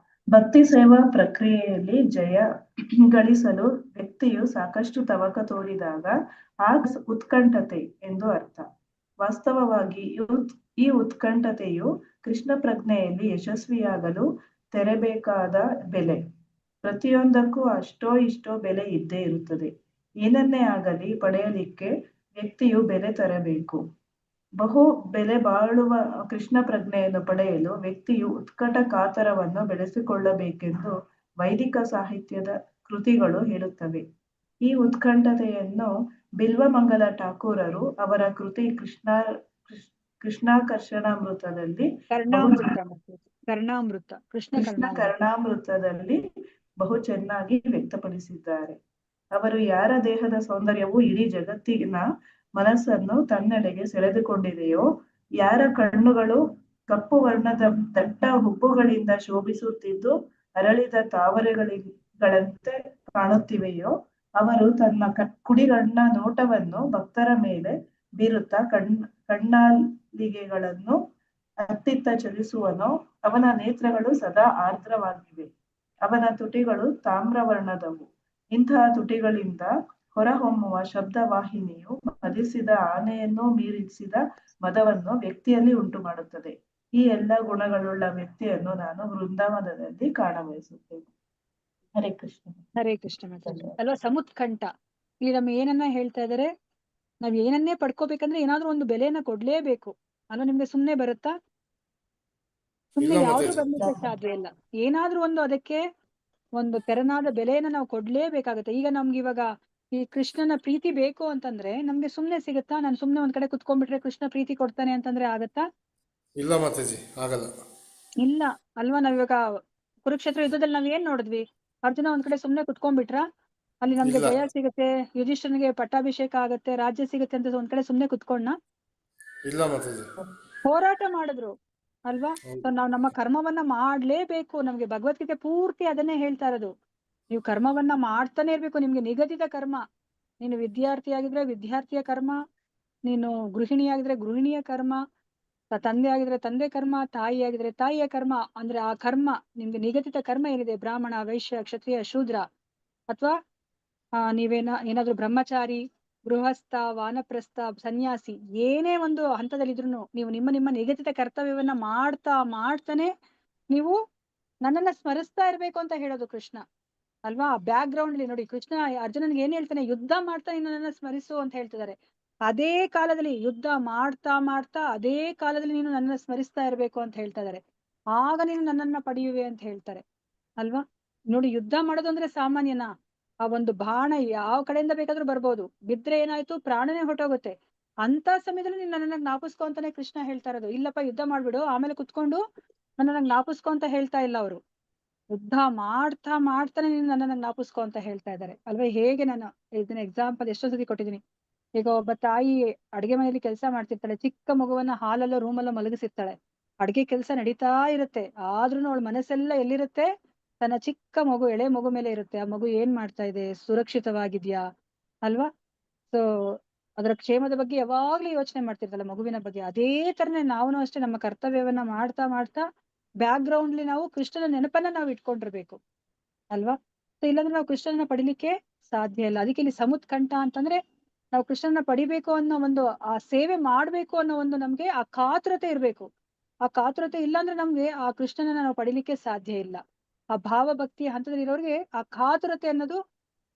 ಭಕ್ತಿ ಸೇವಾ ಪ್ರಕ್ರಿಯೆಯಲ್ಲಿ ಜಯ ಗಳಿಸಲು ವ್ಯಕ್ತಿಯು ಸಾಕಷ್ಟು ತವಕ ತೋರಿದಾಗ ಆ ಉತ್ಕಂಠತೆ ಎಂದು ಅರ್ಥ. ವಾಸ್ತವವಾಗಿ ಈ ಉತ್ಕಂಠತೆಯು ಕೃಷ್ಣ ಪ್ರಜ್ಞೆಯಲ್ಲಿ ಯಶಸ್ವಿಯಾಗಲು ತೆರಬೇಕಾದ ಬೆಲೆ. ಪ್ರತಿಯೊಂದಕ್ಕೂ ಅಷ್ಟೋ ಇಷ್ಟೋ ಬೆಲೆ ಇದ್ದೇ ಇರುತ್ತದೆ. ಏನನ್ನೇ ಆಗಲಿ ಪಡೆಯಲಿಕ್ಕೆ ವ್ಯಕ್ತಿಯು ಬೆಲೆ ತರಬೇಕು. ಬಹು ಬೆಲೆ ಬಾಳುವ ಕೃಷ್ಣ ಪ್ರಜ್ಞೆಯನ್ನು ಪಡೆಯಲು ವ್ಯಕ್ತಿಯು ಉತ್ಕಟ ಕಾತರವನ್ನು ಬೆಳೆಸಿಕೊಳ್ಳಬೇಕೆಂದು ವೈದಿಕ ಸಾಹಿತ್ಯದ ಕೃತಿಗಳು ಹೇಳುತ್ತವೆ. ಈ ಉತ್ಕಂಠತೆಯನ್ನು ಬಿಲ್ವಮಂಗಲ ಠಾಕೂರರು ಅವರ ಕೃತಿ ಕೃಷ್ಣಾಕರ್ಷಣಾಮೃತದಲ್ಲಿ ಕರ್ಣಾಮೃತದಲ್ಲಿ ಬಹು ಚೆನ್ನಾಗಿ ವ್ಯಕ್ತಪಡಿಸಿದ್ದಾರೆ. ಅವರು ಯಾರ ದೇಹದ ಸೌಂದರ್ಯವು ಇಡೀ ಜಗತ್ತಿನ ಮನಸ್ಸನ್ನು ತನ್ನೆಡೆಗೆ ಸೆಳೆದುಕೊಂಡಿದೆಯೋ, ಯಾರ ಕಣ್ಣುಗಳು ಕಪ್ಪು ವರ್ಣದ ದಟ್ಟ ಹುಬ್ಬುಗಳಿಂದ ಶೋಭಿಸುತ್ತಿದ್ದು ಅರಳಿದ ತಾವರೆಗಳಂತೆ ಕಾಣುತ್ತಿವೆಯೋ, ಅವರು ತನ್ನ ಕುಡಿಗಣ್ಣ ನೋಟವನ್ನು ಭಕ್ತರ ಮೇಲೆ ಬೀರುತ್ತಾ ಕಣ್ಣಾಲಿಗೆಗಳನ್ನು ಅತ್ತಿತ್ತ ಚಲಿಸುವನೋ ಅವನ ನೇತ್ರಗಳು ಸದಾ ಆರ್ದ್ರವಾಗಿವೆ. ಅವನ ತುಟಿಗಳು ತಾಮ್ರವರ್ಣದವು. ಇಂತಹ ತುಟಿಗಳಿಂದ ಹೊರಹೊಮ್ಮುವ ಶಬ್ದವಾಹಿನಿಯು ಮದಿಸಿದ ಆನೆಯನ್ನು ಮೀರಿಸಿದ ಮದವನ್ನು ವ್ಯಕ್ತಿಯಲ್ಲಿ ಉಂಟು ಮಾಡುತ್ತದೆ. ಈ ಎಲ್ಲ ಗುಣಗಳುಳ್ಳ ವ್ಯಕ್ತಿಯನ್ನು ನಾನು ವೃಂದಾವನದಲ್ಲಿ ಕಾಣಬಯಸುತ್ತೇನೆ. ಹರೇ ಕೃಷ್ಣ. ಹರೇ ಕೃಷ್ಣ ಮಾತಾಜಿ ಅಲ್ವಾ. ಸಮುತ್ಕಂಠ ಇಲ್ಲಿ ನಮ್ಮ ಏನನ್ನ ಹೇಳ್ತಾ ಇದಾರೆ, ನಾವ್ ಏನನ್ನೇ ಪಡ್ಕೋಬೇಕಂದ್ರೆ ಏನಾದ್ರೂ ಒಂದು ಬೆಲೆನ ಕೊಡ್ಲೇಬೇಕು ಅಲ್ವಾ? ನಿಮ್ಗೆ ಸುಮ್ನೆ ಬರುತ್ತಾ? ಸುಮ್ನೆ ಇಲ್ಲ ಯಾವ್ದು ಮಾತಾಜಿ. ಬರ್ಲಿಕ್ಕೆ ಸಾಧ್ಯ ಇಲ್ಲ. ಏನಾದ್ರೂ ಒಂದು ಅದಕ್ಕೆ ಒಂದು ತೆರನಾದ ಬೆಲೆಯನ್ನ ನಾವು ಕೊಡ್ಲೇಬೇಕಾಗತ್ತೆ. ಈಗ ನಮ್ಗೆ ಇವಾಗ ಈ ಕೃಷ್ಣನ ಪ್ರೀತಿ ಬೇಕು ಅಂತಂದ್ರೆ ನಮ್ಗೆ ಸುಮ್ನೆ ಸಿಗುತ್ತಾ? ನಾನು ಸುಮ್ನೆ ಒಂದ್ ಕಡೆ ಕುತ್ಕೊಂಡ್ಬಿಟ್ರೆ ಕೃಷ್ಣ ಪ್ರೀತಿ ಕೊಡ್ತಾನೆ ಅಂತಂದ್ರೆ ಆಗತ್ತಾ? ಇಲ್ಲ ಮಾತಾಜಿ, ಆಗಲ್ಲ. ಇಲ್ಲ ಅಲ್ವಾ? ನಾವಿವಾಗ ಕುರುಕ್ಷೇತ್ರ ಯುದ್ಧದಲ್ಲಿ ನಾವ್ ಏನ್ ನೋಡಿದ್ವಿ? ಅರ್ಜುನ ಒಂದ್ ಕಡೆ ಸುಮ್ನೆ ಕುತ್ಕೊಂಡ್ಬಿಟ್ರ? ಅಲ್ಲಿ ನಮ್ಗೆ ಇಲ್ಲ ಜಯ ಸಿಗುತ್ತೆ, ಯುಧಿಷ್ಠನಿಗೆ ಪಟ್ಟಾಭಿಷೇಕ ಆಗತ್ತೆ, ರಾಜ್ಯ ಸಿಗುತ್ತೆ ಅಂತ ಒಂದ್ ಕಡೆ ಸುಮ್ನೆ ಕುತ್ಕೊಂಡ? ಇಲ್ಲ ಮಾತಾಜಿ. ಹೋರಾಟ ಮಾಡಿದ್ರು ಅಲ್ವಾ? ಹೌದು. ಸೊ ನಾವ್ ನಮ್ಮ ಕರ್ಮವನ್ನ ಮಾಡ್ಲೇಬೇಕು. ನಮ್ಗೆ ಭಗವದ್ಗೀತೆ ಪೂರ್ತಿ ಅದನ್ನೇ ಹೇಳ್ತಾ ಇರೋದು. ನೀವು ಕರ್ಮವನ್ನ ಮಾಡ್ತಾನೆ ಇರ್ಬೇಕು. ನಿಮ್ಗೆ ನಿಗದಿತ ಕರ್ಮ. ನೀನು ವಿದ್ಯಾರ್ಥಿ ಆಗಿದ್ರೆ ವಿದ್ಯಾರ್ಥಿಯ ಕರ್ಮ, ನೀನು ಗೃಹಿಣಿ ಆಗಿದ್ರೆ ಗೃಹಿಣಿಯ ಕರ್ಮ, ತಂದೆ ಆಗಿದ್ರೆ ತಂದೆ ಕರ್ಮ, ತಾಯಿ ಆಗಿದ್ರೆ ತಾಯಿಯ ಕರ್ಮ. ಅಂದ್ರೆ ಆ ಕರ್ಮ ನಿಮ್ಗೆ ನಿಗದಿತ ಕರ್ಮ ಏನಿದೆ, ಬ್ರಾಹ್ಮಣ, ವೈಶ್ಯ, ಕ್ಷತ್ರಿಯ, ಶೂದ್ರ, ಅಥವಾ ಏನಾದ್ರೂ ಬ್ರಹ್ಮಚಾರಿ, ಗೃಹಸ್ಥ, ವಾನಪ್ರಸ್ಥ, ಸನ್ಯಾಸಿ, ಏನೇ ಒಂದು ಹಂತದಲ್ಲಿದ್ರು ನೀವು ನಿಮ್ಮ ನಿಗದಿತ ಕರ್ತವ್ಯವನ್ನ ಮಾಡ್ತಾನೆ ನೀವು ನನ್ನನ್ನ ಸ್ಮರಿಸ್ತಾ ಇರ್ಬೇಕು ಅಂತ ಹೇಳೋದು ಕೃಷ್ಣ ಅಲ್ವಾ? ಬ್ಯಾಕ್ ಗ್ರೌಂಡ್ ಅಲ್ಲಿ ನೋಡಿ, ಕೃಷ್ಣ ಅರ್ಜುನನ್ಗೆ ಏನ್ ಹೇಳ್ತಾನೆ? ಯುದ್ಧ ಮಾಡ್ತಾ ನನ್ನನ್ನ ಸ್ಮರಿಸು ಅಂತ ಹೇಳ್ತಿದ್ದಾರೆ. ಅದೇ ಕಾಲದಲ್ಲಿ ಯುದ್ಧ ಮಾಡ್ತಾ ಅದೇ ಕಾಲದಲ್ಲಿ ನೀನು ನನ್ನನ್ನ ಸ್ಮರಿಸ್ತಾ ಇರ್ಬೇಕು ಅಂತ ಹೇಳ್ತಾ ಇದಾರೆ. ಆಗ ನೀನು ನನ್ನನ್ನ ಪಡೆಯುವೆ ಅಂತ ಹೇಳ್ತಾರೆ ಅಲ್ವಾ? ನೋಡಿ, ಯುದ್ಧ ಮಾಡೋದು ಅಂದ್ರೆ ಸಾಮಾನ್ಯನಾ? ಆ ಒಂದು ಬಾಣ ಯಾವ ಕಡೆಯಿಂದ ಬೇಕಾದ್ರೂ ಬರ್ಬೋದು, ಬಿದ್ರೆ ಏನಾಯ್ತು, ಪ್ರಾಣನೇ ಹೊಟ್ಟೋಗುತ್ತೆ. ಅಂತ ಸಮಯದಲ್ಲಿ ನೀನ್ ನನ್ನನ್ನ ಜ್ಞಾಪಿಸ್ಕೊ ಅಂತಾನೆ ಕೃಷ್ಣ ಹೇಳ್ತಾ ಇರೋದು. ಇಲ್ಲಪ್ಪ ಯುದ್ಧ ಮಾಡ್ಬಿಡು ಆಮೇಲೆ ಕುತ್ಕೊಂಡು ನನ್ನನ್ನ ಜ್ಞಾಪಿಸ್ಕೊ ಅಂತ ಹೇಳ್ತಾ ಇಲ್ಲ ಅವರು. ಯುದ್ಧ ಮಾಡ್ತಾನೆ ನೀನು ನನ್ನನ್ನ ಜ್ಞಾಪಿಸ್ಕೊ ಅಂತ ಹೇಳ್ತಾ ಇದ್ದಾರೆ ಅಲ್ವಾ? ಹೇಗೆ ನಾನು ಇದನ್ನ ಎಕ್ಸಾಂಪಲ್ ಎಷ್ಟೋ ಸತಿ ಕೊಟ್ಟಿದ್ದೀನಿ. ಈಗ ಒಬ್ಬ ತಾಯಿ ಅಡಿಗೆ ಮನೆಯಲ್ಲಿ ಕೆಲಸ ಮಾಡ್ತಿರ್ತಾಳೆ, ಚಿಕ್ಕ ಮಗುವನ್ನ ಹಾಲಲ್ಲೋ ರೂಮಲ್ಲೋ ಮಲಗಿಸಿರ್ತಾಳೆ, ಅಡಿಗೆ ಕೆಲಸ ನಡೀತಾ ಇರುತ್ತೆ, ಆದ್ರೂನು ಅವಳ ಮನಸ್ಸೆಲ್ಲ ಎಲ್ಲಿರುತ್ತೆ? ತನ್ನ ಚಿಕ್ಕ ಮಗು, ಎಳೆ ಮಗು ಮೇಲೆ ಇರುತ್ತೆ. ಆ ಮಗು ಏನ್ ಮಾಡ್ತಾ ಇದೆ, ಸುರಕ್ಷಿತವಾಗಿದ್ಯಾ ಅಲ್ವಾ? ಸೊ ಅದರ ಕ್ಷೇಮದ ಬಗ್ಗೆ ಯಾವಾಗ್ಲೂ ಯೋಚನೆ ಮಾಡ್ತಿರ್ತಲ್ಲ ಮಗುವಿನ ಬಗ್ಗೆ. ಅದೇ ತರನೇ ನಾವು ಅಷ್ಟೇ ನಮ್ಮ ಕರ್ತವ್ಯವನ್ನ ಮಾಡ್ತಾ ಬ್ಯಾಕ್ ಗ್ರೌಂಡ್ ಅಲ್ಲಿ ನಾವು ಕೃಷ್ಣನ ನೆನಪನ್ನ ನಾವು ಇಟ್ಕೊಂಡಿರ್ಬೇಕು ಅಲ್ವಾ? ಸೊ ಇಲ್ಲಾಂದ್ರೆ ನಾವು ಕೃಷ್ಣನ ಪಡಿಲಿಕ್ಕೆ ಸಾಧ್ಯ ಇಲ್ಲ. ಅದಕ್ಕೆ ಇಲ್ಲಿ ಸಮುತ್ಕಂಠ ಅಂತಂದ್ರೆ ನಾವು ಕೃಷ್ಣನ ಪಡಿಬೇಕು ಅನ್ನೋ ಒಂದು, ಆ ಸೇವೆ ಮಾಡ್ಬೇಕು ಅನ್ನೋ ಒಂದು ನಮ್ಗೆ ಆ ಕಾತುರತೆ ಇರ್ಬೇಕು. ಆ ಕಾತುರತೆ ಇಲ್ಲಾಂದ್ರೆ ನಮ್ಗೆ ಆ ಕೃಷ್ಣನ ನಾವು ಪಡಿಲಿಕ್ಕೆ ಸಾಧ್ಯ ಇಲ್ಲ. ಆ ಭಾವ ಭಕ್ತಿಯ ಹಂತದಲ್ಲಿ ಇರೋರಿಗೆ ಆ ಕಾತುರತೆ ಅನ್ನೋದು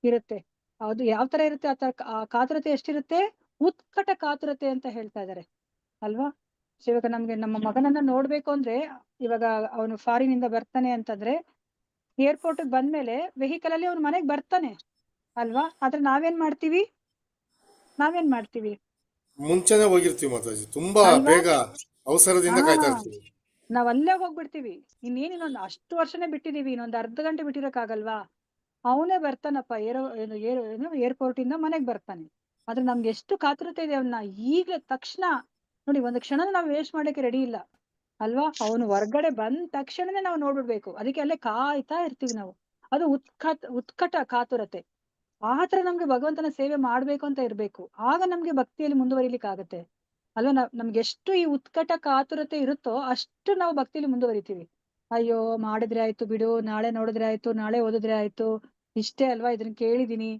ಇರುತ್ತೆ. ಅದು ಯಾವ ತರ ಇರುತ್ತೆ? ಆ ಕಾತುರತೆ ಎಷ್ಟಿರುತ್ತೆ? ಉತ್ಕಟ ಕಾತುರತೆ ಅಂತ ಹೇಳ್ತಾ ಇದ್ದಾರೆ ಅಲ್ವಾ? ಸೊ ಇವಾಗ ನಮ್ಗೆ ನಮ್ಮ ಮಗನನ್ನ ನೋಡ್ಬೇಕು ಅಂದ್ರೆ, ಇವಾಗ ಅವನು ಫಾರಿನ್ ಇಂದ ಬರ್ತಾನೆ ಅಂತಂದ್ರೆ ಏರ್ಪೋರ್ಟ್ ಬಂದ್ಮೇಲೆ ವೆಹಿಕಲ್ ಅಲ್ಲಿ ಅವ್ನ ಮನೆಗ್ ಬರ್ತಾನೆ ಅಲ್ವಾ? ಆದ್ರೆ ನಾವೇನ್ ಮಾಡ್ತೀವಿ ಮುಂಚೆನೆ ಹೋಗಿರ್ತೀವಿ ಮಾತಾಜಿ, ತುಂಬಾ ಅಲ್ವಾ? ಬೇಗ ಅವಸರದಿಂದ ಹಾ, ಕಾಯ್ತಾ ಇರ್ತೀವಿ. ನಾವ್ ಅಲ್ಲೇ ಹೋಗ್ಬಿಡ್ತೀವಿ. ಇನ್ನೊಂದು ಅಷ್ಟು ವರ್ಷನೇ ಬಿಟ್ಟಿದೀವಿ, ಇನ್ನೊಂದ್ ಅರ್ಧ ಗಂಟೆ ಬಿಟ್ಟಿರಕ್ಕಾಗಲ್ವಾ? ಅವನೇ ಬರ್ತಾನಪ್ಪ ಏರ್ಪೋರ್ಟ್ ಇಂದ ಮನೆಗ್ ಬರ್ತಾನೆ. ಆದ್ರೆ ನಮ್ಗೆ ಎಷ್ಟು ಕಾತುರತೆ ಇದೆ ಅವನ್ನ ಈಗ್ಲೇ ತಕ್ಷಣ ನೋಡಿ, ಒಂದು ಕ್ಷಣ ನಾವು ವೇಸ್ಟ್ ಮಾಡಕ್ಕೆ ರೆಡಿ ಇಲ್ಲ ಅಲ್ವಾ? ಅವನು ಹೊರ್ಗಡೆ ಬಂದ ತಕ್ಷಣನೇ ನಾವು ನೋಡ್ಬಿಡ್ಬೇಕು. ಅದಕ್ಕೆ ಅಲ್ಲೇ ಕಾಯ್ತಾ ಇರ್ತೀವಿ ನಾವು. ಅದು ಉತ್ಕಟ ಕಾತುರತೆ. ಆತರ ನಮ್ಗೆ ಭಗವಂತನ ಸೇವೆ ಮಾಡ್ಬೇಕು ಅಂತ ಇರ್ಬೇಕು. ಆಗ ನಮ್ಗೆ ಭಕ್ತಿಯಲ್ಲಿ ಮುಂದುವರಿಲಿಕ್ಕೆ ಆಗತ್ತೆ ಅಲ್ವಾ? ನಮ್ಗೆ ಎಷ್ಟು ಈ ಉತ್ಕಟ ಕಾತುರತೆ ಇರುತ್ತೋ ಅಷ್ಟು ನಾವು ಭಕ್ತಿಯಲ್ಲಿ ಮುಂದುವರಿತೀವಿ. ಅಯ್ಯೋ ಮಾಡಿದ್ರೆ ಆಯ್ತು ಬಿಡು, ನಾಳೆ ನೋಡಿದ್ರೆ ಆಯ್ತು, ನಾಳೆ ಓದಿದ್ರೆ ಆಯ್ತು, ಇಷ್ಟೇ ಅಲ್ವಾ, ಇದನ್ನ ಕೇಳಿದೀನಿ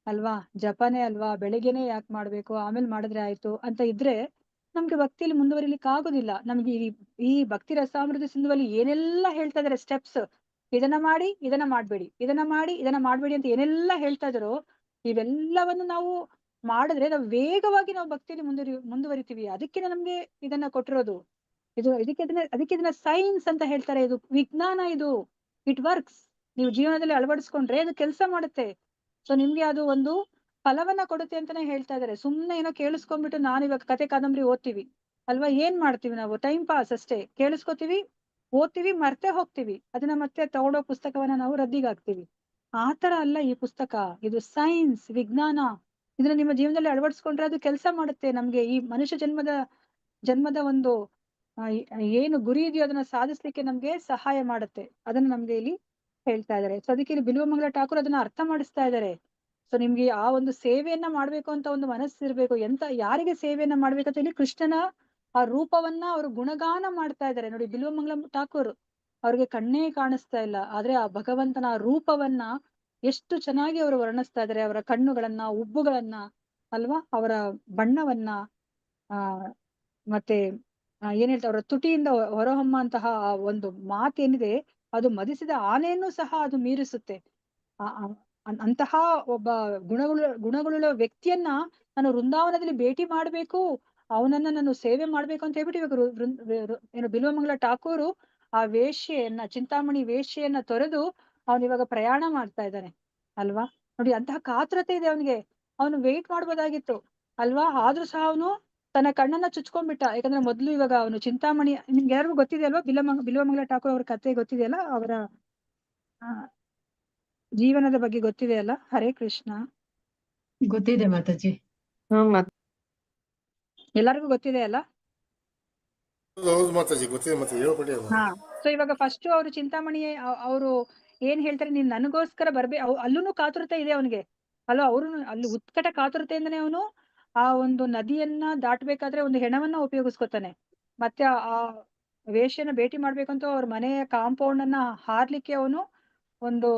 ಅಲ್ವಾ, ಜಪನೇ ಅಲ್ವಾ, ಬೆಳಿಗ್ಗೆನೆ ಯಾಕೆ ಮಾಡ್ಬೇಕು, ಆಮೇಲೆ ಮಾಡಿದ್ರೆ ಆಯ್ತು ಅಂತ ಇದ್ರೆ ನಮ್ಗೆ ಭಕ್ತಿಯಲ್ಲಿ ಮುಂದುವರಿಲಿಕ್ಕೆ ಆಗೋದಿಲ್ಲ. ನಮ್ಗೆ ಈ ಭಕ್ತಿ ರಸಾಮೃತ ಸಿಂಧುವಲ್ಲಿ ಏನೆಲ್ಲ ಹೇಳ್ತಾ ಇದಾರೆ ಸ್ಟೆಪ್ಸ್, ಇದನ್ನ ಮಾಡಿ ಇದನ್ನ ಮಾಡ್ಬೇಡಿ, ಇದನ್ನ ಮಾಡಿ ಇದನ್ನ ಮಾಡ್ಬೇಡಿ ಅಂತ ಏನೆಲ್ಲ ಹೇಳ್ತಾ ಇದಾರೋ, ಇವೆಲ್ಲವನ್ನು ನಾವು ಮಾಡಿದ್ರೆ ನಾವು ವೇಗವಾಗಿ ನಾವು ಭಕ್ತಿಯಲ್ಲಿ ಮುಂದುವರಿತೀವಿ. ಅದಕ್ಕೆ ನಮ್ಗೆ ಇದನ್ನ ಕೊಟ್ಟಿರೋದು. ಅದಕ್ಕೆ ಇದನ್ನ ಸೈನ್ಸ್ ಅಂತ ಹೇಳ್ತಾರೆ. ಇದು ವಿಜ್ಞಾನ, ಇದು ಇಟ್ ವರ್ಕ್ಸ್. ನೀವು ಜೀವನದಲ್ಲಿ ಅಳವಡಿಸ್ಕೊಂಡ್ರೆ ಅದು ಕೆಲಸ ಮಾಡುತ್ತೆ. ಸೊ ನಿಮ್ಗೆ ಅದು ಒಂದು ಫಲವನ್ನ ಕೊಡುತ್ತೆ ಅಂತಾನೆ ಹೇಳ್ತಾ ಇದಾರೆ. ಸುಮ್ನೆ ಏನೋ ಕೇಳಿಸ್ಕೊಂಡ್ಬಿಟ್ಟು ನಾನು ಇವಾಗ ಕತೆ ಕಾದಂಬರಿ ಓದ್ತೀವಿ ಅಲ್ವಾ? ಏನ್ ಮಾಡ್ತೀವಿ ನಾವು? ಟೈಮ್ ಪಾಸ್ ಅಷ್ಟೇ. ಕೇಳಿಸ್ಕೊತೀವಿ, ಓದ್ತೀವಿ, ಮರ್ತೆ ಹೋಗ್ತೀವಿ. ಅದನ್ನ ಮತ್ತೆ ತಗೊಂಡೋಗ್ ಪುಸ್ತಕವನ್ನ ನಾವು ರದ್ದಿಗೆ ಹಾಕ್ತಿವಿ. ಆತರ ಅಲ್ಲ ಈ ಪುಸ್ತಕ. ಇದು ಸೈನ್ಸ್, ವಿಜ್ಞಾನ. ಇದನ್ನ ನಿಮ್ಮ ಜೀವನದಲ್ಲಿ ಅಳವಡಿಸ್ಕೊಂಡ್ರೆ ಅದು ಕೆಲಸ ಮಾಡುತ್ತೆ. ನಮ್ಗೆ ಈ ಮನುಷ್ಯ ಜನ್ಮದ ಒಂದು ಏನು ಗುರಿ ಇದೆಯೋ ಅದನ್ನ ಸಾಧಿಸ್ಲಿಕ್ಕೆ ನಮ್ಗೆ ಸಹಾಯ ಮಾಡುತ್ತೆ. ಅದನ್ನ ನಮ್ಗೆ ಇಲ್ಲಿ ಹೇಳ್ತಾ ಇದಾರೆ. ಸೊ ಅದಕ್ಕೆ ಇಲ್ಲಿ ಬಿಲ್ವಮಂಗಲ ಠಾಕೂರ್ ಅದನ್ನ ಅರ್ಥ ಮಾಡಿಸ್ತಾ ಇದಾರೆ. ಸೊ ನಿಮ್ಗೆ ಆ ಒಂದು ಸೇವೆಯನ್ನ ಮಾಡ್ಬೇಕು ಅಂತ ಒಂದು ಮನಸ್ಸಿರ್ಬೇಕು. ಯಾರಿಗೆ ಸೇವೆಯನ್ನ ಮಾಡ್ಬೇಕಂತ ಇಲ್ಲಿ ಕೃಷ್ಣನ ಆ ರೂಪವನ್ನ ಅವರು ಗುಣಗಾನ ಮಾಡ್ತಾ ಇದ್ದಾರೆ. ನೋಡಿ, ಬಿಲ್ವಮಂಗಲ ಠಾಕೂರ್ ಅವ್ರಿಗೆ ಕಣ್ಣೇ ಕಾಣಿಸ್ತಾ ಇಲ್ಲ, ಆದ್ರೆ ಆ ಭಗವಂತನ ರೂಪವನ್ನ ಎಷ್ಟು ಚೆನ್ನಾಗಿ ಅವರು ವರ್ಣಿಸ್ತಾ ಇದಾರೆ. ಅವರ ಕಣ್ಣುಗಳನ್ನ, ಉಬ್ಬುಗಳನ್ನ ಅಲ್ವಾ, ಅವರ ಬಣ್ಣವನ್ನ, ಆ ಮತ್ತೆ ಏನ್ ಹೇಳ್ತಾರೆ, ಅವರ ತುಟಿಯಿಂದ ಹೊರಹೊಮ್ಮಂತಹ ಒಂದು ಮಾತೇನಿದೆ ಅದು ಮದಿಸಿದ ಆನೆಯನ್ನು ಸಹ ಅದು ಮೀರಿಸುತ್ತೆ. ಅಂತಹ ಒಬ್ಬ ಗುಣಗಳುಳ್ಳ ವ್ಯಕ್ತಿಯನ್ನ ನಾನು ವೃಂದಾವನದಲ್ಲಿ ಭೇಟಿ ಮಾಡ್ಬೇಕು, ಅವನನ್ನ ನಾನು ಸೇವೆ ಮಾಡ್ಬೇಕು ಅಂತ ಹೇಳ್ಬಿಟ್ಟು ಇವಾಗ ಏನು ಬಿಲ್ವಮಂಗಲ ಠಾಕೂರು ಆ ವೇಶ್ಯೆಯನ್ನ, ಚಿಂತಾಮಣಿ ವೇಶ್ಯೆಯನ್ನ ತೊರೆದು ಅವನು ಇವಾಗ ಪ್ರಯಾಣ ಮಾಡ್ತಾ ಇದ್ದಾನೆ ಅಲ್ವಾ. ನೋಡಿ ಅಂತಹ ಕಾತುರತೆ ಇದೆ ಅವನಿಗೆ. ಅವನು ವೇಟ್ ಮಾಡ್ಬೋದಾಗಿತ್ತು ಅಲ್ವಾ, ಆದ್ರೂ ಸಹ ಅವನು ತನ್ನ ಕಣ್ಣನ್ನ ಚುಚ್ಕೊಂಡ್ಬಿಟ್ಟ. ಯಾಕಂದ್ರೆ ಮೊದ್ಲು ಇವಾಗ ಅವನು ಚಿಂತಾಮಣಿ, ನಿಮ್ಗೆ ಯಾರಿಗೂ ಗೊತ್ತಿದೆ ಅಲ್ವಾ ಬಿಲ್ವಮಂಗಲ ಠಾಕೂರ್ ಅವ್ರ ಕಥೆ ಗೊತ್ತಿದೆಯಲ್ಲ, ಅವರ ಜೀವನದ ಬಗ್ಗೆ ಗೊತ್ತಿದೆ ಅಲ್ಲ. ಹರೇ ಕೃಷ್ಣ. ಗೊತ್ತಿದೆ ಮಾತಾಜಿ. ಎಲ್ಲರಿಗೂ ಗೊತ್ತಿದೆ ಅಲ್ಲ. ಹೌದು ಮಾತಾಜಿ, ಗೊತ್ತಿದೆ ಮಾತಾಜಿ, ಹೇಳ್ಕೊಡಿ ಅದು. ಹಾ, ಸೊ ಇವಾಗ ಫಸ್ಟ್ ಅವರು ಚಿಂತಾಮಣಿ ಅವರು ಏನ್ ಹೇಳ್ತಾರೆ, ನೀನ್ ನನಗೋಸ್ಕರ ಅಲ್ಲೂ ಕಾತುರತೆ ಇದೆ ಅವನಿಗೆ ಅಲ್ವಾ. ಅವರು ಅಲ್ಲಿ ಉತ್ಕಟ ಕಾತುರತೆಯಿಂದನೇ ಅವನು ಆ ಒಂದು ನದಿಯನ್ನ ದಾಟ್ಬೇಕಾದ್ರೆ ಒಂದು ಹೆಣವನ್ನ ಉಪಯೋಗಿಸ್ಕೊತಾನೆ. ಮತ್ತೆ ಆ ವೇಶ್ಯನ ಭೇಟಿ ಮಾಡ್ಬೇಕಂತ ಅವ್ರ ಮನೆಯ ಕಾಂಪೌಂಡ್ ಅನ್ನ ಹಾರ್ಲಿಕ್ಕೆ ಅವನು ಒಂದು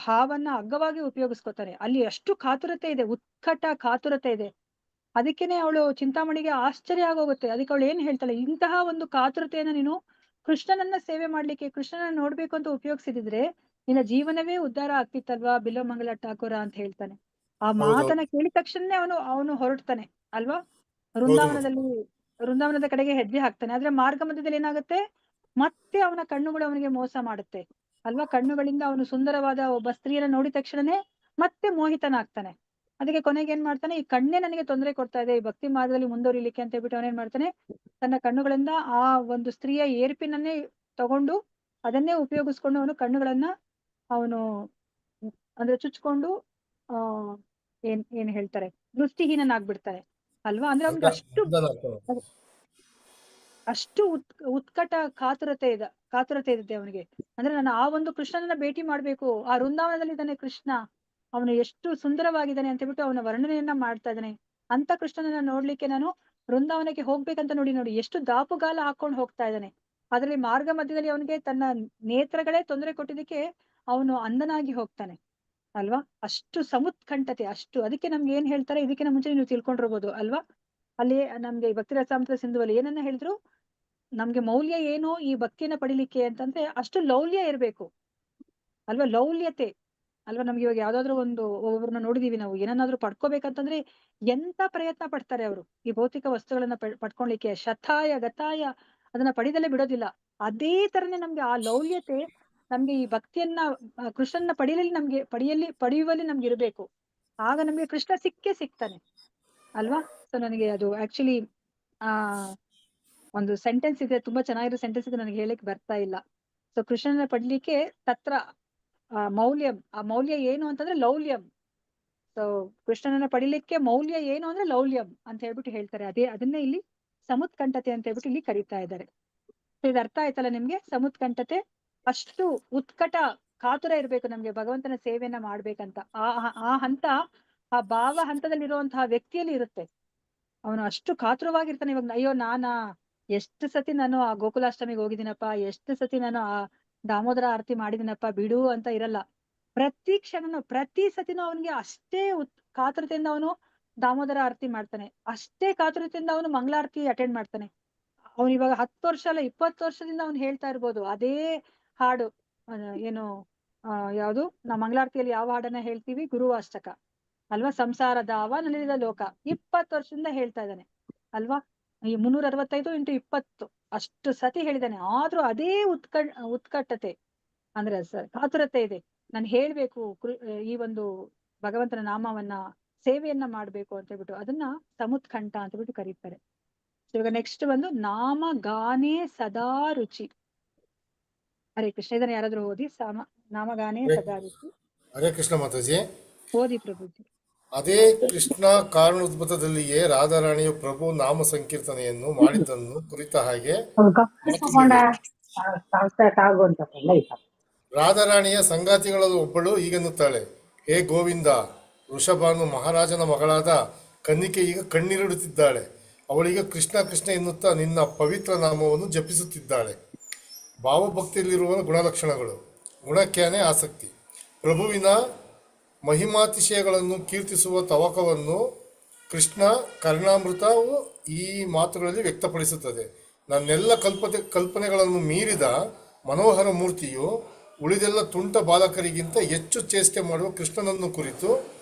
ಹಾವನ್ನ ಅಗ್ಗವಾಗಿ ಉಪಯೋಗಿಸ್ಕೊತಾನೆ. ಅಲ್ಲಿ ಅಷ್ಟು ಕಾತುರತೆ ಇದೆ, ಉತ್ಕಟ ಕಾತುರತೆ ಇದೆ. ಅದಕ್ಕೇನೆ ಅವಳು ಚಿಂತಾಮಣಿಗೆ ಆಶ್ಚರ್ಯ ಆಗೋಗುತ್ತೆ. ಅದಕ್ಕೆ ಅವಳು ಏನ್ ಹೇಳ್ತಾಳೆ, ಇಂತಹ ಒಂದು ಕಾತುರತೆಯನ್ನ ನೀನು ಕೃಷ್ಣನನ್ನ ಸೇವೆ ಮಾಡ್ಲಿಕ್ಕೆ, ಕೃಷ್ಣನನ್ನ ನೋಡ್ಬೇಕು ಅಂತ ಉಪಯೋಗಿಸಿದ್ರೆ ನಿನ್ನ ಜೀವನವೇ ಉದ್ಧಾರ ಆಗ್ತಿತ್ತಲ್ವಾ ಬಿಲ್ವಮಂಗಲ ಠಾಕೂರ ಅಂತ ಹೇಳ್ತಾನೆ. ಆ ಮಾತನ್ನ ಕೇಳಿದ ತಕ್ಷಣನೇ ಅವನು ಹೊರಡ್ತಾನೆ ಅಲ್ವಾ. ವೃಂದಾವನದ ಕಡೆಗೆ ಹೆಜ್ಜೆ ಹಾಕ್ತಾನೆ. ಆದ್ರೆ ಮಾರ್ಗ ಮಧ್ಯದಲ್ಲಿ ಏನಾಗುತ್ತೆ, ಮತ್ತೆ ಅವನ ಕಣ್ಣುಗಳು ಅವನಿಗೆ ಮೋಸ ಮಾಡುತ್ತೆ ಅಲ್ವಾ. ಕಣ್ಣುಗಳಿಂದ ಅವನು ಸುಂದರವಾದ ಒಬ್ಬ ಸ್ತ್ರೀಯನ್ನ ನೋಡಿದ ತಕ್ಷಣನೇ ಮತ್ತೆ ಮೋಹಿತನಾಗ್ತಾನೆ. ಅದಕ್ಕೆ ಕೊನೆಗೆ ಏನ್ ಮಾಡ್ತಾನೆ, ಈ ಕಣ್ಣೇ ನನಗೆ ತೊಂದರೆ ಕೊಡ್ತಾ ಇದೆ, ಈ ಭಕ್ತಿ ಮಾರ್ಗದಲ್ಲಿ ಮುಂದುವರಿಲಿಕ್ಕೆ ಅಂತ ಹೇಳ್ಬಿಟ್ಟು ಅವನೇನ್ ಮಾಡ್ತಾನೆ, ತನ್ನ ಕಣ್ಣುಗಳಿಂದ ಆ ಒಂದು ಸ್ತ್ರೀಯ ಏರ್ಪಿನನ್ನೇ ತಗೊಂಡು ಅದನ್ನೇ ಉಪಯೋಗಿಸ್ಕೊಂಡು ಅವನು ಕಣ್ಣುಗಳನ್ನ ಅವನು ಅಂದ್ರೆ ಚುಚ್ಕೊಂಡು ಏನ್ ಹೇಳ್ತಾರೆ, ದೃಷ್ಟಿಹೀನನಾಗ್ಬಿಡ್ತಾನೆ ಅಲ್ವಾ. ಅಂದ್ರೆ ಅವ್ನಿಗೆ ಅಷ್ಟು ಉತ್ಕಟ ಕಾತುರತೆ ಇದೆ ಅವನಿಗೆ. ಅಂದ್ರೆ ನಾನು ಆ ಒಂದು ಕೃಷ್ಣನನ್ನ ಭೇಟಿ ಮಾಡ್ಬೇಕು, ಆ ವೃಂದಾವನದಲ್ಲಿ ಇದ್ದಾನೆ ಕೃಷ್ಣ, ಅವನು ಎಷ್ಟು ಸುಂದರವಾಗಿದ್ದಾನೆ ಅಂತ ಹೇಳ್ಬಿಟ್ಟು ಅವನ ವರ್ಣನೆಯನ್ನ ಮಾಡ್ತಾ ಇದ್ದಾನೆ. ಅಂತ ಕೃಷ್ಣನನ್ನ ನೋಡ್ಲಿಕ್ಕೆ ನಾನು ವೃಂದಾವನಕ್ಕೆ ಹೋಗ್ಬೇಕಂತ ನೋಡಿ ಎಷ್ಟು ದಾಪುಗಾಲ ಹಾಕೊಂಡು ಹೋಗ್ತಾ ಇದ್ದಾನೆ. ಅದ್ರಲ್ಲಿ ಮಾರ್ಗ ಮಧ್ಯದಲ್ಲಿ ಅವನಿಗೆ ತನ್ನ ನೇತ್ರಗಳೇ ತೊಂದರೆ ಕೊಟ್ಟಿದ್ದಕ್ಕೆ ಅವನು ಅಂಧನಾಗಿ ಹೋಗ್ತಾನೆ ಅಲ್ವಾ. ಅಷ್ಟು ಸಮುತ್ಕಂಠತೆ, ಅಷ್ಟು. ಅದಕ್ಕೆ ನಮ್ಗೆ ಏನ್ ಹೇಳ್ತಾರೆ, ಇದಕ್ಕಿಂತ ಮುಂಚೆ ನೀವು ತಿಳ್ಕೊಂಡಿರ್ಬೋದು ಅಲ್ವಾ. ಅಲ್ಲಿ ನಮ್ಗೆ ಭಕ್ತಿ ರಸಾಮೃತ ಸಿಂಧುವಲ್ಲಿ ಏನನ್ನ ಹೇಳಿದ್ರು, ನಮ್ಗೆ ಮೌಲ್ಯ ಏನು ಈ ಭಕ್ತಿಯನ್ನ ಪಡಿಲಿಕ್ಕೆ ಅಂತಂದ್ರೆ ಅಷ್ಟು ಲೌಲ್ಯ ಇರ್ಬೇಕು ಅಲ್ವಾ. ಲೌಲ್ಯತೆ ಅಲ್ವಾ. ನಮ್ಗೆ ಇವಾಗ ಯಾವ್ದಾದ್ರು ಒಬ್ಬೊಬ್ರನ್ನ ನೋಡಿದೀವಿ ನಾವು, ಏನನ್ನಾದ್ರೂ ಪಡ್ಕೋಬೇಕಂತಂದ್ರೆ ಎಂತ ಪ್ರಯತ್ನ ಪಡ್ತಾರೆ ಅವರು ಈ ಭೌತಿಕ ವಸ್ತುಗಳನ್ನ ಪಡ್ಕೊಳ್ಲಿಕ್ಕೆ, ಶತಾಯ ಗತಾಯ ಅದನ್ನ ಪಡಿದಲ್ಲೇ ಬಿಡೋದಿಲ್ಲ. ಅದೇ ತರನೇ ನಮ್ಗೆ ಆ ಲೌಲ್ಯತೆ ನಮ್ಗೆ ಈ ಭಕ್ತಿಯನ್ನ ಕೃಷ್ಣನ ಪಡೆಯುವಲ್ಲಿ ನಮ್ಗೆ ಇರ್ಬೇಕು. ಆಗ ನಮ್ಗೆ ಕೃಷ್ಣ ಸಿಗ್ತಾನೆ ಅಲ್ವಾ. ಸೊ ನನಗೆ ಅದು ಆಕ್ಚುಲಿ ಒಂದು ಸೆಂಟೆನ್ಸ್ ಇದೆ, ತುಂಬಾ ಚೆನ್ನಾಗಿರೋ ಸೆಂಟೆನ್ಸ್ ಇದೆ, ನನಗೆ ಹೇಳಕ್ ಬರ್ತಾ ಇಲ್ಲ. ಸೊ ಕೃಷ್ಣನ ಪಡ್ಲಿಕ್ಕೆ ತತ್ರ ಮೌಲ್ಯಂ, ಆ ಮೌಲ್ಯ ಏನು ಅಂತಂದ್ರೆ ಲೌಲ್ಯಂ. ಸೊ ಕೃಷ್ಣನನ್ನ ಪಡಿಲಿಕ್ಕೆ ಮೌಲ್ಯ ಏನು ಅಂದ್ರೆ ಲೌಲ್ಯಂ ಅಂತ ಹೇಳ್ಬಿಟ್ಟು ಹೇಳ್ತಾರೆ. ಅದನ್ನೇ ಇಲ್ಲಿ ಸಮುತ್ಕಂಠತೆ ಅಂತ ಹೇಳ್ಬಿಟ್ಟು ಇಲ್ಲಿ ಕರೀತಾ ಇದ್ದಾರೆ. ಸೊ ಇದು ಅರ್ಥ ಆಯ್ತಲ್ಲ ನಿಮ್ಗೆ. ಸಮುತ್ಕಂಠತೆ, ಅಷ್ಟು ಉತ್ಕಟ ಕಾತುರ ಇರ್ಬೇಕು ನಮ್ಗೆ ಭಗವಂತನ ಸೇವೆಯನ್ನ ಮಾಡ್ಬೇಕಂತ. ಆ ಹಂತ, ಆ ಭಾವ ಹಂತದಲ್ಲಿರುವಂತಹ ವ್ಯಕ್ತಿಯಲ್ಲಿ ಇರುತ್ತೆ. ಅವನು ಅಷ್ಟು ಕಾತುರವಾಗಿರ್ತಾನೆ. ಇವಾಗ ಅಯ್ಯೋ ಎಷ್ಟು ಸತಿ ನಾನು ಆ ಗೋಕುಲಾಷ್ಟಮಿಗೆ ಹೋಗಿದ್ದೀನಪ್ಪ, ಎಷ್ಟು ಸತಿ ನಾನು ಆ ದಾಮೋದರ ಆರತಿ ಮಾಡಿದಿನಪ್ಪ, ಬಿಡು ಅಂತ ಇರಲ್ಲ. ಪ್ರತಿ ಕ್ಷಣನು, ಪ್ರತಿ ಸತಿನೂ ಅವನಿಗೆ ಅಷ್ಟೇ ಕಾತುರತೆಯಿಂದ ಅವನು ದಾಮೋದರ ಆರತಿ ಮಾಡ್ತಾನೆ, ಅಷ್ಟೇ ಕಾತುರತೆಯಿಂದ ಅವನು ಮಂಗಳಾರತಿ ಅಟೆಂಡ್ ಮಾಡ್ತಾನೆ. ಅವನು ಇವಾಗ 10 ವರ್ಷ ಅಲ್ಲ 20 ವರ್ಷದಿಂದ ಅವ್ನು ಹೇಳ್ತಾ ಇರ್ಬೋದು ಅದೇ ಹಾಡು. ಏನು ಯಾವುದು ನಾವು ಮಂಗಳಾರತಿಯಲ್ಲಿ ಯಾವ ಹಾಡನ್ನ ಹೇಳ್ತೀವಿ, ಗುರುವಾಷ್ಟಕ ಅಲ್ವಾ. ಸಂಸಾರ ದಾವ ನಲಿದ ಲೋಕ 20 ವರ್ಷದಿಂದ ಹೇಳ್ತಾ ಇದ್ದಾನೆ ಅಲ್ವಾ. ಈ 365 × 20 ಅಷ್ಟು ಸತಿ ಹೇಳಿದ್ದಾನೆ. ಆದ್ರೂ ಅದೇ ಉತ್ಕಟತೆ ಅಂದ್ರೆ ಕಾತುರತೆ ಇದೆ. ನಾನು ಹೇಳ್ಬೇಕು ಈ ಒಂದು ಭಗವಂತನ ನಾಮವನ್ನ, ಸೇವೆಯನ್ನ ಮಾಡ್ಬೇಕು ಅಂತ ಹೇಳ್ಬಿಟ್ಟು ಅದನ್ನ ಸಮುತ್ಕಂಠ ಅಂತ ಬಿಟ್ಟು ಕರೀತಾರೆ. ಇವಾಗ ನೆಕ್ಸ್ಟ್ ಬಂದು ನಾಮಗಾನೇ ಸದಾ ರುಚಿ. ಹರೇ ಕೃಷ್ಣ. ಇದನ್ನ ಯಾರಾದ್ರೂ ಓದಿ, ನಾಮಗಾನೇ ಸದಾ ರುಚಿ. ಹರೇ ಕೃಷ್ಣ ಮಾತಾಜಿ. ಓದಿ ಪ್ರಭುಜಿ. ಅದೇ ಕೃಷ್ಣ ಕಾರಣೋದ್ಭವದಲ್ಲಿಯೇ ರಾಧಾರಾಣಿಯು ಪ್ರಭು ನಾಮ ಸಂಕೀರ್ತನೆಯನ್ನು ಮಾಡಿದ್ದನ್ನು ಕುರಿತ ಹಾಗೆ ರಾಧಾರಾಣಿಯ ಸಂಗಾತಿಗಳಲ್ಲಿ ಒಬ್ಬಳು ಹೀಗೆನ್ನುತ್ತಾಳೆ, ಹೇ ಗೋವಿಂದ, ವೃಷಭಾನು ಮಹಾರಾಜನ ಮಗಳಾದ ಕನ್ನಿಕೆ ಈಗ ಕಣ್ಣೀರಿಡುತ್ತಿದ್ದಾಳೆ. ಅವಳಿಗೆ ಕೃಷ್ಣ ಕೃಷ್ಣ ಎನ್ನುತ್ತಾ ನಿನ್ನ ಪವಿತ್ರ ನಾಮವನ್ನು ಜಪಿಸುತ್ತಿದ್ದಾಳೆ. ಭಾವಭಕ್ತಿಯಲ್ಲಿರುವ ಗುಣಲಕ್ಷಣಗಳು: ಗುಣಕ್ಯಾನೆ ಆಸಕ್ತಿ, ಪ್ರಭುವಿನ ಮಹಿಮಾತಿಶಯಗಳನ್ನು ಕೀರ್ತಿಸುವ ತವಕವನ್ನು ಕೃಷ್ಣ ಕರ್ಣಾಮೃತವು ಈ ಮಾತುಗಳಲ್ಲಿ ವ್ಯಕ್ತಪಡಿಸುತ್ತದೆ. ನನ್ನೆಲ್ಲ ಕಲ್ಪನೆಗಳನ್ನು ಮೀರಿದ ಮನೋಹರ ಮೂರ್ತಿಯು ಉಳಿದೆಲ್ಲ ತುಂಟ ಬಾಲಕರಿಗಿಂತ ಹೆಚ್ಚು ಚೇಷ್ಟೆ ಮಾಡುವ ಕೃಷ್ಣನನ್ನು ಕುರಿತು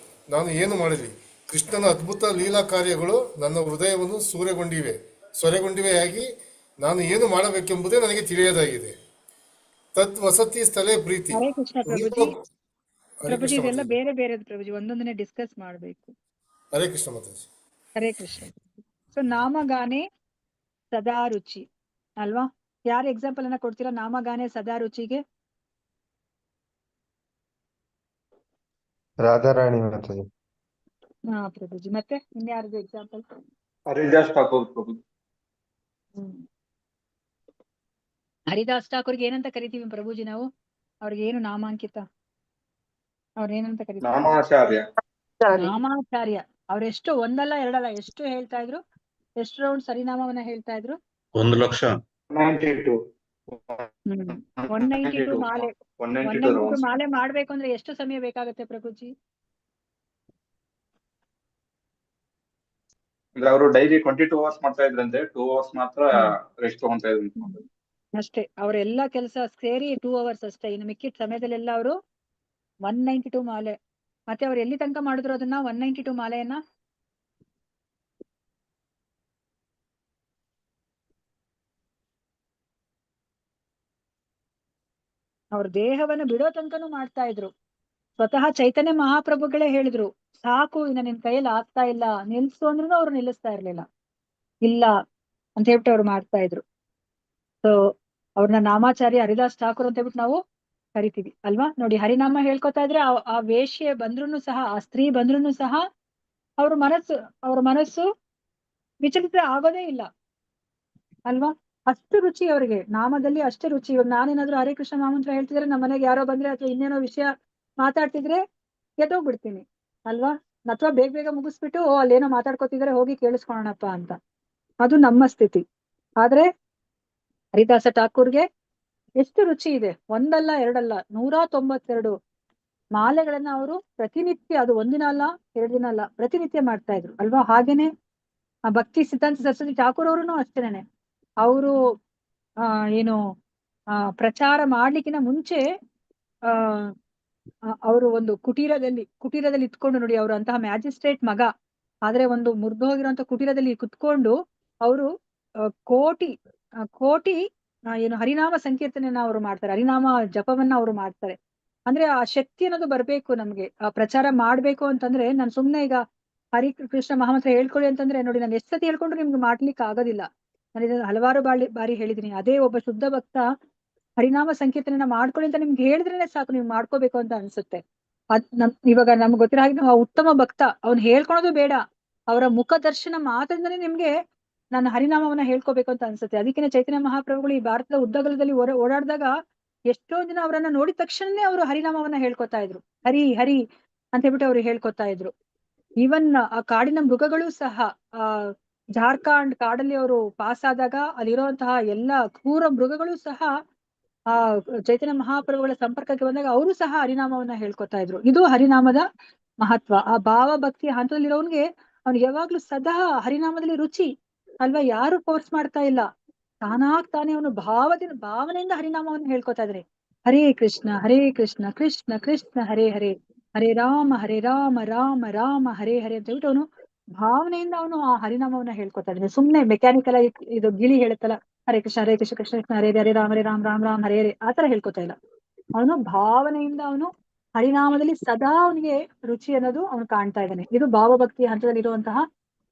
ನಾನು ಏನು ಮಾಡಲಿ? ಕೃಷ್ಣನ ಅದ್ಭುತ ಲೀಲಾ ಕಾರ್ಯಗಳು ನನ್ನ ಹೃದಯವನ್ನು ಸೊರೆಗೊಂಡಿವೆಯಾಗಿ ನಾನು ಏನು ಮಾಡಬೇಕೆಂಬುದೇ ನನಗೆ ತಿಳಿಯದಾಗಿದೆ. ತದ್ ವಸತಿ ಸ್ಥಳೇ ಪ್ರೀತಿ. ಹರೇ ಕೃಷ್ಣ ನೀವು ಪ್ರಭುಜಿ. ಹರೇ ಪ್ರಭುಜಿ ಕೃಷ್ಣ ಇದೆಲ್ಲ ಮಾತಾಜಿ. ಬೇರೆ ಬೇರೆ ಪ್ರಭುಜಿ, ಒಂದೊಂದನ್ನೇ ಡಿಸ್ಕಸ್ ಮಾಡ್ಬೇಕು. ಹರೇ ಕೃಷ್ಣ ಮಾತಾಜಿ. ಹರೇ ಕೃಷ್ಣ. ಸೊ ನಾಮಗಾನೆ ಸದಾ ರುಚಿ ಅಲ್ವಾ? ಯಾರು ಎಕ್ಸಾಂಪಲ್ ಅನ್ನ ಕೊಡ್ತೀರಾ ನಾಮಗಾನೆ ಸದಾ ರುಚಿಗೆ? ರಾಧಾರಾಣಿ ಮಾತಾಜಿ. ಹಾ ಪ್ರಭುಜಿ. ಮತ್ತೆ ಇನ್ಯಾರ್ದು ಎಕ್ಸಾಂಪಲ್? ಹರಿದಾಸ್ ಠಾಕೂರ್ ಪ್ರಭು. ಹರಿದಾಸ್ ಠಾಕೂರ್ಗೆ ಏನಂತ ಕರಿತೀವಿ ಪ್ರಭುಜಿ ನಾವು? ಅವ್ರಿಗೆ ಏನು ನಾಮಾಂಕಿತ? ಅವ್ರೇನಂತ ಕರಿತೀವಿ? ನಾಮಾಚಾರ್ಯ. ನಾಮಾಚಾರ್ಯ. ಅವ್ರೆಷ್ಟು ಒಂದಲ್ಲ ಎರಡಲ್ಲ ಎಷ್ಟು ಹೇಳ್ತಾ ಇದ್ರು? ಎಷ್ಟು ರೌಂಡ್ ಸರಿನಾಮವನ್ನ ಹೇಳ್ತಾ ಇದ್ರು? 1,00,000. 192. 192 ಮಾಲೆ. 192 192 rounds. ಮಾಲೆ ಮಾಡ್ಬೇಕು ಅಂದ್ರೆ ಎಷ್ಟು ಸಮಯ ಬೇಕಾಗುತ್ತೆ ಪ್ರಭುಜಿ? ಅಂದ್ರೆ ಅವರು ಡೈಲಿ 22 ಅವರ್ಸ್ ಮಾಡ್ತಾ ಇದ್ರಂತೆ, 2 ಅವರ್ಸ್ ಮಾತ್ರ ರೆಸ್ಟ್ ತಗೊಂತಾ ಇದ್ರು. ಅಷ್ಟೇ, ಅವರೆಲ್ಲ ಕೆಲಸ ಸೇರಿ 2 ಅವರ್ಸ್ ಅಷ್ಟೇ. ಇನ್ನು ಮಿಕ್ಕಿದ ಸಮಯದಲ್ಲೆಲ್ಲ ಅವರು 192 ಮಾಲೆ. ಮತ್ತೆ ಅವ್ರು ಎಲ್ಲಿ ತನಕ ಮಾಡಿದ್ರು ಅದನ್ನ 192 ಮಾಲೆಯನ್ನ? ಅವ್ರ ದೇಹವನ್ನ ಬಿಡೋ ತನಕನೂ ಮಾಡ್ತಾ ಇದ್ರು. ಸ್ವತಃ ಚೈತನ್ಯ ಮಹಾಪ್ರಭುಗಳೇ ಹೇಳಿದ್ರು, ಸಾಕು ಇನ್ನ ನಿನ್ ಕೈಯಲ್ಲಿ ಆಗ್ತಾ ಇಲ್ಲ, ನಿಲ್ಸು ಅಂದ್ರೂ ಅವ್ರು ನಿಲ್ಲಿಸ್ತಾ ಇರ್ಲಿಲ್ಲ. ಇಲ್ಲ ಅಂತ ಹೇಳ್ಬಿಟ್ಟು ಅವ್ರು ಮಾಡ್ತಾ ಇದ್ರು. ಸೊ ಅವ್ರನ್ನ ನಾಮಾಚಾರ್ಯ ಹರಿದಾಸ್ ಠಾಕೂರ್ ಅಂತ ಹೇಳ್ಬಿಟ್ಟು ನಾವು ಕರಿತೀವಿ ಅಲ್ವಾ? ನೋಡಿ, ಹರಿನಾಮ ಹೇಳ್ಕೊತಾ ಇದ್ರೆ ಆ ವೇಶ್ಯೆ ಬಂದ್ರೂ ಸಹ, ಆ ಸ್ತ್ರೀ ಬಂದ್ರೂ ಸಹ ಅವ್ರ ಮನಸ್ಸು ವಿಚಲಿತ ಆಗೋದೇ ಇಲ್ಲ ಅಲ್ವಾ? ಅಷ್ಟು ರುಚಿ ಅವ್ರಿಗೆ ನಾಮದಲ್ಲಿ, ಅಷ್ಟೇ ರುಚಿ. ಇವಾಗ ನಾನೇನಾದ್ರೂ ಹರೇ ಕೃಷ್ಣ ನಾಮಂತ್ರ ಹೇಳ್ತಿದ್ರೆ ನಮ್ಮ ಮನೆಗೆ ಯಾರೋ ಬಂದ್ರೆ ಅಥವಾ ಇನ್ನೇನೋ ವಿಷಯ ಮಾತಾಡ್ತಿದ್ರೆ ಎದ್ದೋಗ್ಬಿಡ್ತೀನಿ ಅಲ್ವಾ? ಅಥವಾ ಬೇಗ ಬೇಗ ಮುಗಿಸ್ಬಿಟ್ಟು ಅಲ್ಲೇನೋ ಮಾತಾಡ್ಕೊತಿದ್ರೆ ಹೋಗಿ ಕೇಳಿಸ್ಕೊಳೋಣಪ್ಪ ಅಂತ. ಅದು ನಮ್ಮ ಸ್ಥಿತಿ. ಆದ್ರೆ ಹರಿದಾಸ ಠಾಕೂರ್ಗೆ ಎಷ್ಟು ರುಚಿ ಇದೆ! ಒಂದಲ್ಲ ಎರಡಲ್ಲ, 192 ಮಾಲೆಗಳನ್ನ ಅವರು ಪ್ರತಿನಿತ್ಯ, ಅದು ಒಂದಿನ ಅಲ್ಲ 2 ದಿನ ಅಲ್ಲ, ಪ್ರತಿನಿತ್ಯ ಮಾಡ್ತಾ ಇದ್ರು ಅಲ್ವಾ? ಹಾಗೇನೆ ಆ ಭಕ್ತಿ ಸಿದ್ಧಾಂತ ಸರಸ್ವತಿ ಠಾಕೂರ್ ಅವ್ರುನು ಅಷ್ಟೇನೆ. ಅವರು ಏನು ಪ್ರಚಾರ ಮಾಡ್ಲಿಕ್ಕಿನ ಮುಂಚೆ ಅವರು ಒಂದು ಕುಟೀರದಲ್ಲಿ ಇತ್ಕೊಂಡು, ನೋಡಿ ಅವರು ಅಂತಹ ಮ್ಯಾಜಿಸ್ಟ್ರೇಟ್ ಮಗ, ಆದ್ರೆ ಒಂದು ಮುರಿದೋಗಿರುವಂತ ಕುಟೀರದಲ್ಲಿ ಕುತ್ಕೊಂಡು ಅವರು ಕೋಟಿ ಏನು ಹರಿನಾಮ ಸಂಕೀರ್ತನೆಯನ್ನ ಅವರು ಮಾಡ್ತಾರೆ, ಹರಿನಾಮ ಜಪವನ್ನ ಅವರು ಮಾಡ್ತಾರೆ. ಅಂದ್ರೆ ಆ ಶಕ್ತಿ ಅನ್ನೋದು ಬರ್ಬೇಕು ನಮ್ಗೆ. ಆ ಪ್ರಚಾರ ಮಾಡ್ಬೇಕು ಅಂತಂದ್ರೆ, ನಾನು ಸುಮ್ನೆ ಈಗ ಹರಿ ಕೃಷ್ಣ ಮಹಾಮಂತ್ರ ಹೇಳ್ಕೊಳ್ಳಿ ಅಂತಂದ್ರೆ, ನೋಡಿ ನಾನು ಎಷ್ಟು ಸತಿ ಹೇಳ್ಕೊಂಡ್ರು ನಿಮ್ಗೆ ಮಾಡ್ಲಿಕ್ಕೆ ಆಗೋದಿಲ್ಲ. ನಾನು ಇದನ್ನ ಹಲವಾರು ಬಾರಿ ಹೇಳಿದೀನಿ. ಅದೇ ಒಬ್ಬ ಶುದ್ಧ ಭಕ್ತ ಹರಿನಾಮ ಸಂಕೀರ್ತನೆಯನ್ನ ಮಾಡ್ಕೊಳ್ಳಿ ಅಂತ ನಿಮ್ಗೆ ಹೇಳಿದ್ರೇನೆ ಸಾಕು, ನೀವು ಮಾಡ್ಕೋಬೇಕು ಅಂತ ಅನ್ಸುತ್ತೆ. ಇವಾಗ ನಮ್ಗೆ ಗೊತ್ತಿರೋ ಹಾಗೆ ನಾವು ಉತ್ತಮ ಭಕ್ತ, ಅವ್ನು ಹೇಳ್ಕೊಳೋದು ಬೇಡ, ಅವರ ಮುಖ ದರ್ಶನ ಮಾತ್ರದಿಂದನೇ ನಿಮ್ಗೆ ನಾನು ಹರಿನಾಮವನ್ನ ಹೇಳ್ಕೋಬೇಕು ಅಂತ ಅನ್ಸುತ್ತೆ. ಅದಕ್ಕೆ ಚೈತನ್ಯ ಮಹಾಪ್ರಭುಗಳು ಈ ಭಾರತದ ಉದ್ದಗಲದಲ್ಲಿ ಓಡಾಡಿದಾಗ ಎಷ್ಟೋ ಜನ ಅವರನ್ನ ನೋಡಿದ ತಕ್ಷಣನೇ ಅವರು ಹರಿನಾಮವನ್ನ ಹೇಳ್ಕೊತಾ ಇದ್ರು. ಹರಿ ಹರಿ ಅಂತ ಹೇಳ್ಬಿಟ್ಟು ಅವ್ರು ಹೇಳ್ಕೊತಾ ಇದ್ರು. ಈವನ್ ಆ ಕಾಡಿನ ಮೃಗಗಳು ಸಹ, ಜಾರ್ಖಂಡ್ ಕಾಡಲ್ಲಿ ಅವರು ಪಾಸ್ ಆದಾಗ ಅಲ್ಲಿರುವಂತಹ ಎಲ್ಲಾ ಕ್ರೂರ ಮೃಗಗಳು ಸಹ ಆ ಚೈತನ್ಯ ಮಹಾಪ್ರಭುಗಳ ಸಂಪರ್ಕಕ್ಕೆ ಬಂದಾಗ ಅವರು ಸಹ ಹರಿನಾಮವನ್ನ ಹೇಳ್ಕೊತಾ ಇದ್ರು. ಇದು ಹರಿನಾಮದ ಮಹತ್ವ. ಆ ಭಾವ ಭಕ್ತಿಯ ಹಂತದಲ್ಲಿರೋನ್ಗೆ ಅವ್ನಿಗೆ ಯಾವಾಗ್ಲೂ ಸದಾ ಹರಿನಾಮದಲ್ಲಿ ರುಚಿ ಅಲ್ವಾ? ಯಾರು ಫೋರ್ಸ್ ಮಾಡ್ತಾ ಇಲ್ಲ, ತಾನೇ ಅವನು ಭಾವನೆಯಿಂದ ಹರಿನಾಮವನ್ನು ಹೇಳ್ಕೊತಾ ಇದ್ರೆ. ಹರೇ ಕೃಷ್ಣ ಕೃಷ್ಣ ಕೃಷ್ಣ ಹರೇ ಹರೇ, ಹರೇ ರಾಮ ರಾಮ ರಾಮ ಹರೇ ಹರೇ ಅಂತ ಹೇಳ್ಬಿಟ್ಟು ಅವನು ಭಾವನೆಯಿಂದ ಅವನು ಆ ಹರಿನಾಮವನ್ನ ಹೇಳ್ಕೊತಾ ಇದ್ದಾನೆ. ಸುಮ್ನೆ ಮೆಕ್ಯಾನಿಕಲ್ ಆಗಿ ಇದು ಗಿಳಿ ಹೇಳುತ್ತಲ್ಲ, ಹರೇ ಕೃಷ್ಣ ಕೃಷ್ಣ ಕೃಷ್ಣ ಹರೇ ಹರೇ ರಾಮ ರಾಮ ರಾಮ ಹರೇ ಹರೇ, ಆತರ ಹೇಳ್ಕೊತಾ ಇಲ್ಲ. ಅವನು ಭಾವನೆಯಿಂದ ಅವನು ಹರಿನಾಮದಲ್ಲಿ ಸದಾ ಅವನಿಗೆ ರುಚಿ ಅನ್ನೋದು ಅವನು ಕಾಣ್ತಾ ಇದ್ದಾನೆ. ಇದು ಭಾವಭಕ್ತಿಯ ಹಂತದಲ್ಲಿರುವಂತಹ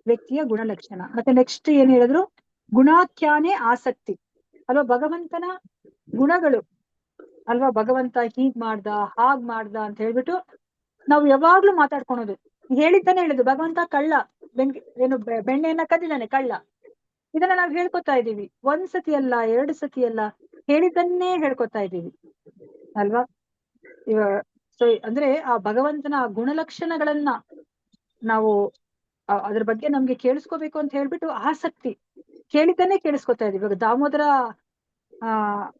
ವ್ಯಕ್ತಿಯ ಗುಣಲಕ್ಷಣ. ಮತ್ತೆ ನೆಕ್ಸ್ಟ್ ಏನ್ ಹೇಳಿದ್ರು? ಗುಣಾಖ್ಯಾನೆ ಆಸಕ್ತಿ ಅಲ್ವಾ? ಭಗವಂತನ ಗುಣಗಳು ಅಲ್ವಾ? ಭಗವಂತ ಹೀಗ್ ಮಾಡ್ದ ಹಾಗ್ ಮಾಡ್ದ ಅಂತ ಹೇಳ್ಬಿಟ್ಟು ನಾವು ಯಾವಾಗ್ಲೂ ಮಾತಾಡ್ಕೊಳೋದು. ಹೇಳಿದ್ದಾನೆ ಹೇಳಿದ್ದು, ಭಗವಂತ ಕಳ್ಳ, ಬೆಣ್ಣೆಯನ್ನ ಕದ್ದಿದ್ದಾನೆ ಕಳ್ಳ, ಇದನ್ನ ನಾವ್ ಹೇಳ್ಕೊತಾ ಇದ್ದೀವಿ. 1 ಸತಿ ಅಲ್ಲ 2 ಸತಿ ಅಲ್ಲ, ಹೇಳಿದ್ದನ್ನೇ ಹೇಳ್ಕೊತಾ ಇದ್ದೀವಿ ಅಲ್ವಾ? ಸೊ ಅಂದ್ರೆ ಆ ಭಗವಂತನ ಗುಣಲಕ್ಷಣಗಳನ್ನ ನಾವು ಅದ್ರ ಬಗ್ಗೆ ನಮ್ಗೆ ಕೇಳಿಸ್ಕೋಬೇಕು ಅಂತ ಹೇಳ್ಬಿಟ್ಟು ಆಸಕ್ತಿ, ಕೇಳಿದ್ದನ್ನೇ ಕೇಳಿಸ್ಕೊತಾ ಇದೀವಿ. ಇವಾಗ ದಾಮೋದರ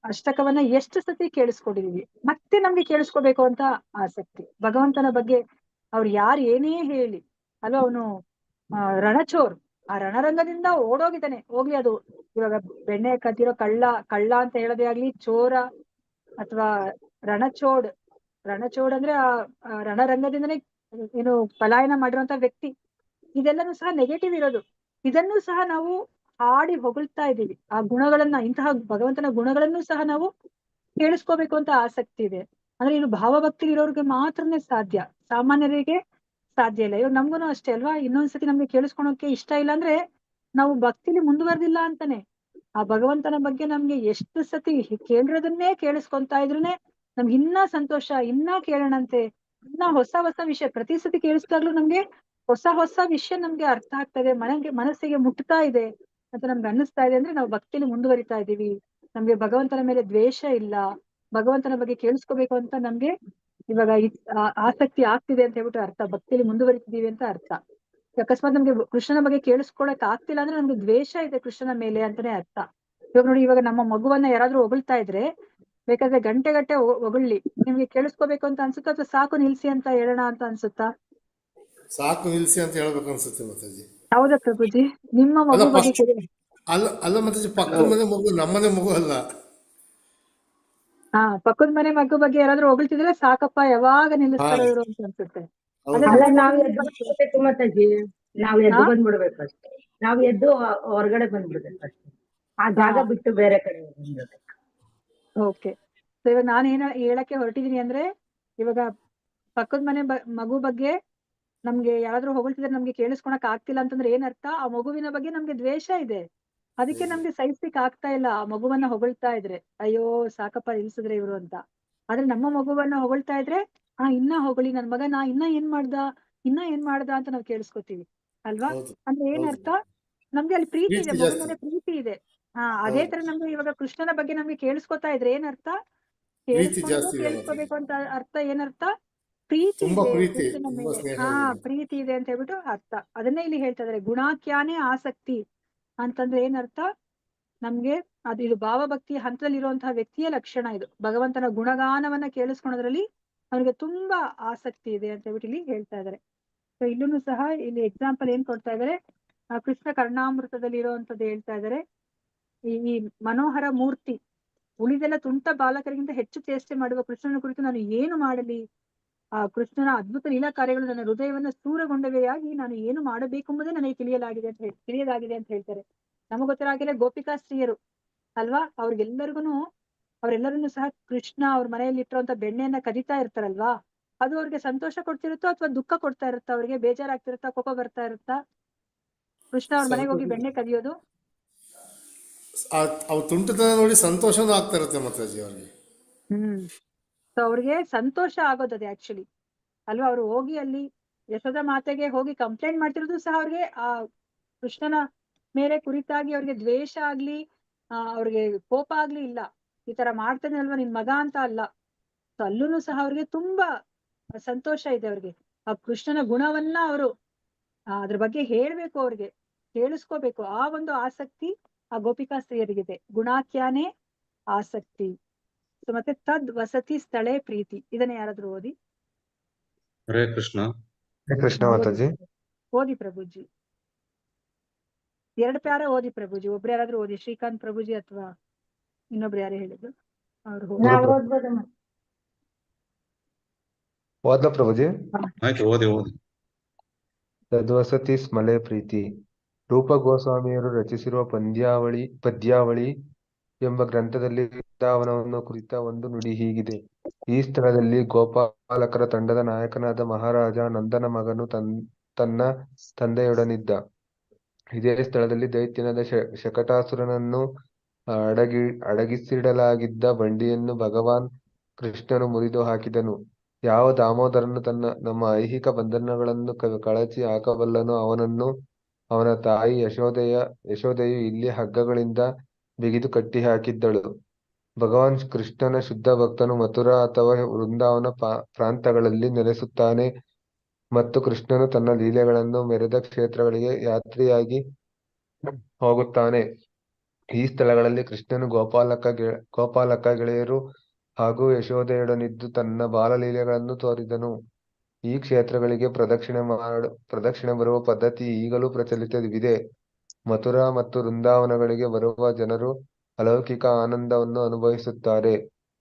ಅಷ್ಟಕವನ್ನ ಎಷ್ಟು ಸತಿ ಕೇಳಿಸ್ಕೊಂಡಿದೀವಿ, ಮತ್ತೆ ನಮ್ಗೆ ಕೇಳಿಸ್ಕೋಬೇಕು ಅಂತ ಆಸಕ್ತಿ. ಭಗವಂತನ ಬಗ್ಗೆ ಅವ್ರು ಯಾರು ಏನೇ ಹೇಳಿ ಅಲ್ವಾ, ಅವನು ರಣಚೋರ್, ಆ ರಣರಂಗದಿಂದ ಓಡೋಗಿದ್ದಾನೆ. ಹೋಗ್ಲಿ, ಅದು ಇವಾಗ ಬೆಣ್ಣೆ ಕದ್ದಿರೋ ಕಳ್ಳ ಅಂತ ಹೇಳೋದೇ ಆಗ್ಲಿ, ಚೋರ ಅಥವಾ ರಣಚೋಡ್. ರಣಚೋಡ್ ಅಂದ್ರೆ ಆ ರಣರಂಗದಿಂದನೇ ಏನು ಪಲಾಯನ ಮಾಡಿರುವಂತ ವ್ಯಕ್ತಿ. ಇದೆಲ್ಲನೂ ಸಹ ನೆಗೆಟಿವ್ ಇರೋದು. ಇದನ್ನು ಸಹ ನಾವು ಹಾಡಿ ಹೊಗಳ್ತಾ ಇದ್ದೀವಿ. ಆ ಗುಣಗಳನ್ನ, ಇಂತಹ ಭಗವಂತನ ಗುಣಗಳನ್ನು ಸಹ ನಾವು ಕೇಳಿಸ್ಕೋಬೇಕು ಅಂತ ಆಸಕ್ತಿ ಇದೆ. ಅಂದ್ರೆ ಇದು ಭಾವಭಕ್ತಿ ಇರೋರ್ಗೆ ಮಾತ್ರನೇ ಸಾಧ್ಯ, ಸಾಮಾನ್ಯರಿಗೆ ಸಾಧ್ಯ ಇಲ್ಲ. ಇವಾಗ ನಮ್ಗೂನು ಅಷ್ಟೇ ಅಲ್ವಾ, ಇನ್ನೊಂದ್ಸತಿ ನಮ್ಗೆ ಕೇಳಿಸ್ಕೊಳೋಕೆ ಇಷ್ಟ ಇಲ್ಲ ಅಂದ್ರೆ ನಾವು ಭಕ್ತಿಲಿ ಮುಂದುವರೆದಿಲ್ಲ ಅಂತಾನೆ. ಆ ಭಗವಂತನ ಬಗ್ಗೆ ನಮ್ಗೆ ಎಷ್ಟು ಸತಿ ಕೇಳಿರೋದನ್ನೇ ಕೇಳಿಸ್ಕೊಂತಾ ಇದ್ರುನೆ ನಮ್ಗೆ ಇನ್ನ ಸಂತೋಷ, ಇನ್ನ ಕೇಳೋಣಂತೆ, ಇನ್ನ ಹೊಸ ಹೊಸ ವಿಷಯ ಪ್ರತಿ ಸತಿ ಕೇಳಿಸ್ದಾಗ್ಲೂ ನಮ್ಗೆ ಹೊಸ ಹೊಸ ವಿಷಯ ನಮ್ಗೆ ಅರ್ಥ ಆಗ್ತಾ ಇದೆ, ಮನಸ್ಸಿಗೆ ಮುಟ್ತಾ ಇದೆ ಅಂತ ನಮ್ಗೆ ಅನ್ನಿಸ್ತಾ ಇದೆ. ಅಂದ್ರೆ ನಾವು ಭಕ್ತಿಲಿ ಮುಂದುವರಿತಾ ಇದೀವಿ, ನಮ್ಗೆ ಭಗವಂತನ ಮೇಲೆ ದ್ವೇಷ ಇಲ್ಲ, ಭಗವಂತನ ಬಗ್ಗೆ ಕೇಳಿಸ್ಕೋಬೇಕು ಅಂತ ನಮ್ಗೆ ಇವಾಗ ಆಸಕ್ತಿ ಆಗ್ತಿದೆ ಅಂತ ಹೇಳ್ಬಿಟ್ಟು ಅರ್ಥ. ಭಕ್ತಿಲಿ ಮುಂದುವರಿತಿದೀವಿ ಅಂತ ಅರ್ಥ. ಅಕಸ್ಮಾತ್ ನಮ್ಗೆ ಕೃಷ್ಣನ ಬಗ್ಗೆ ಕೇಳಿಸ್ಕೊಳಕ್ ಆಗ್ತಿಲ್ಲ ಅಂದ್ರೆ ನಮ್ಗೆ ದ್ವೇಷ ಇದೆ ಕೃಷ್ಣನ ಮೇಲೆ ಅಂತಾನೆ ಅರ್ಥ. ಇವಾಗ ನೋಡಿ, ಇವಾಗ ನಮ್ಮ ಮಗುವನ್ನ ಯಾರಾದ್ರೂ ಹೊಗಳ್ತಾ ಇದ್ರೆ ಬೇಕಾದ್ರೆ ಗಂಟೆ ಹೊಗಳ್ಲಿ, ನಿಮ್ಗೆ ಕೇಳಿಸ್ಕೋಬೇಕು ಅಂತ ಅನ್ಸುತ್ತಾ ಅಥವಾ ಸಾಕು ನಿಲ್ಸಿ ಅಂತ ಹೇಳೋಣ ಅಂತ ಅನ್ಸುತ್ತಾ? ಸಾಕು ನಿಲ್ಸಿ ಅಂತ ಹೇಳ್ಬೇಕು ಅನ್ಸುತ್ತೆ ಮಾತಾಜಿ. ಹೌದಾ ಪ್ರಭುಜಿ? ನಿಮ್ಮ ಅಲ್ಲ ಮಗು ಬಗ್ಗೆ ಕೇಳಿ. ಅಲ್ಲ ಮಾತಾಜಿ, ಪಕ್ಕದ ಮನೆ ಮಗು, ನಮ್ಮನೆ ಮಗು ಅಲ್ಲ. ಪಕ್ಕದ ಮನೆ ಮಗು ಬಗ್ಗೆ ಯಾರಾದ್ರೂ ಹೊಗಳ್ತಿದ್ರೆ ಸಾಕಪ್ಪ, ಯಾವಾಗ ಹಾ, ನಿಲ್ಲಿಸ್ತಾರೋ ಇವ್ರು ಅಂತ ಅನ್ಸುತ್ತೆ. ಅದೇ ಹೌದು. ಅಲ್ಲ, ನಮ್ಮ ನಾವ್ ಮಗು ಎದ್ದು ಬಗ್ಗೆ. ಬಂದ್ಬಿಡ್ಬೇಕು ಮಾತಾಜಿ. ನಾವ್ ಎದ್ದು ಹಾ ಬಂದ್ಬಿಡ್ಬೇಕು ಅಷ್ಟೇ. ನಾವ್ ಎದ್ದು ಹೊರಗಡೆ ಬಂದ್ಬಿಡ್ಬೇಕು ಅಷ್ಟೇ. ಆ ಹಾ ಜಾಗ ಬಿಟ್ಟು ಬೇರೆ ಕಡೆ ಬಂದ್ಬಿಡ್ಬೇಕು. ಓಕೆ. ಸೊ ಇವಾಗ ನಾನು ಏನ್ ಹೇಳಕ್ಕೆ ಹೊರಟಿದೀನಿ ಅಂದ್ರೆ, ಇವಾಗ ಪಕ್ಕದ ಮನೆ ಮಗು ಬಗ್ಗೆ ನಮ್ಗೆ ಯಾರಾದ್ರೂ ಹೊಗಳ್ತಿದ್ರೆ ನಮ್ಗೆ ಕೇಳಿಸ್ಕೊಳಕ್ ಆಗ್ತಿಲ್ಲ ಅಂತಂದ್ರೆ ಏನರ್ಥ? ಆ ಮಗುವಿನ ಬಗ್ಗೆ ನಮ್ಗೆ ದ್ವೇಷ ಇದೆ, ಅದಕ್ಕೆ ನಮ್ಗೆ ಸಹಿಸ್ಲಿಕ್ ಆಗ್ತಾ ಇಲ್ಲ ಆ ಮಗುವನ್ನ ಹೊಗಳ್ತಾ ಇದ್ರೆ. ಅಯ್ಯೋ ಸಾಕಪ್ಪ ನಿಲ್ಸಿದ್ರೆ ಇವ್ರು ಅಂತ. ಆದ್ರೆ ನಮ್ಮ ಮಗುವನ್ನ ಹೊಗಳ್ತಾ ಇದ್ರೆ ಇನ್ನ ಹೊಗಳಿ, ನನ್ ಮಗನ ಇನ್ನ ಏನ್ ಮಾಡ್ದ ಅಂತ ನಾವ್ ಕೇಳಿಸ್ಕೊತೀವಿ ಅಲ್ವಾ? ಹೌದು ಅಂದ್ರೆ ಹೌದು ಏನರ್ಥ? ನಮ್ಗೆ ಅಲ್ಲಿ ಪ್ರೀತಿ ಇದೆ, ಪ್ರೀತಿ ಮಗು ಜಾಸ್ತಿ. ಮೇಲೆ ಪ್ರೀತಿ ಇದೆ. ಅದೇ ಹೌದು, ತರ ನಮ್ಗೆ ಇವಾಗ ಕೃಷ್ಣನ ಬಗ್ಗೆ ನಮ್ಗೆ ಕೇಳಿಸ್ಕೊತಾ ಇದ್ರೆ ಏನರ್ಥ? ಪ್ರೀತಿ ಕೇಳಿಸ್ಕೊಂಡು ಜಾಸ್ತಿ ಇದೆ ಮಾತಾಜಿ. ಕೇಳಿಸ್ಕೋಬೇಕು ಅಂತ ಅರ್ಥ. ಏನರ್ಥ? ಪ್ರೀತಿ ತುಂಬಾ ಇದೆ ಪ್ರೀತಿ, ಕೃಷ್ಣನ ತುಂಬಾ ಮೇಲೆ. ಸ್ನೇಹ ಇದೆ ಮಾತಾಜಿ. ಪ್ರೀತಿ ಇದೆ ಅಂತ ಹೇಳ್ಬಿಟ್ಟು ಅರ್ಥ. ಅದನ್ನೇ ಇಲ್ಲಿ ಹೇಳ್ತಾ ಇದಾರೆ, ಗುಣಾಖ್ಯಾನೇ ಆಸಕ್ತಿ ಅಂತಂದ್ರೆ ಏನರ್ಥ? ನಮ್ಗೆ ಇದು ಭಾವಭಕ್ತಿ ಹಂತದಲ್ಲಿ ಇರುವಂತಹ ವ್ಯಕ್ತಿಯ ಲಕ್ಷಣ. ಇದು ಭಗವಂತನ ಗುಣಗಾನವನ್ನ ಕೇಳಿಸ್ಕೊಳೋದ್ರಲ್ಲಿ ಅವನಿಗೆ ತುಂಬಾ ಆಸಕ್ತಿ ಇದೆ ಅಂತ ಹೇಳ್ಬಿಟ್ಟು ಇಲ್ಲಿ ಹೇಳ್ತಾ ಇದಾರೆ. ಸೊ ಇಲ್ಲೂ ಸಹ ಇಲ್ಲಿ ಎಕ್ಸಾಂಪಲ್ ಏನ್ ಕೊಡ್ತಾ ಇದಾರೆ, ಕೃಷ್ಣ ಕರ್ಣಾಮೃತದಲ್ಲಿ ಇರುವಂತದ್ದು ಹೇಳ್ತಾ ಇದಾರೆ. ಈ ಮನೋಹರ ಮೂರ್ತಿ, ಉಳಿದೆಲ್ಲ ತುಂಟ ಬಾಲಕರಿಗಿಂತ ಹೆಚ್ಚು ಚೇಷ್ಟೆ ಮಾಡುವ ಕೃಷ್ಣನ ಕುರಿತು ನಾನು ಏನು ಮಾಡಲಿ? ಆ ಕೃಷ್ಣನ ಅದ್ಭುತ ಲೀಲಾ ಕಾರ್ಯಗಳು ನನ್ನ ಹೃದಯವನ್ನ ಸ್ಥೂರಗೊಂಡವೆಯಾಗಿ ನಾನು ಏನು ಮಾಡಬೇಕೆಂಬುದೇ ನನಗೆ ತಿಳಿಯಲಾಗಿದೆ ಅಂತ ಹೇಳ್ತಾರೆ. ನಮಗ್ ಗೊತ್ತಿರೋ ಹಾಗೆ ಗೋಪಿಕಾ ಸ್ತ್ರೀಯರು ಅಲ್ವಾ, ಅವರೆಲ್ಲರನ್ನು ಸಹ ಕೃಷ್ಣ ಅವ್ರ ಮನೆಯಲ್ಲಿ ಇಟ್ಟಿರುವಂತ ಬೆಣ್ಣೆಯನ್ನ ಕದಿತಾ ಇರ್ತಾರಲ್ವಾ, ಅದು ಅವ್ರಿಗೆ ಸಂತೋಷ ಕೊಡ್ತಿರುತ್ತೋ ಅಥವಾ ದುಃಖ ಕೊಡ್ತಾ ಇರುತ್ತಾ? ಅವ್ರಿಗೆ ಬೇಜಾರಾಗ್ತಿರುತ್ತಾ, ಕೋಪ ಬರ್ತಾ ಇರುತ್ತಾ ಕೃಷ್ಣ ಅವ್ರ ಮನೆಗೆ ಹೋಗಿ ಬೆಣ್ಣೆ ಕದಿಯೋದು? ಅವ್ರ ತುಂಟತನ ನೋಡಿ ಸಂತೋಷನೂ ಆಗ್ತಾ ಇರುತ್ತೆ ಮಾತಾಜಿ ಅವ್ರಿಗೆ. ಸೊ ಅವ್ರಿಗೆ ಸಂತೋಷ ಆಗೋದದೆ ಆಕ್ಚುಲಿ ಅಲ್ವಾ. ಅವ್ರು ಹೋಗಿ ಅಲ್ಲಿ ಯಶೋದ ಮಾತೆಗೆ ಹೋಗಿ ಕಂಪ್ಲೇಂಟ್ ಮಾಡ್ತಿರೋದು ಸಹ ಅವ್ರಿಗೆ ಆ ಕೃಷ್ಣನ ಮೇಲೆ ಕುರಿತಾಗಿ ಅವ್ರಿಗೆ ದ್ವೇಷ ಆಗ್ಲಿ, ಅವ್ರಿಗೆ ಕೋಪ ಆಗ್ಲಿ ಇಲ್ಲ. ಈ ತರ ಮಾಡ್ತಾನೆ ಅಲ್ವಾ ನಿನ್ ಮಗ ಅಂತ ಅಲ್ಲ. ಸೊ ಅಲ್ಲೂ ಸಹ ಅವ್ರಿಗೆ ತುಂಬಾ ಸಂತೋಷ ಇದೆ. ಅವ್ರಿಗೆ ಆ ಕೃಷ್ಣನ ಗುಣವನ್ನ ಅವರು ಅದ್ರ ಬಗ್ಗೆ ಹೇಳ್ಬೇಕು, ಅವ್ರಿಗೆ ಕೇಳಿಸ್ಕೋಬೇಕು. ಆ ಒಂದು ಆಸಕ್ತಿ ಆ ಗೋಪಿಕಾ ಸ್ತ್ರೀಯರಿಗಿದೆ. ಗುಣಾಖ್ಯಾನೇ ಆಸಕ್ತಿ. ಸೊ ಮತ್ತೆ ತದ್ ವಸತಿ ಸ್ಥಳೇ ಪ್ರೀತಿ. ಇದನ್ನ ಯಾರಾದ್ರೂ ಓದಿ. ಹರೇ ಕೃಷ್ಣ. ಕೃಷ್ಣ ಮಾತಾಜಿ. ಓದಿ ಪ್ರಭುಜಿ. 2 ಪ್ಯಾರ ಓದಿ ಪ್ರಭುಜಿ. ಒಬ್ರು ಯಾರಾದ್ರೂ ಓದಿ, ಶ್ರೀಕಾಂತ್ ಪ್ರಭುಜಿ ಅಥವಾ ಇನ್ನೊಬ್ರು ಯಾರೇ ಹೇಳಿದ್ರು ಅವ್ರು ನಾವ್ ಓದ್ಬೋದಮ್ಮ. ಓದ್ಲ ಪ್ರಭುಜಿ. ಆಯ್ತು, ಓದಿ. ತದ್ವಸತಿ ಸ್ಮಲೆ ಪ್ರೀತಿ. ರೂಪ ಗೋಸ್ವಾಮಿಯರು ರಚಿಸಿರುವ ಪದ್ಯಾವಳಿ ಎಂಬ ಗ್ರಂಥದಲ್ಲಿ ವೃಂದಾವನವನ್ನು ಕುರಿತ ಒಂದು ನುಡಿ ಹೀಗಿದೆ. ಈ ಸ್ಥಳದಲ್ಲಿ ಗೋಪಾಲಕರ ತಂಡದ ನಾಯಕನಾದ ಮಹಾರಾಜ ನಂದನ ಮಗನು ತನ್ನ ತಂದೆಯೊಡನಿದ್ದ. ಇದೇ ಸ್ಥಳದಲ್ಲಿ ದೈತ್ಯನಾದ ಶಕಟಾಸುರನನ್ನು ಅಡಗಿಸಿಡಲಾಗಿದ್ದ ಬಂಡಿಯನ್ನು ಭಗವಾನ್ ಕೃಷ್ಣನು ಮುರಿದು ಹಾಕಿದನು. ಯಾವ ದಾಮೋದರನು ನಮ್ಮ ಐಹಿಕ ಬಂಧನಗಳನ್ನು ಕಳಚಿ ಹಾಕಬಲ್ಲನೋ ಅವನನ್ನು ಅವನ ತಾಯಿ ಯಶೋದೆಯು ಇಲ್ಲಿ ಹಗ್ಗಗಳಿಂದ ಬಿಗಿದು ಕಟ್ಟಿ ಹಾಕಿದ್ದಳು. ಭಗವಾನ್ ಕೃಷ್ಣನ ಶುದ್ಧ ಭಕ್ತನು ಮಥುರಾ ಅಥವಾ ವೃಂದಾವನ ಪ್ರಾಂತಗಳಲ್ಲಿ ನೆಲೆಸುತ್ತಾನೆ ಮತ್ತು ಕೃಷ್ಣನು ತನ್ನ ಲೀಲೆಗಳನ್ನು ಮೆರೆದ ಕ್ಷೇತ್ರಗಳಿಗೆ ಯಾತ್ರೆಯಾಗಿ ಹೋಗುತ್ತಾನೆ. ಈ ಸ್ಥಳಗಳಲ್ಲಿ ಕೃಷ್ಣನು ಗೋಪಾಲಕ ಗೆಳೆಯರು ಹಾಗೂ ಯಶೋದೆಯೊಡನಿದ್ದು ತನ್ನ ಬಾಲಲೀಲೆಗಳನ್ನು ತೋರಿದನು. ಈ ಕ್ಷೇತ್ರಗಳಿಗೆ ಪ್ರದಕ್ಷಿಣೆ ಬರುವ ಪದ್ಧತಿ ಈಗಲೂ ಪ್ರಚಲಿತವಿದೆ. ಮಥುರಾ ಮತ್ತು ವೃಂದಾವನಗಳಿಗೆ ಬರುವ ಜನರು ಅಲೌಕಿಕ ಆನಂದವನ್ನು ಅನುಭವಿಸುತ್ತಾರೆ.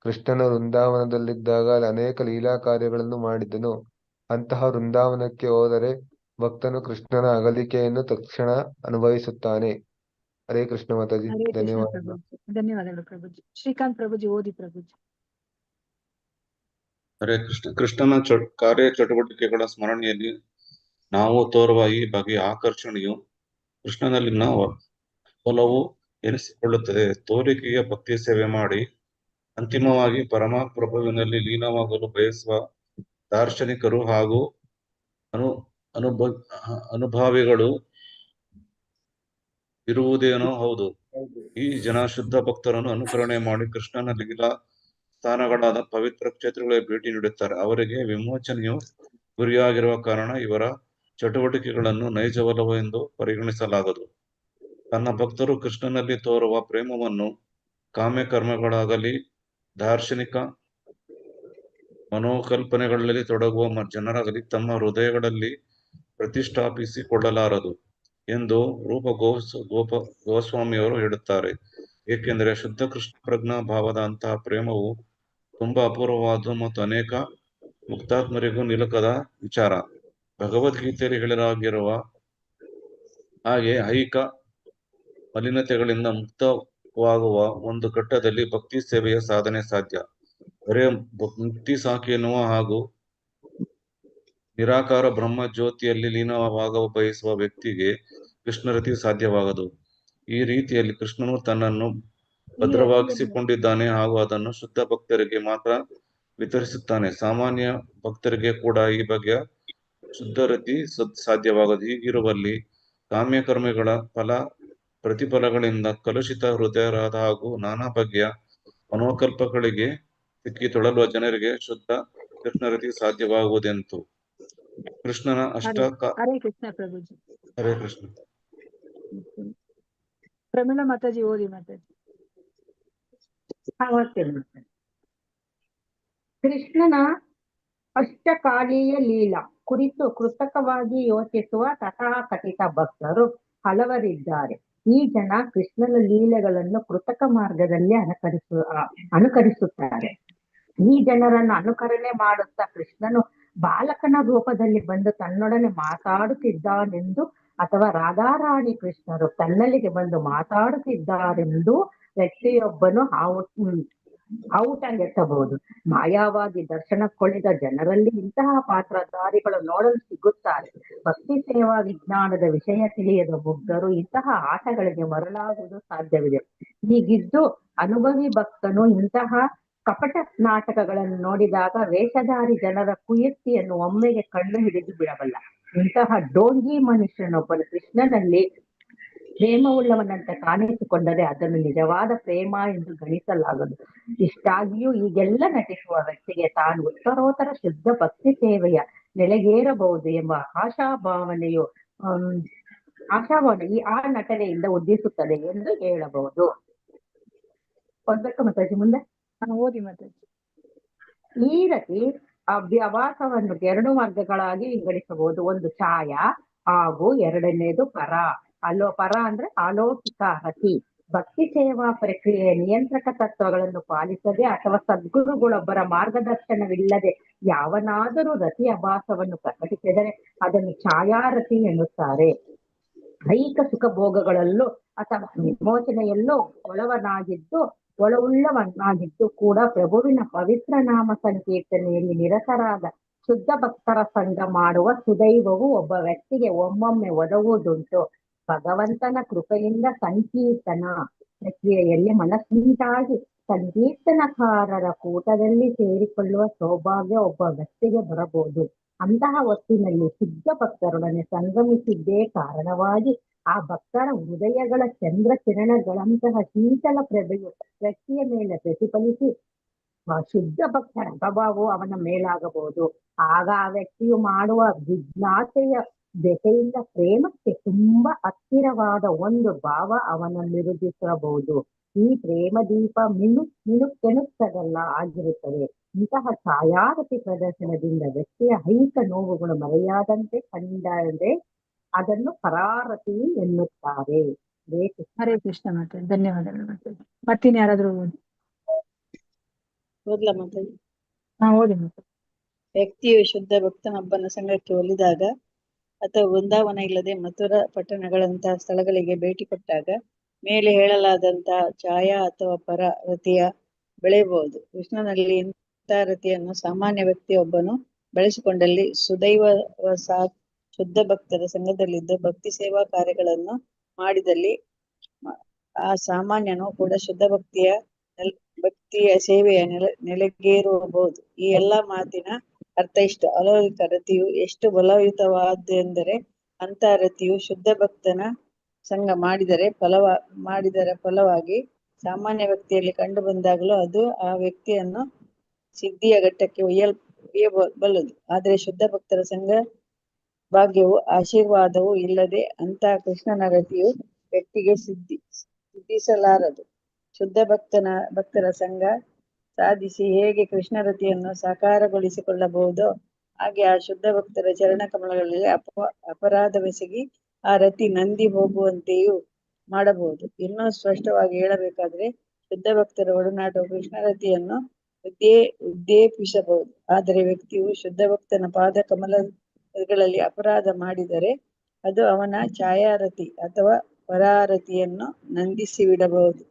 ಕೃಷ್ಣನು ವೃಂದಾವನದಲ್ಲಿದ್ದಾಗ ಅಲ್ಲಿ ಅನೇಕ ಲೀಲಾ ಕಾರ್ಯಗಳನ್ನು ಮಾಡಿದನು. ಅಂತಹ ವೃಂದಾವನಕ್ಕೆ ಹೋದರೆ ಭಕ್ತನು ಕೃಷ್ಣನ ಅಗಲಿಕೆಯನ್ನು ತಕ್ಷಣ ಅನುಭವಿಸುತ್ತಾನೆ. ಹರೇ ಕೃಷ್ಣ ಮಾತಾಜಿ, ಹರೇ ಕೃಷ್ಣ ಧನ್ಯವಾದಗಳು. ಪ್ರಭುಜಿ, ಧನ್ಯವಾದಗಳು ಪ್ರಭುಜಿ. ಶ್ರೀಕಾಂತ್ ಪ್ರಭುಜಿ ಓದಿ ಪ್ರಭುಜಿ. ಹರೇ ಕೃಷ್ಣ. ಕೃಷ್ಣನ ಕಾರ್ಯ ಚಟುವಟಿಕೆಗಳ ಸ್ಮರಣೆಯಲ್ಲಿ ನಾವು ತೋರುವ ಈ ಬಗೆಯ ಆಕರ್ಷಣೆಯು ಕೃಷ್ಣನಲ್ಲಿನ ಒಲವು ಎನಿಸಿಕೊಳ್ಳುತ್ತದೆ. ತೋರಿಕೆಯ ಭಕ್ತಿ ಸೇವೆ ಮಾಡಿ ಅಂತಿಮವಾಗಿ ಪರಮಪ್ರಭುವಿನಲ್ಲಿ ಲೀನವಾಗಲು ಬಯಸುವ ದಾರ್ಶನಿಕರು ಹಾಗೂ ಅನುಭಾವಿಗಳು ಇರುವುದೇನೋ ಹೌದು. ಈ ಜನ ಶುದ್ಧ ಭಕ್ತರನ್ನು ಅನುಕರಣೆ ಮಾಡಿ ಕೃಷ್ಣನ ಲೀಲಾ ಸ್ಥಾನಗಳಾದ ಪವಿತ್ರ ಕ್ಷೇತ್ರಗಳಿಗೆ ಭೇಟಿ ನೀಡುತ್ತಾರೆ. ಅವರಿಗೆ ವಿಮೋಚನೆಯು ಗುರಿಯಾಗಿರುವ ಕಾರಣ ಇವರ ಚಟುವಟಿಕೆಗಳನ್ನು ನೈಜ ಒಲವು ಎಂದು ಪರಿಗಣಿಸಲಾಗದು. ತನ್ನ ಭಕ್ತರು ಕೃಷ್ಣನಲ್ಲಿ ತೋರುವ ಪ್ರೇಮವನ್ನು ಕಾಮ್ಯ ಕರ್ಮಗಳಾಗಲಿ ದಾರ್ಶನಿಕ ಮನೋಕಲ್ಪನೆಗಳಲ್ಲಿ ತೊಡಗುವ ಜನರಾಗಲಿ ತಮ್ಮ ಹೃದಯಗಳಲ್ಲಿ ಪ್ರತಿಷ್ಠಾಪಿಸಿಕೊಳ್ಳಲಾರದು ಎಂದು ರೂಪ ಗೋಸ್ವಾಮಿಯವರು ಹೇಳುತ್ತಾರೆ. ಏಕೆಂದರೆ ಶುದ್ಧ ಕೃಷ್ಣ ಪ್ರಜ್ಞಾ ಭಾವದ ಅಂತಹ ಪ್ರೇಮವು ತುಂಬಾ ಅಪೂರ್ವವಾದ ಮತ್ತು ಅನೇಕ ಮುಕ್ತಾತ್ಮರಿಗೂ ನಿಲುಕದ ವಿಚಾರ. ಭಗವದ್ಗೀತೆಯಲ್ಲಿ ಹೇಳಲಾಗಿರುವ ಹಾಗೆ ಐಹಿಕ ಮಲಿನತೆಗಳಿಂದ ಮುಕ್ತವಾಗುವ ಒಂದು ಘಟ್ಟದಲ್ಲಿ ಭಕ್ತಿ ಸೇವೆಯ ಸಾಧನೆ ಸಾಧ್ಯ. ಬರೇ ಮುಕ್ತಿ ಸಾಕು ಎನ್ನುವ ಹಾಗೂ ನಿರಾಕಾರ ಬ್ರಹ್ಮ ಜ್ಯೋತಿಯಲ್ಲಿ ಲೀನವಾಗ ಬಯಸುವ ವ್ಯಕ್ತಿಗೆ ಕೃಷ್ಣರತಿ ಸಾಧ್ಯವಾಗದು. ಈ ರೀತಿಯಲ್ಲಿ ಕೃಷ್ಣನು ತನ್ನನ್ನು ಭದ್ರವಾಗಿಸಿಕೊಂಡಿದ್ದಾನೆ ಹಾಗೂ ಅದನ್ನು ಶುದ್ಧ ಭಕ್ತರಿಗೆ ಮಾತ್ರ ವಿತರಿಸುತ್ತಾನೆ. ಸಾಮಾನ್ಯ ಭಕ್ತರಿಗೆ ಕೂಡ ಈ ಬಗೆಯ ಶುದ್ಧರತಿ ಸಾಧ್ಯವಾಗದು. ಹೀಗಿರುವಲ್ಲಿ ಕಾಮ್ಯ ಕರ್ಮಗಳ ಪ್ರತಿಫಲಗಳಿಂದ ಕಲುಷಿತ ಹೃದಯರಾದ ಹಾಗೂ ನಾನಾ ಬಗೆಯ ಮನೋಕಲ್ಪಗಳಿಗೆ ಸಿಕ್ಕಿ ತೊಳಲುವ ಜನರಿಗೆ ಶುದ್ಧ ಕೃಷ್ಣರತಿ ಸಾಧ್ಯವಾಗುವುದೆಂತು. ಕೃಷ್ಣನ ಹರೇ ಕೃಷ್ಣ ಪ್ರಭುಜಿ. ಹರೇ ಕೃಷ್ಣ. ಪ್ರಮೀಳಾ ಮಾತಾಜಿ ಓದಿ ಮಾತಾಜಿ. ಕೃಷ್ಣನ ಅಷ್ಟಕಾಲೀಯ ಲೀಲಾ ಕುರಿತು ಕೃತಕವಾಗಿ ಯೋಚಿಸುವ ತಥಾಕಥಿತ ಭಕ್ತರು ಹಲವರಿದ್ದಾರೆ. ಈ ಜನ ಕೃಷ್ಣನ ಲೀಲೆಗಳನ್ನು ಕೃತಕ ಮಾರ್ಗದಲ್ಲಿ ಅನುಕರಿಸುತ್ತಾರೆ. ಈ ಜನರನ್ನು ಅನುಕರಣೆ ಮಾಡುತ್ತಾ ಕೃಷ್ಣನು ಬಾಲಕನ ರೂಪದಲ್ಲಿ ಬಂದು ತನ್ನೊಡನೆ ಮಾತಾಡುತ್ತಿದ್ದಾನೆಂದು ಅಥವಾ ರಾಧಾರಾಣಿ ಕೃಷ್ಣರು ತನ್ನಲ್ಲಿಗೆ ಬಂದು ಮಾತಾಡುತ್ತಿದ್ದಾರೆಂದು ವ್ಯಕ್ತಿಯೊಬ್ಬನು ಔಟಂಗೆಸಬಹುದು. ಮಾಯಾವಾಗಿ ದರ್ಶನಕ್ಕೊಳಿದ ಜನರಲ್ಲಿ ಇಂತಹ ಪಾತ್ರಧಾರಿಗಳು ನೋಡಲು ಸಿಗುತ್ತಾರೆ. ಭಕ್ತಿ ಸೇವಾ ವಿಜ್ಞಾನದ ವಿಷಯ ತಿಳಿಯದ ಮುಗ್ಧರು ಇಂತಹ ಆಟಗಳಿಗೆ ಮರಳಾಗುವುದು ಸಾಧ್ಯವಿದೆ. ಹೀಗಿದ್ದು ಅನುಭವಿ ಭಕ್ತನು ಇಂತಹ ಕಪಟ ನಾಟಕಗಳನ್ನು ನೋಡಿದಾಗ ವೇಷಧಾರಿ ಜನರ ಕುಯುಕ್ತಿಯನ್ನು ಒಮ್ಮೆಗೆ ಕಂಡು ಹಿಡಿದು ಬಿಡಬಲ್ಲ. ಇಂತಹ ಡೋಂಗಿ ಮನುಷ್ಯನೊಬ್ಬನು ಕೃಷ್ಣನಲ್ಲಿ ಪ್ರೇಮವುಳ್ಳವನಂತೆ ಕಾಣಿಸಿಕೊಂಡರೆ ಅದನ್ನು ನಿಜವಾದ ಪ್ರೇಮ ಎಂದು ಗಣಿಸಲಾಗದು. ಇಷ್ಟಾಗಿಯೂ ಈಗೆಲ್ಲ ನಟಿಸುವ ವ್ಯಕ್ತಿಗೆ ತಾನು ಉತ್ತರೋತ್ತರ ಶುದ್ಧ ಭಕ್ತಿ ಸೇವೆಯ ನೆಲೆಗೇರಬಹುದು ಎಂಬ ಆಶಾಭಾವನೆ ಆ ನಟನೆಯಿಂದ ಉದ್ದೇಶಿಸುತ್ತದೆ ಎಂದು ಹೇಳಬಹುದು. ಓದ್ಬೇಕು ಮಾತಾಜಿ ಮುಂದೆ. ಓದಿ ಮಾತಾಜಿ. ಈ ರೀತಿ ಅಭ್ಯಾಸವನ್ನು 2 ವರ್ಗಗಳಾಗಿ ವಿಂಗಡಿಸಬಹುದು. ಒಂದು ಛಾಯ ಹಾಗೂ ಎರಡನೇದು ಪರ. ಪರ ಅಂದ್ರೆ ಅಲೌಕಿಕ ರತಿ. ಭಕ್ತಿ ಸೇವಾ ಪ್ರಕ್ರಿಯೆಯ ನಿಯಂತ್ರಕ ತತ್ವಗಳನ್ನು ಪಾಲಿಸದೆ ಅಥವಾ ಸದ್ಗುರುಗಳೊಬ್ಬರ ಮಾರ್ಗದರ್ಶನವಿಲ್ಲದೆ ಯಾವನಾದರೂ ರತಿ ಅಭಾಸವನ್ನು ಪ್ರಕಟಿಸಿದರೆ ಅದನ್ನು ಛಾಯಾರತಿ ಎನ್ನುತ್ತಾರೆ. ಐಹಿಕ ಸುಖ ಭೋಗಗಳಲ್ಲೂ ಅಥವಾ ವಿಮೋಚನೆಯಲ್ಲೂ ಒಳವುಳ್ಳವನಾಗಿದ್ದು ಕೂಡ ಪ್ರಭುವಿನ ಪವಿತ್ರ ನಾಮ ಸಂಕೀರ್ತನೆಯಲ್ಲಿ ನಿರತರಾದ ಶುದ್ಧ ಭಕ್ತರ ಸಂಘ ಮಾಡುವ ಸುದೈವವು ಒಬ್ಬ ವ್ಯಕ್ತಿಗೆ ಒಮ್ಮೊಮ್ಮೆ ಒದಗುವುದುಂಟು. ಭಗವಂತನ ಕೃಪೆಯಿಂದ ಸಂಕೀರ್ತನ ಪ್ರಕ್ರಿಯೆಯಲ್ಲಿ ಮನಸ್ಸುಂಟಾಗಿ ಸಂಕೀರ್ತನಕಾರರ ಕೂಟದಲ್ಲಿ ಸೇರಿಕೊಳ್ಳುವ ಸೌಭಾಗ್ಯ ಒಬ್ಬ ವ್ಯಕ್ತಿಗೆ ಬರಬಹುದು. ಅಂತಹ ಹೊತ್ತಿನಲ್ಲಿ ಶುದ್ಧ ಭಕ್ತರೊಡನೆ ಸಂಗಮಿಸಿದ್ದೇ ಕಾರಣವಾಗಿ ಆ ಭಕ್ತರ ಹೃದಯಗಳ ಚಂದ್ರ ಕಿರಣಗಳಂತಹ ಶೀತಲ ಪ್ರಭೆಯು ವ್ಯಕ್ತಿಯ ಮೇಲೆ ಪ್ರತಿಫಲಿಸಿ ಶುದ್ಧ ಭಕ್ತರ ಪ್ರಭಾವವು ಅವನ ಮೇಲಾಗಬಹುದು. ಆಗ ಆ ವ್ಯಕ್ತಿಯು ಮಾಡುವ ಜಿಜ್ಞಾಸೆಯ ಬೆಸೆಯಿಂದ ಪ್ರೇಮಕ್ಕೆ ತುಂಬಾ ಹತ್ತಿರವಾದ ಒಂದು ಭಾವ ಅವನಲ್ಲಿರುದಿಸಬಹುದು. ಈ ಪ್ರೇಮ ದೀಪ ಮಿನುಕ್ಕೆನುತ್ತದಲ್ಲ ಆಗಿರುತ್ತದೆ. ಇಂತಹ ಛಾಯಾರತಿ ಪ್ರದರ್ಶನದಿಂದ ವ್ಯಕ್ತಿಯ ಐಹಿಕ ನೋವುಗಳು ಮರೆಯಾದಂತೆ ಕಂಡರೆ ಅದನ್ನು ಪರಾರತಿ ಎನ್ನುತ್ತಾರೆ. ಹರೇ ಕೃಷ್ಣ ಮಾತಾಜಿ. ಧನ್ಯವಾದಗಳು ಮಾತಾಜಿ. ಮತ್ತಿನ್ ಯಾರಾದ್ರೂ ಓದಿ. ಓದ್ಲಾ ಮಾತಾಡಿ. ಓದಿ ಮಾತಾಡಿ. ವ್ಯಕ್ತಿಯು ಶುದ್ಧ ಭಕ್ತನೊಬ್ಬನ ಸಂಘಕ್ಕೆ ಒಲಿದಾಗ ಅಥವಾ ವೃಂದಾವನ ಇಲ್ಲದೆ ಮಥುರಾ ಪಟ್ಟಣಗಳಂತಹ ಸ್ಥಳಗಳಿಗೆ ಭೇಟಿ ಕೊಟ್ಟಾಗ ಮೇಲೆ ಹೇಳಲಾದಂತಹ ಛಾಯಾ ಅಥವಾ ಪರ ರತಿಯ ಬೆಳೆಯಬಹುದು. ಕೃಷ್ಣನಲ್ಲಿ ಇಂಥ ರತಿಯನ್ನು ಸಾಮಾನ್ಯ ವ್ಯಕ್ತಿಯೊಬ್ಬನು ಬೆಳೆಸಿಕೊಂಡಲ್ಲಿ ಸುದೈವವಶಾತ್ ಶುದ್ಧ ಭಕ್ತರ ಸಂಘದಲ್ಲಿದ್ದು ಭಕ್ತಿ ಸೇವಾ ಕಾರ್ಯಗಳನ್ನು ಮಾಡಿದಲ್ಲಿ ಆ ಸಾಮಾನ್ಯನು ಕೂಡ ಶುದ್ಧ ಭಕ್ತಿಯ ಸೇವೆಯ ನೆಲೆಗೇರಬಹುದು. ಈ ಎಲ್ಲಾ ಮಾತಿನ ಅರ್ಥ ಇಷ್ಟು: ಅಲೌಕಿಕ ರತಿಯು ಎಷ್ಟು ಬಲಯುತವಾದ್ದೆಂದರೆ ಅಂತ ರತಿಯು ಶುದ್ಧ ಭಕ್ತನ ಸಂಘ ಮಾಡಿದರ ಫಲವಾಗಿ ಸಾಮಾನ್ಯ ವ್ಯಕ್ತಿಯಲ್ಲಿ ಕಂಡು ಬಂದಾಗಲೂ ಅದು ಆ ವ್ಯಕ್ತಿಯನ್ನು ಸಿದ್ಧಿಯ ಘಟ್ಟಕ್ಕೆ ಒಯ್ಯಬಲ್ಲದು. ಆದರೆ ಶುದ್ಧ ಭಕ್ತರ ಸಂಘ ಭಾಗ್ಯವು ಆಶೀರ್ವಾದವೂ ಇಲ್ಲದೆ ಅಂತಹ ಕೃಷ್ಣನ ರತಿಯು ವ್ಯಕ್ತಿಗೆ ಸಿದ್ಧಿಸಲಾರದು. ಶುದ್ಧ ಭಕ್ತರ ಸಂಘ ಸಾಧಿಸಿ ಹೇಗೆ ಕೃಷ್ಣ ರತಿಯನ್ನು ಸಾಕಾರಗೊಳಿಸಿಕೊಳ್ಳಬಹುದೋ ಹಾಗೆ ಆ ಶುದ್ಧ ಭಕ್ತರ ಚರಣ ಕಮಲಗಳಲ್ಲಿ ಅಪರಾಧವೆಸಗಿ ಆ ರತಿ ನಂದಿ ಹೋಗುವಂತೆಯೂ ಮಾಡಬಹುದು. ಇನ್ನೂ ಸ್ಪಷ್ಟವಾಗಿ ಹೇಳಬೇಕಾದ್ರೆ ಶುದ್ಧ ಭಕ್ತರ ಒಡನಾಟವು ಕೃಷ್ಣ ರತಿಯನ್ನು ಉದ್ದೇಪಿಸಬಹುದು. ಆದರೆ ವ್ಯಕ್ತಿಯು ಶುದ್ಧ ಭಕ್ತನ ಪಾದ ಕಮಲಗಳಲ್ಲಿ ಅಪರಾಧ ಮಾಡಿದರೆ ಅದು ಅವನ ಛಾಯಾರತಿ ಅಥವಾ ಪರಾರತಿಯನ್ನು ನಂದಿಸಿಬಿಡಬಹುದು.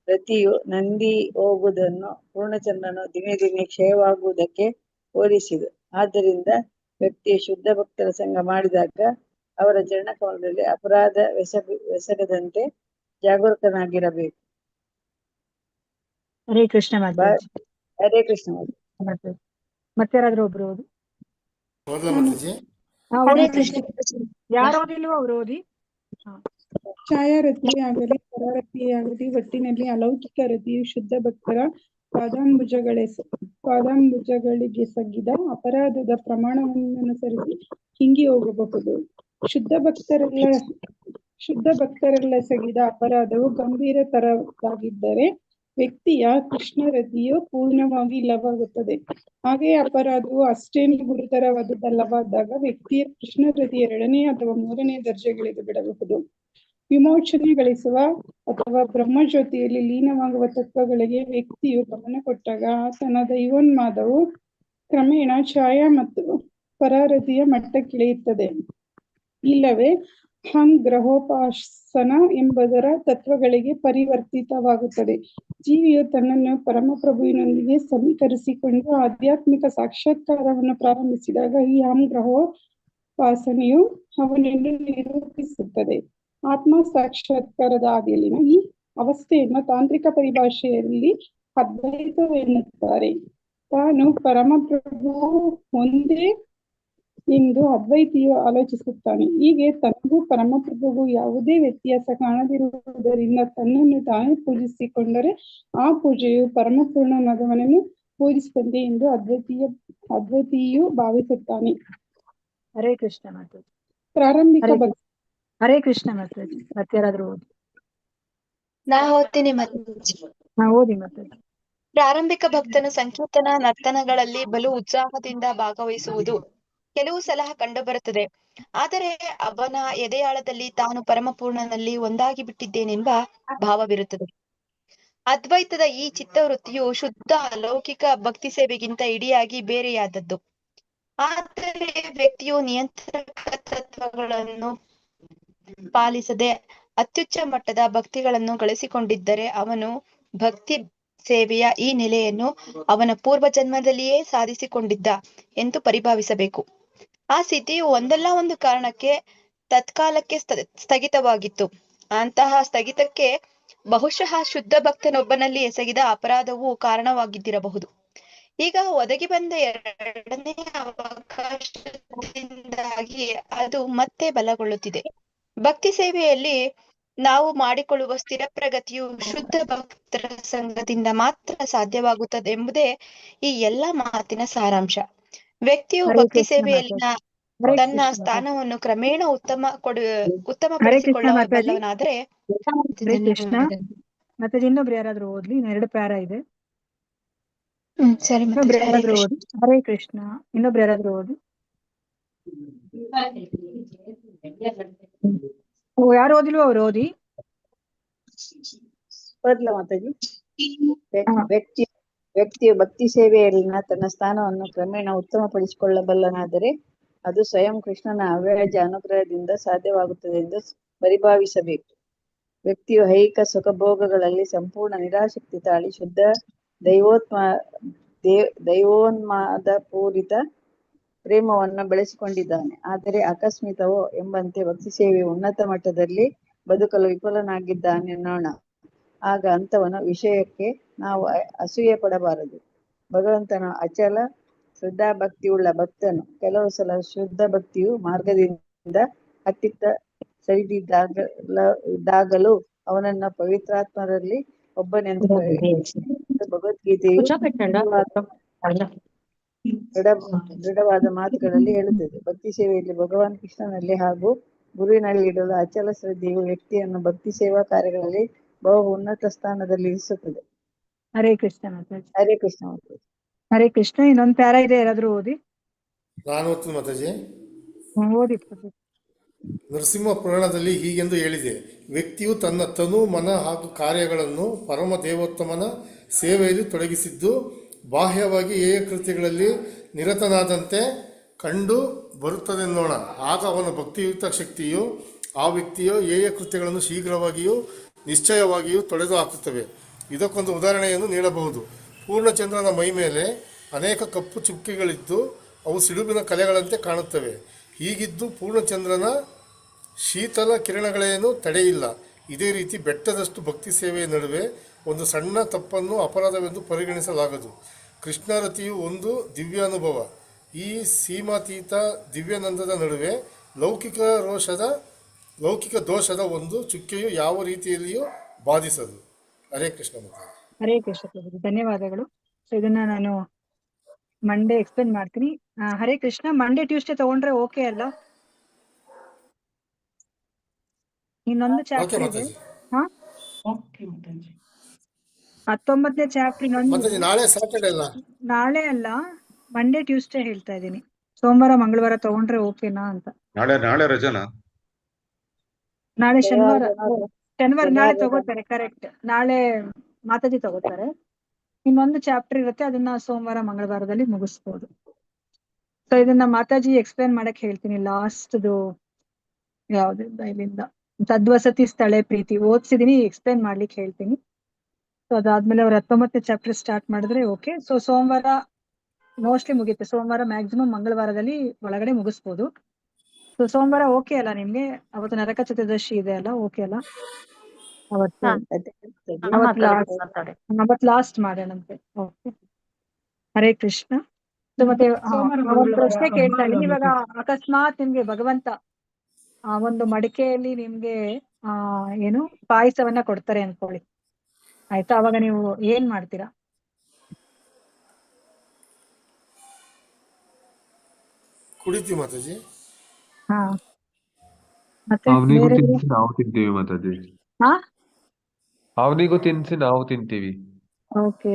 ರತಿಯು ನಂದಿ ಹೋಗುವುದನ್ನು ಪೂರ್ಣಚಂದ್ರನು ದಿನೇ ದಿನೇ ಕ್ಷಯವಾಗುವುದಕ್ಕೆ ಹೋಲಿಸಿದೆ. ಆದ್ದರಿಂದ ವ್ಯಕ್ತಿಯ ಶುದ್ಧ ಭಕ್ತರ ಸಂಘ ಮಾಡಿದಾಗ ಅವರ ಚರಣಕಮಲದಲ್ಲಿ ಅಪರಾಧ ಎಸಗದಂತೆ ಜಾಗರೂಕನಾಗಿರಬೇಕು. ಹರೇ ಕೃಷ್ಣ ಮಾತಾಜಿ. ಹರೇ ಕೃಷ್ಣ ಮಾತಾಜಿ. ಮತ್ತೆ ಯಾರಾದ್ರೂ ಒಬ್ರು ಓದಿ. ಓದ್ಲಾ ಮಾತಾಜಿ? ಹರೇ ಕೃಷ್ಣ. ಯಾರು ಓದಿಲ್ವೋ ಅವ್ರು ಓದಿ. ಛಾಯಾರತಿಯೇ ಆಗಲಿ ಪರಾರತಿಯೇ ಆಗಲಿ ಒಟ್ಟಿನಲ್ಲಿ ಅಲೌಕಿಕ ರತಿಯು ಶುದ್ಧ ಭಕ್ತರ ಪಾದಾಂಬುಜಗಳಿಗೆ ಸಗ್ಗಿದ ಅಪರಾಧದ ಪ್ರಮಾಣವನ್ನನುಸರಿಸಿ ಹಿಂಗಿ ಹೋಗಬಹುದು. ಶುದ್ಧ ಭಕ್ತರೆಲ್ಲ ಸಗಿದ ಅಪರಾಧವು ಗಂಭೀರತರವಾಗಿದ್ದರೆ ವ್ಯಕ್ತಿಯ ಕೃಷ್ಣ ರತಿಯು ಪೂರ್ಣವಾಗಿ ಇಲ್ಲವಾಗುತ್ತದೆ. ಹಾಗೆಯೇ ಅಪರಾಧವು ಅಷ್ಟೇನು ಗುರುತರವಾದದ್ದಲ್ಲವಾದಾಗ ವ್ಯಕ್ತಿಯ ಕೃಷ್ಣ ರತಿಯ 2ನೇ ಅಥವಾ 3ನೇ ದರ್ಜೆಗಳಿಗೆ ಬಿಡಬಹುದು. ವಿಮೋಚನೆ ಗಳಿಸುವ ಅಥವಾ ಬ್ರಹ್ಮಜ್ಯೋತಿಯಲ್ಲಿ ಲೀನವಾಗುವ ತತ್ವಗಳಿಗೆ ವ್ಯಕ್ತಿಯು ಗಮನ ಕೊಟ್ಟಾಗ ಆತನ ದೈವೋನ್ಮಾದವು ಕ್ರಮೇಣ ಛಾಯಾ ಮತ್ತು ಪರಾರತಿಯ ಮಟ್ಟಕ್ಕಿಳಿಯುತ್ತದೆ. ಇಲ್ಲವೇ ಗ್ರಹೋಪಾಸನ ಎಂಬುದರ ತತ್ವಗಳಿಗೆ ಪರಿವರ್ತಿತವಾಗುತ್ತದೆ. ಜೀವಿಯು ತನ್ನನ್ನು ಪರಮಪ್ರಭುವಿನೊಂದಿಗೆ ಸಮೀಕರಿಸಿಕೊಂಡು ಆಧ್ಯಾತ್ಮಿಕ ಸಾಕ್ಷಾತ್ಕಾರವನ್ನು ಪ್ರಾರಂಭಿಸಿದಾಗ ಈ ಗ್ರಹೋಪಾಸನೆಯು ಅವನನ್ನು ನಿರೂಪಿಸುತ್ತದೆ. ಆತ್ಮ ಸಾಕ್ಷಾತ್ಕಾರದ ಹಾದಿಯಲ್ಲಿನ ಈ ಅವಸ್ಥೆಯನ್ನು ತಾಂತ್ರಿಕ ಪರಿಭಾಷೆಯಲ್ಲಿ ಅದ್ವೈತವೆನ್ನುತ್ತಾರೆ. ತಾನು ಪರಮಪ್ರಭು ಒಂದೇ ಎಂದು ಅದ್ವೈತಿಯು ಆಲೋಚಿಸುತ್ತಾನೆ. ಹೀಗೆ ತನಗೂ ಪರಮಪ್ರಭುಗೂ ಯಾವುದೇ ವ್ಯತ್ಯಾಸ ಕಾಣದಿರುವುದರಿಂದ ತನ್ನನ್ನು ತಾನೇ ಪೂಜಿಸಿಕೊಂಡರೆ ಆ ಪೂಜೆಯು ಪರಮಪೂರ್ಣನಾದವನನ್ನು ಪೂಜಿಸಿದಂತೆ ಎಂದು ಅದ್ವೈತಿಯು ಭಾವಿಸುತ್ತಾನೆ. ಹರೇ ಕೃಷ್ಣ ಮಾತಾಜಿ. ಪ್ರಾರಂಭಿಕ ಹರೇ ಕೃಷ್ಣ ಮಾತಾಜಿ. ಮತ್ತೆ ಯಾರಾದ್ರೂ ಓದಿ. ನಾ ಓದ್ತೀನಿ ಮಾತಾಜಿ. ಓದಿ ಮಾತಾಜಿ. ಪ್ರಾರಂಭಿಕ ಭಕ್ತನು ಸಂಕೀರ್ತನ ನರ್ತನಗಳಲ್ಲಿ ಬಲು ಉತ್ಸಾಹದಿಂದ ಭಾಗವಹಿಸುವುದು ಕೆಲವು ಸಲ ಕಂಡುಬರುತ್ತದೆ. ಆದರೆ ಅವನ ಎದೆಯಾಳದಲ್ಲಿ ತಾನು ಪರಮಪೂರ್ಣನಲ್ಲಿ ಒಂದಾಗಿ ಬಿಟ್ಟಿದ್ದೇನೆಂಬ ಭಾವವಿರುತ್ತದೆ. ಅದ್ವೈತದ ಈ ಚಿತ್ತವೃತ್ತಿಯು ಶುದ್ಧ ಅಲೌಕಿಕ ಭಕ್ತಿ ಸೇವೆಗಿಂತ ಇಡಿಯಾಗಿ ಬೇರೆಯಾದದ್ದು. ಆದರೆ ವ್ಯಕ್ತಿಯು ನಿಯಂತ್ರಕ ತತ್ವಗಳನ್ನು ಪಾಲಿಸದೆ ಅತ್ಯುಚ್ಚ ಮಟ್ಟದ ಭಕ್ತಿಗಳನ್ನು ಗಳಿಸಿಕೊಂಡಿದ್ದರೆ ಅವನು ಭಕ್ತಿ ಸೇವೆಯ ಈ ನೆಲೆಯನ್ನು ಅವನ ಪೂರ್ವ ಜನ್ಮದಲ್ಲಿಯೇ ಸಾಧಿಸಿಕೊಂಡಿದ್ದ ಎಂದು ಪರಿಭಾವಿಸಬೇಕು. ಆ ಸಿದ್ಧಿಯು ಒಂದಲ್ಲ ಒಂದು ಕಾರಣಕ್ಕೆ ತತ್ಕಾಲಕ್ಕೆ ಸ್ಥಗಿತವಾಗಿತ್ತು. ಅಂತಹ ಸ್ಥಗಿತಕ್ಕೆ ಬಹುಶಃ ಶುದ್ಧ ಭಕ್ತನೊಬ್ಬನಲ್ಲಿ ಎಸಗಿದ ಅಪರಾಧವು ಕಾರಣವಾಗಿದ್ದಿರಬಹುದು. ಈಗ ಒದಗಿ ಬಂದ 2ನೇ ಅವಕಾಶದಿಂದಾಗಿ ಅದು ಮತ್ತೆ ಬಲಗೊಳ್ಳುತ್ತಿದೆ. ಭಕ್ತಿ ಸೇವೆಯಲ್ಲಿ ನಾವು ಮಾಡಿಕೊಳ್ಳುವ ಸ್ಥಿರ ಪ್ರಗತಿಯು ಶುದ್ಧ ಭಕ್ತರ ಸಂಘದಿಂದ ಮಾತ್ರ ಸಾಧ್ಯವಾಗುತ್ತದೆ ಎಂಬುದೇ ಈ ಎಲ್ಲ ಮಾತಿನ ಸಾರಾಂಶ. ವ್ಯಕ್ತಿಯು ಭಕ್ತಿ ಸೇವೆಯಲ್ಲಿನ ತನ್ನ ಸ್ಥಾನವನ್ನು ಕ್ರಮೇಣ ಉತ್ತಮಪಡಿಸಿಕೊಳ್ಳಬಲ್ಲವನಾದರೆ ಮತ್ತೆ ಇನ್ನೊಬ್ರು ಯಾರಾದ್ರೂ ಓದ್ಲಿ. 2 ಪ್ಯಾರ ಇದೆ. ಸರಿ. ಓದಿ. ಹರೇ ಕೃಷ್ಣ. ಇನ್ನೊಬ್ರು ಯಾರಾದ್ರೂ ಓದಿ. ಯಾರು ಓದಿಲ್ವೋ ಅವ್ರು ಓದಿ. ಓದ್ಲಾ ಮಾತಾಜಿ. ವ್ಯಕ್ತಿ ವ್ಯಕ್ತಿಯು ಭಕ್ತಿ ಸೇವೆಯಲ್ಲಿನ ತನ್ನ ಸ್ಥಾನವನ್ನು ಕ್ರಮೇಣ ಉತ್ತಮಪಡಿಸಿಕೊಳ್ಳಬಲ್ಲನಾದರೆ ಅದು ಸ್ವಯಂ ಕೃಷ್ಣನ ಅವ್ಯಾಜ ಅನುಗ್ರಹದಿಂದ ಸಾಧ್ಯವಾಗುತ್ತದೆ ಎಂದು ಪರಿಭಾವಿಸಬೇಕು. ವ್ಯಕ್ತಿಯು ಐಹಿಕ ಸುಖಭೋಗಗಳಲ್ಲಿ ಸಂಪೂರ್ಣ ನಿರಾಸಕ್ತಿ ತಾಳಿ ಶುದ್ಧ ದೈವೋನ್ಮಾದ ಪೂರಿತ ಪ್ರೇಮವನ್ನು ಬೆಳೆಸಿಕೊಂಡಿದ್ದಾನೆ. ಆದರೆ ಆಕಸ್ಮಿಕವೋ ಎಂಬಂತೆ ಭಕ್ತಿ ಸೇವೆಯ ಉನ್ನತ ಮಟ್ಟದಲ್ಲಿ ಬದುಕಲು ವಿಫಲನಾಗಿದ್ದಾನೆನ್ನೋಣ. ಆಗ ಅಂಥವನ ವಿಷಯಕ್ಕೆ ನಾವು ಅಸೂಯೆ ಪಡಬಾರದು. ಭಗವಂತನ ಅಚಲ ಶ್ರದ್ಧಾಭಕ್ತಿಯುಳ್ಳ ಭಕ್ತನು ಕೆಲವು ಸಲ ಶುದ್ಧ ಭಕ್ತಿಯು ಮಾರ್ಗದಿಂದ ಹತ್ತಿತ್ತ ಸರಿದಿದ್ದಾಗಲೂ ಅವನನ್ನ ಪವಿತ್ರಾತ್ಮರಲ್ಲಿ ಒಬ್ಬನೆಂದು ಭಗವದ್ಗೀತೆಯು ದೃಢವಾದ ಮಾತುಗಳಲ್ಲಿ ಹೇಳುತ್ತದೆ. ಭಕ್ತಿ ಸೇವೆಯಲ್ಲಿ ಭಗವಾನ್ ಕೃಷ್ಣನಲ್ಲಿ ಹಾಗೂ ಗುರುವಿನಲ್ಲಿ ಇಡಲು ಅಚಲ ಶ್ರದ್ಧೆಯು ವ್ಯಕ್ತಿಯನ್ನು ಭಕ್ತಿ ಸೇವಾ ಕಾರ್ಯಗಳಲ್ಲಿ ಬಹು ಉನ್ನತ ಸ್ಥಾನದಲ್ಲಿ ಇರಿಸುತ್ತದೆ. ಹರೇ ಕೃಷ್ಣ ಮಾತಾಜಿ. ಹರೇ ಕೃಷ್ಣ ಮಾತಾಜಿ. ಹರೇ ಕೃಷ್ಣ. ಇನ್ನೊಂದು ಪ್ಯಾರ ಇದೆ, ಯಾರಾದ್ರೂ ಓದಿ. ನಾನು ಓದ್ತೀನಿ ಮಾತಾಜಿ. ಓದಿ. ನರಸಿಂಹ ಪುರಾಣದಲ್ಲಿ ಹೀಗೆಂದು ಹೇಳಿದೆ: ವ್ಯಕ್ತಿಯು ತನ್ನ ತನು, ಮನ ಹಾಗೂ ಕಾರ್ಯಗಳನ್ನು ಪರಮ ದೇವೋತ್ತಮನ ಸೇವೆಯಲ್ಲಿ ತೊಡಗಿಸಿದ್ದು ಬಾಹ್ಯವಾಗಿ ಕೃತ್ಯಗಳಲ್ಲಿ ನಿರತನಾದಂತೆ ಕಂಡು ಬರುತ್ತದೆನ್ನೋಣ. ಆಗ ಅವನ ಭಕ್ತಿಯುಕ್ತ ಶಕ್ತಿಯು ಆ ವ್ಯಕ್ತಿಯ ಕೃತ್ಯಗಳನ್ನು ಶೀಘ್ರವಾಗಿಯೂ ನಿಶ್ಚಯವಾಗಿಯೂ ತೊಡೆದು ಹಾಕುತ್ತವೆ. ಇದಕ್ಕೊಂದು ಉದಾಹರಣೆಯನ್ನು ನೀಡಬಹುದು. ಪೂರ್ಣಚಂದ್ರನ ಮೈ ಮೇಲೆ ಅನೇಕ ಕಪ್ಪು ಚುಕ್ಕಿಗಳಿದ್ದು ಅವು ಸಿಡುಬಿನ ಕಲೆಗಳಂತೆ ಕಾಣುತ್ತವೆ. ಹೀಗಿದ್ದು ಪೂರ್ಣಚಂದ್ರನ ಶೀತಲ ಕಿರಣಗಳೇನು ತಡೆಯಿಲ್ಲ. ಇದೇ ರೀತಿ ಬೆಟ್ಟದಷ್ಟು ಭಕ್ತಿ ಸೇವೆಯ ನಡುವೆ ಒಂದು ಸಣ್ಣ ತಪ್ಪನ್ನು ಅಪರಾಧವೆಂದು ಪರಿಗಣಿಸಲಾಗದು. ಕೃಷ್ಣರತಿಯು ಒಂದು ದಿವ್ಯಾನುಭವ. ಈ ಸೀಮಾತೀತ ದಿವ್ಯಾನಂದದ ನಡುವೆ ಲೌಕಿಕ ದೋಷದ ಒಂದು ಚುಕ್ಕೆಯು ಯಾವ ರೀತಿಯಲ್ಲಿಯೂ ಬಾಧಿಸದು. ಹರೇ ಕೃಷ್ಣ. ಹರೇ ಕೃಷ್ಣ ಪ್ರಭು, ಧನ್ಯವಾದಗಳು. ಸೊ ಇದನ್ನ ನಾನು ಮಂಡೇ ಎಕ್ಸ್ಪ್ಲೇನ್ ಮಾಡ್ತೀನಿ. ಹರೇ ಕೃಷ್ಣ. ಮಂಡೇ ಟ್ಯೂಸ್ಡೇ ತಗೊಂಡ್ರೆ ಓಕೆ ಅಲ್ಲ? ಇನ್ನೊಂದು ಚಾಪ್ಟರ್ ಇದೆ. 19ನೇ ಚಾಪ್ಟರ್ ಇನ್ನೊಂದು. ನಾಳೆ ಸ್ಯಾಟರ್ಡೆ ಅಲ್ಲ? ನಾಳೆ ಅಲ್ಲ, ಮಂಡೇ ಟ್ಯೂಸ್ಡೇ ಹೇಳ್ತಾ ಇದ್ದೀನಿ. ಸೋಮವಾರ ಮಂಗಳವಾರ ತಗೊಂಡ್ರೆ ಓಕೆನಾ ಅಂತ. ನಾಳೆ ರಜನಾ? ನಾಳೆ ಶನಿವಾರ. ನಾಳೆ ತಗೋತಾರೆ. ಕರೆಕ್ಟ್, ನಾಳೆ ಮಾತಾಜಿ ತಗೋತಾರೆ. ಇನ್ನೊಂದು ಚಾಪ್ಟರ್ ಇರುತ್ತೆ, ಅದನ್ನ ಸೋಮವಾರ ಮಂಗಳವಾರದಲ್ಲಿ ಮುಗಿಸ್ಬೋದು. ಸೊ ಇದನ್ನ ಮಾತಾಜಿ ಎಕ್ಸ್ಪ್ಲೇನ್ ಮಾಡಕ್ ಹೇಳ್ತೀನಿ. ಲಾಸ್ಟ್ದು ಯಾವ್ದಿಂದ ಇಲ್ಲಿಂದ ತದ್ವಸತಿ ಸ್ಥಳೆ ಪ್ರೀತಿ ಓದ್ಸಿದೀನಿ, ಎಕ್ಸ್ಪ್ಲೇನ್ ಮಾಡ್ಲಿಕ್ಕೆ ಹೇಳ್ತೀನಿ. ಸೊ ಅದಾದ್ಮೇಲೆ ಅವ್ರು 19ನೇ ಚಾಪ್ಟರ್ ಸ್ಟಾರ್ಟ್ ಮಾಡಿದ್ರೆ ಓಕೆ. ಸೊ ಸೋಮವಾರ ಮೋಸ್ಟ್ಲಿ ಮುಗಿಯುತ್ತೆ. ಸೋಮವಾರ ಮ್ಯಾಕ್ಸಿಮಮ್ ಮಂಗಳವಾರದಲ್ಲಿ ಒಳಗಡೆ ಮುಗಿಸ್ಬೋದು. ಸೊ ಸೋಮವಾರ ಓಕೆ ಅಲ್ಲ ನಿಮ್ಗೆ? ಅವತ್ತು ನರಕ ಚತುರ್ದಶಿ ಇದೆ ಅಲ್ಲ, ಓಕೆ ಅಲ್ಲ? ಅವತ್ತು ಲಾಸ್ಟ್ ಮಾಡೋಣಂತೆ. ಓಕೆ. ಹರೇ ಕೃಷ್ಣ. ಮತ್ತೆ ಪ್ರಶ್ನೆ ಕೇಳ್ತಾ ಇದ್ದೀನಿ. ಇವಾಗ ಅಕಸ್ಮಾತ್ ನಿಮ್ಗೆ ಭಗವಂತ ಒಂದು ಮಡಿಕೆಯಲ್ಲಿ ನಿಮ್ಗೆ ಏನು ಪಾಯಸವನ್ನ ಕೊಡ್ತಾರೆ ಅನ್ಕೊಳ್ಳಿ, ಆಯ್ತಾ? ಅವಾಗ ನೀವು ಏನ್ ಮಾಡ್ತೀರಾ? ಕುಡಿತೀವಿ ಮಾತಾಜಿ. ಮತ್ತೆ ಅವನಿಗೂ ತಿನ್ಸಿ ನಾವು ತಿಂತೀವಿ ಮಾತಾಜಿ. ಅವನಿಗೂ ತಿನ್ಸಿ ನಾವು ತಿಂತೀವಿ. ಓಕೆ.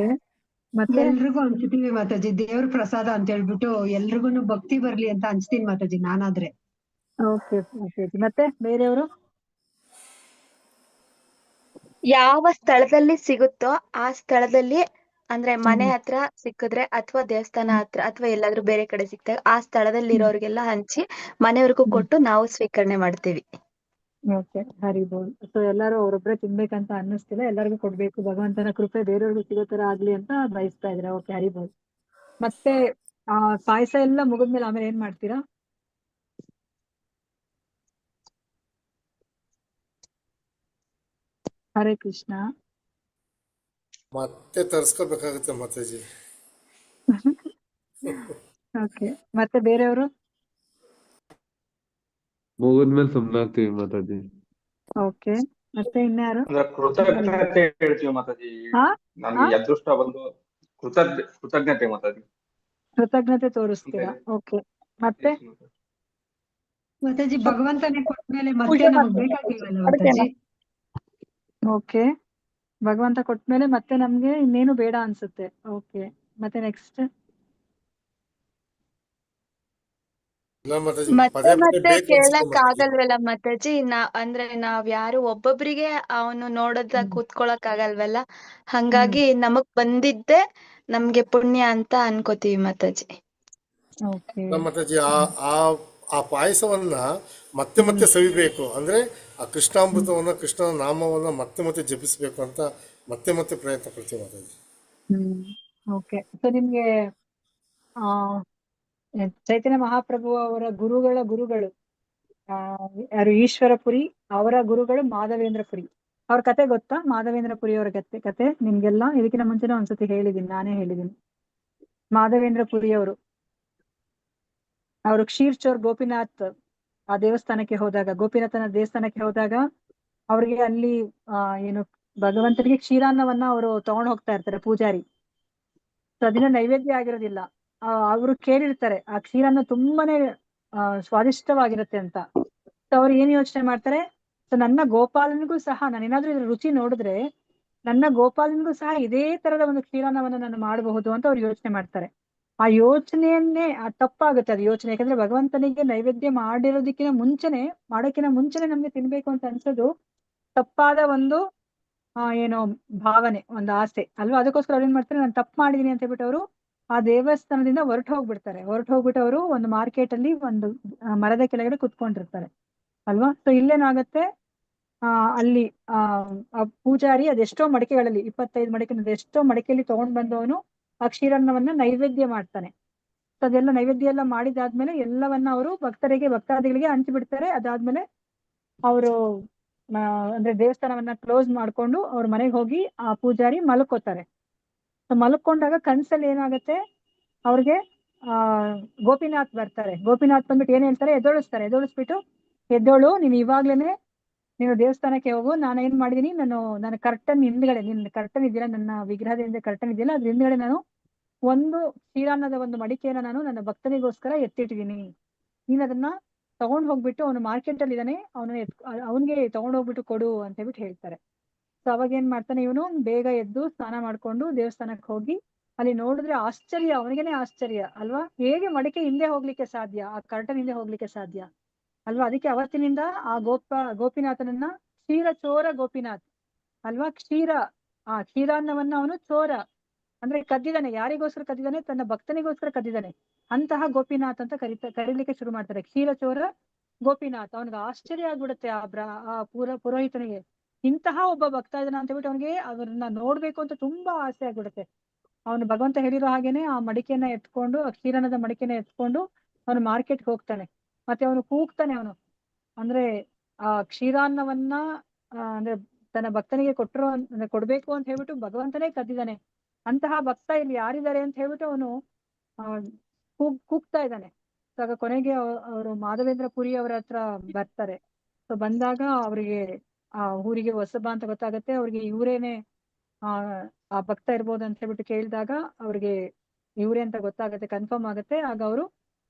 ಮತ್ತೆ ಎಲ್ರಿಗೂ ಹಂಚ್ತೀವಿ ಮಾತಾಜಿ. ದೇವ್ರ ಪ್ರಸಾದ ಅಂತ ಹೇಳ್ಬಿಟ್ಟು ಎಲ್ರಿಗೂ ಭಕ್ತಿ ಬರ್ಲಿ ಅಂತ ಹಂಚ್ತೀನಿ ಮಾತಾಜಿ ನಾನಾದ್ರೆ. ಓಕೆ. ಮತ್ತೆ ಬೇರೆಯವರು? ಯಾವ ಸ್ಥಳದಲ್ಲಿ ಸಿಗುತ್ತೋ ಆ ಸ್ಥಳದಲ್ಲಿ, ಅಂದ್ರೆ ಮನೆ ಹತ್ರ ಸಿಕ್ಕಿದ್ರೆ ಅಥವಾ ದೇವಸ್ಥಾನ ಹತ್ರ ಅಥವಾ ಎಲ್ಲಾದ್ರೂ ಬೇರೆ ಕಡೆ ಸಿಕ್ತಾಗ ಆ ಸ್ಥಳದಲ್ಲಿ ಇರೋರಿಗೆಲ್ಲ ಹಂಚಿ ಮನೆಯವ್ರಿಗೂ ಕೊಟ್ಟು ನಾವು ಸ್ವೀಕರಣೆ ಮಾಡ್ತೀವಿ. ಓಕೆ. ಹರಿಬೋಲ್. ಸೊ ಎಲ್ಲಾರು ಅವ್ರೊಬ್ರೆ ತಿನ್ಬೇಕಂತ ಅನ್ನಿಸ್ತಿಲ್ಲ, ಎಲ್ಲರಿಗೂ ಕೊಡ್ಬೇಕು, ಭಗವಂತನ ಕೃಪೆ ಬೇರೆಯವ್ರಿಗೂ ಸಿಗೋ ತರ ಆಗ್ಲಿ ಅಂತ ಬಯಸ್ತಾ ಇದ್ರೆ. ಓಕೆ, ಹರಿಬೋಲ್. ಮತ್ತೆ ಪಾಯಸ ಎಲ್ಲ ಮುಗಿದ್ಮೇಲೆ ಆಮೇಲೆ ಏನ್ ಮಾಡ್ತೀರಾ? ಹರೇ ಕೃಷ್ಣ. ಮತ್ತೆ ತರ್ಸ್ಕೋಬೇಕಾಗುತ್ತೆ ಮಾತಾಜಿ. ಓಕೆ. ಮತ್ತೆ ಬೇರೆಯವರು? ಮುಗಿದ್ಮೇಲೆ ಸುಮ್ನಾಗ್ತೀವಿ ಮಾತಾಜಿ. ಓಕೆ. ಮತ್ತೆ ಇನ್ಯಾರು? ಕೃತಜ್ಞತೆ ಹೇಳ್ತೀವಿ ಮಾತಾಜಿ. ನಮ್ಗೆ ಅದೃಷ್ಟ ಬಂದು ಕೃತಜ್ಞತೆ ಮಾತಾಜಿ. ಕೃತಜ್ಞತೆ ತೋರಿಸ್ತೀರಾ? ಓಕೆ. ಮತ್ತೆ ಮಾತಾಜಿ ಭಗವಂತನೇ ಕೊಟ್ಮೇಲೆ ಮತ್ತೆ ನಮ್ಗೆ ಬೇಕಾಗಿಲ್ವಲ್ಲ ಮಾತಾಜಿ? ಓಕೆ. ಭಗವಂತ ಕೊಟ್ಮೇಲೆ ಮತ್ತೆ ನಮ್ಗೆ ಇನ್ನೇನು ಬೇಡ ಅನ್ಸುತ್ತೆ. ಓಕೆ. ಮತ್ತೆ ನೆಕ್ಸ್ಟ್? ಇಲ್ಲ ಮಾತಾಜಿ, ಮತ್ತೆ ಪದೇ ಪದೇ ಮತ್ತೆ ಬೇಕು ಅನ್ಸುತ್ತೆ ಕೇಳಕ್ ಮಾತಾಜಿ. ಆಗಲ್ವಲ್ಲ ಮಾತಾಜಿ, ಅಂದ್ರೆ ನಾವ್ ಯಾರು ಒಬ್ಬೊಬ್ರಿಗೆ ಅವನು ನೋಡೋದ ಕೂತ್ಕೊಳಕ್ ಆಗಲ್ವಲ್ಲ, ಹಂಗಾಗಿ ನಮಗ್ ಬಂದಿದ್ದೆ ನಮ್ಗೆ ಪುಣ್ಯ ಅಂತ ಅನ್ಕೋತೀವಿ ಮಾತಾಜಿ. ಓಕೆ. ಇಲ್ಲ ಮಾತಾಜಿ, ಆ ಪಾಯಸವನ್ನ ಮತ್ತೆ ಮತ್ತೆ ಸವಿಬೇಕು ಅಂದ್ರೆ ಆ ಕೃಷ್ಣಾಮೃತವನ್ನ, ಕೃಷ್ಣನ ನಾಮವನ್ನ ಮತ್ತೆ ಮತ್ತೆ ಜಪಿಸ್ಬೇಕು ಅಂತ ಮತ್ತೆ ಮತ್ತೆ ಪ್ರಯತ್ನ ಪಡ್ತೀವಿ ಮಾತಾಜಿ. ಓಕೆ. ಸೊ ನಿಮ್ಗೆ ಆ ಚೈತನ್ಯ ಮಹಾಪ್ರಭು ಅವರ ಗುರುಗಳು ಯಾರು ಈಶ್ವರಪುರಿ, ಅವರ ಗುರುಗಳು ಮಾಧವೇಂದ್ರಪುರಿ. ಅವ್ರ ಕತೆ ಗೊತ್ತಾ? ಮಾಧವೇಂದ್ರಪುರಿ ಅವರ ಕತೆ ನಿಮ್ಗೆಲ್ಲ ಇದಕ್ಕಿಂತ ಮುಂಚೆನೇ ಒಂದ್ಸತಿ ಹೇಳಿದೀನಿ, ನಾನೇ ಹೇಳಿದೀನಿ. ಮಾಧವೇಂದ್ರಪುರಿ ಅವರು ಕ್ಷೀರ್ಚೋರ್ ಗೋಪಿನಾಥ್ ಆ ದೇವಸ್ಥಾನಕ್ಕೆ ಹೋದಾಗ, ಗೋಪಿನಾಥನ ದೇವಸ್ಥಾನಕ್ಕೆ ಹೋದಾಗ ಅವ್ರಿಗೆ ಅಲ್ಲಿ ಏನು ಭಗವಂತನಿಗೆ ಕ್ಷೀರಾನ್ನವನ್ನ ಅವರು ತಗೊಂಡ್ ಹೋಗ್ತಾ ಇರ್ತಾರೆ ಪೂಜಾರಿ. ಸೊ ಅದನ್ನ ನೈವೇದ್ಯ ಆಗಿರೋದಿಲ್ಲ. ಅವರು ಕೇಳಿರ್ತಾರೆ ಆ ಕ್ಷೀರಾನ್ನ ತುಂಬಾನೇ ಸ್ವಾದಿಷ್ಟವಾಗಿರುತ್ತೆ ಅಂತ. ಸೊ ಅವ್ರು ಏನ್ ಯೋಚನೆ ಮಾಡ್ತಾರೆ, ಸೊ ನನ್ನ ಗೋಪಾಲನಿಗೂ ಸಹ ನಾನೇನಾದ್ರೂ ಇದ್ರ ರುಚಿ ನೋಡಿದ್ರೆ ನನ್ನ ಗೋಪಾಲನಿಗೂ ಸಹ ಇದೇ ತರದ ಒಂದು ಕ್ಷೀರಾನ್ನವನ್ನ ನಾನು ಮಾಡಬಹುದು ಅಂತ ಅವ್ರು ಯೋಚನೆ ಮಾಡ್ತಾರೆ. ಆ ಯೋಚನೆಯನ್ನೇ ತಪ್ಪಾಗುತ್ತೆ ಅದು ಯೋಚನೆ. ಯಾಕಂದ್ರೆ ಭಗವಂತನಿಗೆ ನೈವೇದ್ಯ ಮಾಡೋಕ್ಕಿಂತ ಮುಂಚೆನೆ ನಮ್ಗೆ ತಿನ್ಬೇಕು ಅಂತ ಅನ್ಸೋದು ತಪ್ಪಾದ ಒಂದು ಏನೋ ಭಾವನೆ, ಒಂದು ಆಸೆ ಅಲ್ವಾ. ಅದಕ್ಕೋಸ್ಕರ ಅವ್ರು ಏನ್ ಮಾಡ್ತಾರೆ, ನಾನು ತಪ್ಪು ಮಾಡಿದೀನಿ ಅಂತ ಹೇಳ್ಬಿಟ್ಟು ಅವರು ಆ ದೇವಸ್ಥಾನದಿಂದ ಹೊರಟು ಹೋಗ್ಬಿಟ್ಟು ಅವರು ಒಂದು ಮಾರ್ಕೆಟ್ ಅಲ್ಲಿ ಒಂದು ಮರದ ಕೆಳಗಡೆ ಕುತ್ಕೊಂಡಿರ್ತಾರೆ ಅಲ್ವಾ. ಸೊ ಇಲ್ಲೇನಾಗತ್ತೆ, ಅಲ್ಲಿ ಆ ಪೂಜಾರಿ ಅದೆಷ್ಟೋ ಮಡಿಕೆಗಳಲ್ಲಿ 25 ಮಡಿಕೆ ಅದೆಷ್ಟೋ ಮಡಿಕೆಯಲ್ಲಿ ತಗೊಂಡ್ ಬಂದವನು ಆ ಕ್ಷೀರನ್ನವನ್ನ ನೈವೇದ್ಯ ಮಾಡ್ತಾನೆ. ಸೊ ಅದೆಲ್ಲ ನೈವೇದ್ಯ ಎಲ್ಲ ಮಾಡಿದಾದ್ಮೇಲೆ ಎಲ್ಲವನ್ನ ಅವರು ಭಕ್ತಾದಿಗಳಿಗೆ ಹಂಚಿಬಿಡ್ತಾರೆ. ಅದಾದ್ಮೇಲೆ ಅವರು ಅಂದ್ರೆ ದೇವಸ್ಥಾನವನ್ನ ಕ್ಲೋಸ್ ಮಾಡ್ಕೊಂಡು ಅವ್ರ ಮನೆಗೆ ಹೋಗಿ ಆ ಪೂಜಾರಿ ಮಲ್ಕೋತಾರೆ. ಸೊ ಮಲ್ಕೊಂಡಾಗ ಕನ್ಸಲ್ಲಿ ಏನಾಗತ್ತೆ, ಅವ್ರಿಗೆ ಗೋಪಿನಾಥ್ ಬರ್ತಾರೆ. ಗೋಪಿನಾಥ್ ಬಂದ್ಬಿಟ್ಟು ಏನ್ ಹೇಳ್ತಾರೆ, ಎದ್ದೋಳಿಸ್ಬಿಟ್ಟು, ಎದ್ದೋಳು, ನೀನು ಇವಾಗ್ಲೇನೆ ನೀನು ದೇವಸ್ಥಾನಕ್ಕೆ ಹೋಗು, ನಾನು ಏನ್ ಮಾಡಿದೀನಿ, ನನ್ನ ಕರ್ಟನ್ ಹಿಂದ್ಗಡೆ, ನಿನ್ನ ಕರ್ಟನ್ ಇದೆಯಲ್ಲ, ನನ್ನ ವಿಗ್ರಹದಿಂದ ಕರ್ಟನ್ ಇದೆಯಲ್ಲ ಅದ್ರ ಹಿಂದ್ಗಡೆ ನಾನು ಒಂದು ಕ್ಷೀರಾನ್ನದ ಒಂದು ಮಡಿಕೆಯನ್ನ ನಾನು ನನ್ನ ಭಕ್ತನಿಗೋಸ್ಕರ ಎತ್ತಿಟ್ಟಿದೀನಿ. ನೀನ್ ಅದನ್ನ ತಗೊಂಡ್ ಹೋಗ್ಬಿಟ್ಟು, ಅವನು ಮಾರ್ಕೆಟ್ ಅಲ್ಲಿ ಇದ್ದಾನೆ, ಅವನಿಗೆ ತಗೊಂಡ್ ಹೋಗ್ಬಿಟ್ಟು ಕೊಡು ಅಂತ ಹೇಳ್ಬಿಟ್ಟು ಹೇಳ್ತಾರೆ. ಸೊ ಅವಾಗ ಏನ್ ಮಾಡ್ತಾನೆ ಇವನು, ಬೇಗ ಎದ್ದು ಸ್ನಾನ ಮಾಡ್ಕೊಂಡು ದೇವಸ್ಥಾನಕ್ಕೆ ಹೋಗಿ ಅಲ್ಲಿ ನೋಡಿದ್ರೆ ಅವನಿಗೇನೆ ಆಶ್ಚರ್ಯ ಅಲ್ವಾ, ಹೇಗೆ ಮಡಿಕೆ ಹಿಂದೆ ಹೋಗ್ಲಿಕ್ಕೆ ಸಾಧ್ಯ, ಆ ಕರ್ಟನ್ ಹಿಂದೆ ಹೋಗ್ಲಿಕ್ಕೆ ಸಾಧ್ಯ ಅಲ್ವಾ. ಅದಕ್ಕೆ ಅವತ್ತಿನಿಂದ ಆ ಗೋಪಿನಾಥನನ್ನ ಕ್ಷೀರ ಗೋಪಿನಾಥ್ ಅಲ್ವಾ. ಕ್ಷೀರಾನ್ನವನ್ನ ಅವನು ಚೋರ ಅಂದ್ರೆ ಕದ್ದಿದ್ದಾನೆ. ಯಾರಿಗೋಸ್ಕರ ಕದ್ದಿದ್ದಾನೆ? ತನ್ನ ಭಕ್ತನಿಗೋಸ್ಕರ ಕದ್ದಿದ್ದಾನೆ. ಅಂತಹ ಗೋಪಿನಾಥ್ ಅಂತ ಕರೀಲಿಕ್ಕೆ ಶುರು ಮಾಡ್ತಾರೆ, ಕ್ಷೀರಚೋರ ಗೋಪಿನಾಥ್. ಅವನಿಗೆ ಆಶ್ಚರ್ಯ ಆಗ್ಬಿಡುತ್ತೆ ಆ ಪುರೋಹಿತನಿಗೆ, ಇಂತಹ ಒಬ್ಬ ಭಕ್ತ ಇದ್ದಾನ ಅಂತ ಹೇಳ್ಬಿಟ್ಟು ಅವನಿಗೆ ಅವ್ರನ್ನ ನೋಡ್ಬೇಕು ಅಂತ ತುಂಬಾ ಆಸೆ ಆಗ್ಬಿಡುತ್ತೆ. ಅವನು ಭಗವಂತ ಹೇಳಿರೋ ಹಾಗೇನೆ ಆ ಮಡಿಕೆಯನ್ನ ಎತ್ಕೊಂಡು, ಆ ಕ್ಷೀರನದ ಮಡಿಕೆನ ಎತ್ಕೊಂಡು ಅವನು ಮಾರ್ಕೆಟ್ಗೆ ಹೋಗ್ತಾನೆ. ಮತ್ತೆ ಅವನು ಕೂಗ್ತಾನೆ, ಅಂದ್ರೆ ಆ ಕ್ಷೀರಾನ್ನವನ್ನ ಅಂದ್ರೆ ತನ್ನ ಭಕ್ತನಿಗೆ ಕೊಡ್ಬೇಕು ಅಂತ ಹೇಳ್ಬಿಟ್ಟು ಭಗವಂತನೇ ಕದ್ದಿದ್ದಾನೆ. ಅಂತಹ ಭಕ್ತ ಇಲ್ಲಿ ಯಾರಿದ್ದಾರೆ ಅಂತ ಹೇಳ್ಬಿಟ್ಟು ಅವನು ಕೂಗ್ತಾ ಇದ್ದಾನೆ. ಆಗ ಕೊನೆಗೆ ಅವರು ಮಾಧವೇಂದ್ರ ಪುರಿ ಅವರ ಹತ್ರ ಬರ್ತಾರೆ. ಸೊ ಬಂದಾಗ ಅವರಿಗೆ ಆ ಊರಿಗೆ ಹೊಸಬ ಅಂತ ಗೊತ್ತಾಗತ್ತೆ. ಅವ್ರಿಗೆ ಇವರೇನೆ ಆ ಭಕ್ತ ಇರ್ಬೋದು ಅಂತ ಹೇಳ್ಬಿಟ್ಟು ಕೇಳಿದಾಗ ಅವ್ರಿಗೆ ಇವರೇ ಅಂತ ಗೊತ್ತಾಗತ್ತೆ, ಕನ್ಫರ್ಮ್ ಆಗುತ್ತೆ. ಆಗ ಅವರು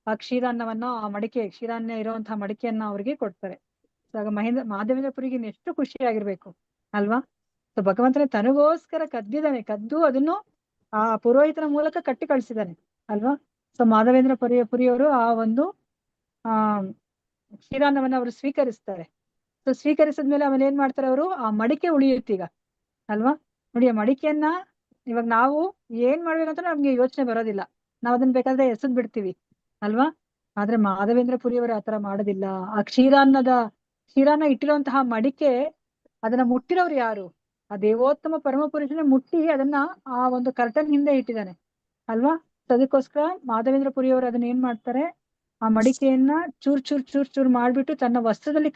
ಆ ಕ್ಷೀರಾನ್ನವನ್ನ, ಕ್ಷೀರಾನ್ನ ಇರುವಂತಹ ಮಡಿಕೆಯನ್ನ ಅವ್ರಿಗೆ ಕೊಡ್ತಾರೆ. ಸೊ ಆಗ ಮಾಧವೇಂದ್ರ ಪುರಿಗೆ ಎಷ್ಟು ಖುಷಿ ಆಗಿರ್ಬೇಕು ಅಲ್ವಾ. ಸೊ ಭಗವಂತನೇ ತನಗೋಸ್ಕರ ಕದ್ದು ಅದನ್ನು ಆ ಪುರೋಹಿತನ ಮೂಲಕ ಕಟ್ಟಿ ಕಳಿಸಿದಾನೆ ಅಲ್ವಾ. ಸೊ ಮಾಧವೇಂದ್ರ ಪುರಿಯವರು ಆ ಒಂದು ಕ್ಷೀರಾನ್ನವನ್ನ ಅವರು ಸ್ವೀಕರಿಸ್ತಾರೆ. ಸೊ ಸ್ವೀಕರಿಸಿದ್ಮೇಲೆ ಅವನ್ ಏನ್ ಮಾಡ್ತಾರೆ, ಅವರು ಆ ಮಡಿಕೆ ಉಳಿಯುತ್ತೀಗ ಅಲ್ವಾ. ನೋಡಿ, ಆ ಮಡಿಕೆಯನ್ನ ಇವಾಗ ನಾವು ಏನ್ ಮಾಡ್ಬೇಕಂತ ನಮ್ಗೆ ಯೋಚನೆ ಬರೋದಿಲ್ಲ, ನಾವ್ ಅದನ್ನ ಬೇಕಾದ್ರೆ ಎಸೆದ್ ಬಿಡ್ತೀವಿ ಅಲ್ವಾ. ಆದ್ರೆ ಮಾಧವೇಂದ್ರ ಪುರಿಯವರು ಆತರ ಮಾಡೋದಿಲ್ಲ. ಆ ಕ್ಷೀರಾನ್ನ ಇಟ್ಟಿರುವಂತಹ ಮಡಿಕೆ, ಅದನ್ನ ಮುಟ್ಟಿರೋರು ಯಾರು? ಆ ದೇವೋತ್ತಮ ಪರಮ ಪುರುಷನ ಮುಟ್ಟಿ ಅದನ್ನ ಆ ಒಂದು ಕರ್ಟನ್ ಹಿಂದೆ ಇಟ್ಟಿದ್ದಾನೆ ಅಲ್ವಾ. ಅದಕ್ಕೋಸ್ಕರ ಮಾಧವೇಂದ್ರ ಪುರಿಯವರು ಅದನ್ನ ಏನ್ ಮಾಡ್ತಾರೆ, ಆ ಮಡಿಕೆಯನ್ನ ಚೂರ್ ಮಾಡ್ಬಿಟ್ಟು ತನ್ನ ವಸ್ತ್ರದಲ್ಲಿ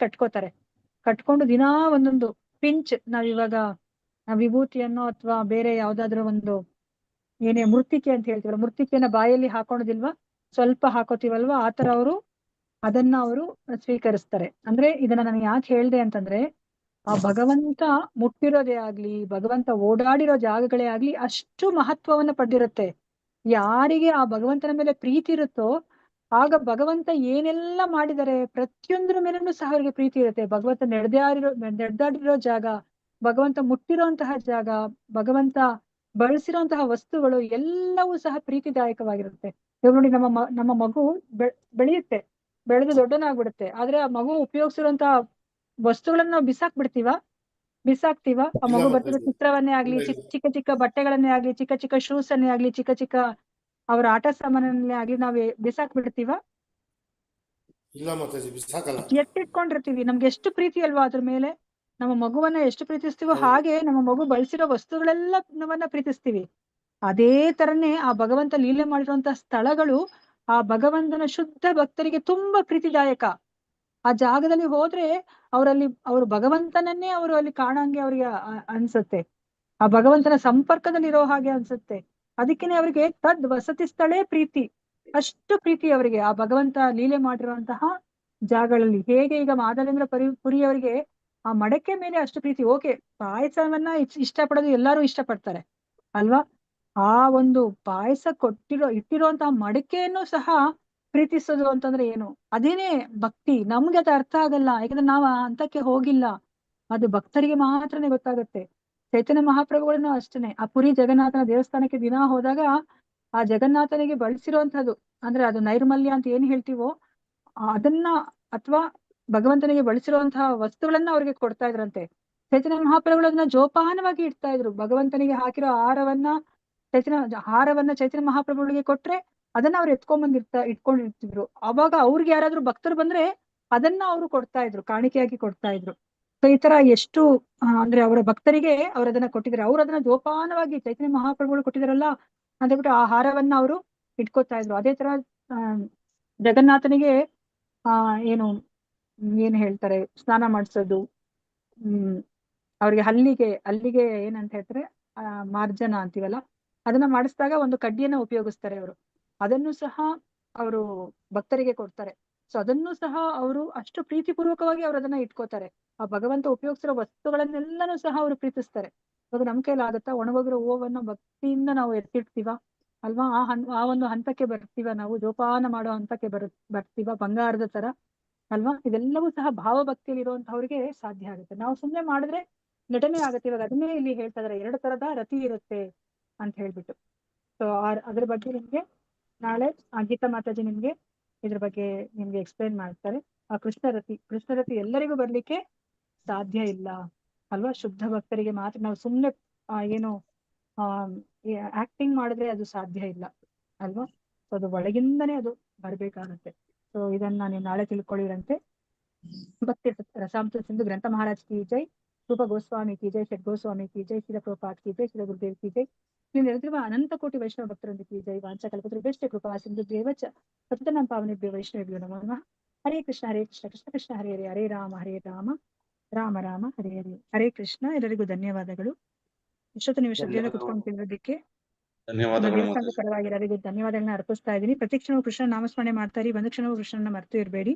ಕಟ್ಕೊಂಡು ದಿನಾ ಒಂದೊಂದು ಪಿಂಚ್, ನಾವಿವಾಗ ವಿಭೂತಿಯನ್ನು ಅಥವಾ ಬೇರೆ ಯಾವ್ದಾದ್ರು ಒಂದು ಏನೇ ಮೃತ್ತಿಕೆ ಅಂತ ಹೇಳ್ತೀವಲ್ಲ, ಮೃತ್ತಿಕೆಯನ್ನ ಬಾಯಲ್ಲಿ ಹಾಕೊಳೋದಿಲ್ವಾ, ಸ್ವಲ್ಪ ಹಾಕೋತೀವಲ್ವಾ, ಆತರ ಅದನ್ನ ಅವರು ಸ್ವೀಕರಿಸ್ತಾರೆ. ಅಂದ್ರೆ ಇದನ್ನ ನಾನು ಯಾಕೆ ಹೇಳ್ದೆ ಅಂತಂದ್ರೆ, ಆ ಭಗವಂತ ಮುಟ್ಟಿರೋದೇ ಆಗ್ಲಿ, ಭಗವಂತ ಓಡಾಡಿರೋ ಜಾಗಗಳೇ ಆಗ್ಲಿ ಅಷ್ಟು ಮಹತ್ವವನ್ನ ಪಡೆದಿರುತ್ತೆ. ಯಾರಿಗೆ ಆ ಭಗವಂತನ ಮೇಲೆ ಪ್ರೀತಿ ಇರುತ್ತೋ ಆಗ ಭಗವಂತ ಏನೆಲ್ಲ ಮಾಡಿದರೆ ಪ್ರತಿಯೊಂದ್ರ ಮೇಲೂ ಸಹ ಅವರಿಗೆ ಪ್ರೀತಿ ಇರುತ್ತೆ. ಭಗವಂತ ನಡೆದಾಡಿರೋ ಜಾಗ, ಭಗವಂತ ಮುಟ್ಟಿರುವಂತಹ ಜಾಗ, ಭಗವಂತ ಬಳಸಿರುವಂತಹ ವಸ್ತುಗಳು ಎಲ್ಲವೂ ಸಹ ಪ್ರೀತಿದಾಯಕವಾಗಿರುತ್ತೆ. ಇವಾಗ ನೋಡಿ, ನಮ್ಮ ಮಗು ಬೆಳೆಯುತ್ತೆ, ಬೆಳೆದು ದೊಡ್ಡನಾಗ್ಬಿಡುತ್ತೆ. ಆದ್ರೆ ಆ ಮಗು ಉಪಯೋಗಿಸಿರುವಂತ ವಸ್ತುಗಳನ್ನ ನಾವು ಬಿಸಾಕ್ತಿವ ಆ ಇಲ್ಲ ಮಗು ಬರ್ತಿರೋ ಮಾತಾಜಿ, ಚಿತ್ರವನ್ನೇ ಆಗ್ಲಿ, ಇಲ್ಲ ಇಲ್ಲ ಚಿಕ್ಕ ಚಿಕ್ಕ ಬಟ್ಟೆಗಳನ್ನೇ ಆಗ್ಲಿ, ಚಿಕ್ಕ ಚಿಕ್ಕ ಶೂಸ್ ಅನ್ನೇ ಆಗ್ಲಿ, ಚಿಕ್ಕ ಚಿಕ್ಕ ಅವರ ಆಟ ಸಾಮಾನನ್ನೇ ಆಗ್ಲಿ ನಾವೇ ಬಿಸಾಕ್ಬಿಡ್ತೀವ. ಇಲ್ಲ ಮಾತಾಜಿ, ಬಿಸಾಕಲ್ಲ. ಎತ್ತಿಟ್ಕೊಂಡಿರ್ತೀವಿ. ನಮ್ಗೆ ಎಷ್ಟು ಪ್ರೀತಿ ಅಲ್ವಾ ಅದ್ರ ಮೇಲೆ. ನಮ್ಮ ಮಗುವನ್ನ ಎಷ್ಟು ಪ್ರೀತಿಸ್ತೀವೋ ಹೌದು. ಹಾಗೆ ನಮ್ಮ ಮಗು ಬಳಸಿರೋ ವಸ್ತುಗಳೆಲ್ಲ ನಮ್ಮನ್ನ ಪ್ರೀತಿಸ್ತೀವಿ. ಅದೇ ತರನೇ ಆ ಭಗವಂತ ಲೀಲೆ ಮಾಡಿರುವಂತ ಸ್ಥಳಗಳು ಆ ಭಗವಂತನ ಶುದ್ಧ ಭಕ್ತರಿಗೆ ತುಂಬಾ ಪ್ರೀತಿದಾಯಕ. ಆ ಜಾಗದಲ್ಲಿ ಹೋದ್ರೆ ಅವ್ರು ಭಗವಂತನನ್ನೇ ಅವರು ಅಲ್ಲಿ ಕಾಣಂಗೆ ಅವ್ರಿಗೆ ಅನ್ಸುತ್ತೆ. ಆ ಭಗವಂತನ ಸಂಪರ್ಕದಲ್ಲಿ ಇರೋ ಹಾಗೆ ಅನ್ಸುತ್ತೆ. ಅದಕ್ಕೇನೆ ಅವರಿಗೆ ತದ್ ವಸತಿ ಸ್ಥಳೇ ಪ್ರೀತಿ. ಅಷ್ಟು ಪ್ರೀತಿ ಅವರಿಗೆ ಆ ಭಗವಂತ ಲೀಲೆ ಮಾಡಿರುವಂತಹ ಜಾಗಗಳಲ್ಲಿ. ಹೇಗೆ ಈಗ ಮಾಧವೇಂದ್ರ ಪುರಿಯವರಿಗೆ ಆ ಮಡಕೆ ಮೇಲೆ ಅಷ್ಟು ಪ್ರೀತಿ. ಓಕೆ, ಪಾಯಸವನ್ನ ಇಷ್ಟಪಡೋದು ಎಲ್ಲರೂ ಇಷ್ಟಪಡ್ತಾರೆ ಅಲ್ವಾ. ಆ ಒಂದು ಪಾಯಸ ಇಟ್ಟಿರುವಂತಹ ಮಡಕೆಯನ್ನು ಸಹ ಪ್ರೀತಿಸೋದು ಅಂತಂದ್ರೆ ಏನು? ಅದೇನೇ ಭಕ್ತಿ. ನಮ್ಗೆ ಅದು ಅರ್ಥ ಆಗಲ್ಲ, ಯಾಕಂದ್ರೆ ನಾವು ಹಂತಕ್ಕೆ ಹೋಗಿಲ್ಲ. ಅದು ಭಕ್ತರಿಗೆ ಮಾತ್ರನೇ ಗೊತ್ತಾಗುತ್ತೆ. ಚೈತನ್ಯ ಮಹಾಪ್ರಭುಗಳನ್ನು ಅಷ್ಟೇನೆ. ಆ ಪುರಿ ಜಗನ್ನಾಥನ ದೇವಸ್ಥಾನಕ್ಕೆ ದಿನ ಹೋದಾಗ ಆ ಜಗನ್ನಾಥನಿಗೆ ಬಳಸಿರುವಂತಹದ್ದು ಅಂದ್ರೆ ಅದು ನೈರ್ಮಲ್ಯ ಅಂತ ಏನ್ ಹೇಳ್ತೀವೋ ಅದನ್ನ ಅಥವಾ ಭಗವಂತನಿಗೆ ಬಳಸಿರುವಂತಹ ವಸ್ತುಗಳನ್ನ ಅವ್ರಿಗೆ ಕೊಡ್ತಾ ಇದ್ರಂತೆ. ಚೈತನ್ಯ ಮಹಾಪ್ರಭುಗಳು ಅದನ್ನ ಜೋಪಾನವಾಗಿ ಇಡ್ತಾ ಇದ್ರು. ಭಗವಂತನಿಗೆ ಹಾಕಿರೋ ಹಾರವನ್ನ ಚೈತನ್ಯ ಮಹಾಪ್ರಭುಗಳಿಗೆ ಕೊಟ್ರೆ ಅದನ್ನ ಅವ್ರು ಇಟ್ಕೊಂಡಿರ್ತಿದ್ರು. ಅವಾಗ ಅವ್ರಿಗೆ ಯಾರಾದ್ರೂ ಭಕ್ತರು ಬಂದ್ರೆ ಅದನ್ನ ಅವರು ಕೊಡ್ತಾ ಇದ್ರು, ಕಾಣಿಕೆಯಾಗಿ ಕೊಡ್ತಾ ಇದ್ರು. ಸೊ ಈ ತರ ಎಷ್ಟು ಅಂದ್ರೆ ಅವರ ಭಕ್ತರಿಗೆ ಅವ್ರು ಅದನ್ನ ಕೊಟ್ಟಿದ್ದಾರೆ. ಅವ್ರು ಅದನ್ನ ಜೋಪಾನವಾಗಿ ಚೈತನ್ಯ ಮಹಾಪ್ರಭುಗಳು ಕೊಟ್ಟಿದಾರಲ್ಲ ಅಂತ ಹೇಳ್ಬಿಟ್ಟು ಆ ಹಾರವನ್ನ ಅವರು ಇಟ್ಕೋತಾ ಇದ್ರು. ಅದೇ ತರ ಜಗನ್ನಾಥನಿಗೆ ಏನ್ ಹೇಳ್ತಾರೆ, ಸ್ನಾನ ಮಾಡಿಸೋದು, ಅವ್ರಿಗೆ ಅಲ್ಲಿಗೆ ಏನಂತ ಹೇಳ್ತಾರೆ ಮಾರ್ಜನ ಅಂತೀವಲ್ಲ, ಅದನ್ನ ಮಾಡಿಸಿದಾಗ ಒಂದು ಕಡ್ಡಿಯನ್ನ ಉಪಯೋಗಿಸ್ತಾರೆ ಅವರು. ಅದನ್ನು ಸಹ ಅವರು ಭಕ್ತರಿಗೆ ಕೊಡ್ತಾರೆ. ಸೊ ಅದನ್ನು ಸಹ ಅವರು ಅಷ್ಟು ಪ್ರೀತಿಪೂರ್ವಕವಾಗಿ ಅವ್ರು ಅದನ್ನ ಇಟ್ಕೋತಾರೆ. ಆ ಭಗವಂತ ಉಪಯೋಗಿಸಿರೋ ವಸ್ತುಗಳನ್ನೆಲ್ಲನೂ ಸಹ ಅವರು ಪ್ರೀತಿಸ್ತಾರೆ. ಇವಾಗ ನಮ್ ಕೈಲಿ ಆಗುತ್ತಾ ಒಣಗೋಗಿರೋ ಹೂವನ್ನ ಭಕ್ತಿಯಿಂದ ನಾವು ಎತ್ತಿಡ್ತೀವ ಅಲ್ವಾ. ಆ ಒಂದು ಹಂತಕ್ಕೆ ಬರ್ತೀವ ನಾವು, ಜೋಪಾನ ಮಾಡೋ ಹಂತಕ್ಕೆ ಬರ್ತೀವ ಬಂಗಾರದ ತರ ಅಲ್ವಾ. ಇದೆಲ್ಲವೂ ಸಹ ಭಾವಭಕ್ತಿಯಲ್ಲಿ ಇರುವಂತವ್ರಿಗೆ ಸಾಧ್ಯ ಆಗುತ್ತೆ. ನಾವು ಸುಮ್ನೆ ಮಾಡಿದ್ರೆ ನಟನೆ ಆಗುತ್ತೆ. ಇವಾಗ ಅದನ್ನೇ ಇಲ್ಲಿ ಹೇಳ್ತಾ ಇದಾರೆ, 2 ತರದ ರತಿ ಇರುತ್ತೆ ಅಂತ ಹೇಳ್ಬಿಟ್ಟು. ಸೊ ಅದ್ರ ಬಗ್ಗೆ ನಿಮ್ಗೆ ನಾಳೆ ಗೀತಾ ಮಾತಾಜಿ ಇದ್ರ ಬಗ್ಗೆ ನಿಮ್ಗೆ ಎಕ್ಸ್ಪ್ಲೈನ್ ಮಾಡ್ತಾರೆ. ಆ ಕೃಷ್ಣರತಿ ಎಲ್ಲರಿಗೂ ಬರ್ಲಿಕ್ಕೆ ಸಾಧ್ಯ ಇಲ್ಲ ಅಲ್ವಾ. ಶುದ್ಧ ಭಕ್ತರಿಗೆ ಮಾತ್ರ. ನಾವು ಸುಮ್ನೆ ಆಕ್ಟಿಂಗ್ ಮಾಡಿದ್ರೆ ಅದು ಸಾಧ್ಯ ಇಲ್ಲ ಅಲ್ವಾ. ಸೊ ಅದು ಒಳಗಿಂದನೇ ಅದು ಬರ್ಬೇಕಾಗತ್ತೆ. ಸೊ ಇದನ್ನ ನೀವು ನಾಳೆ ತಿಳ್ಕೊಳ್ಳಿರಂತೆ. ಭಕ್ತಿ ರಸಾಮೃತ ಸಿಂಧು ಗ್ರಂಥ ಮಹಾರಾಜ್ ಕಿ ಜೈ, ರೂಪ ಗೋಸ್ವಾಮಿ ಕಿ ಜೈ, ಷಡ್ ಗೋಸ್ವಾಮಿ ಕಿ ಜೈ, ಶ್ರೀಲ ಪ್ರಭುಪಾದ್ ಕಿ ಜೈ, ಶ್ರೀಲ ಗುರುದೇವ್ ಕಿ ಜೈ, ನೀವು ನೆರೆದಿರುವ ಅನಂತ ಕೋಟಿ ವೈಷ್ಣವ ಭಕ್ತರೊಂದಿಗೆ ಕಿ ಜೈ. ವಾಂಚಕಲ್ಪತರುಭ್ಯಶ್ಚ ಕೃಪಾ ಸಿಂಧುಭ್ಯೇವ ಚ ಪತಿತಾನಾಂ ಪಾವನೇಭ್ಯೋ ವೈಷ್ಣವೇಭ್ಯೋ ನಮೋ ನಮಃ. ಹರೇ ಕೃಷ್ಣ ಕೃಷ್ಣ ಕೃಷ್ಣ ಹರೇ ಹರೇ, ಹರೇ ರಾಮ ರಾಮ ರಾಮ ಹರೇ ಹರೇ. ಹರೇ ಕೃಷ್ಣ. ಎಲ್ಲರಿಗೂ ಧನ್ಯವಾದಗಳು. ಇಷ್ಟೊತ್ತು ನೀವು ಶ್ರದ್ಧೆಯಿಂದ ಕುತ್ಕೊಂಡು ಕೇಳೋದಕ್ಕೆ ಧನ್ಯವಾದಗಳು ದೇವಸ್ಥಾನದ ಪರವಾಗಿ ಎಲ್ಲರಿಗೂ ಧನ್ಯವಾದಗಳನ್ನ ಅರ್ಪಿಸ್ತಾ ಇದ್ದೀನಿ. ಪ್ರತಿ ಕ್ಷಣವೂ ಕೃಷ್ಣ ನಾಮಸ್ಮರಣೆ ಮಾಡ್ತಾ ಇರಿ. ಒಂದು ಕ್ಷಣವೂ ಕೃಷ್ಣನ ಮರೆತು ಇರಬೇಡಿ.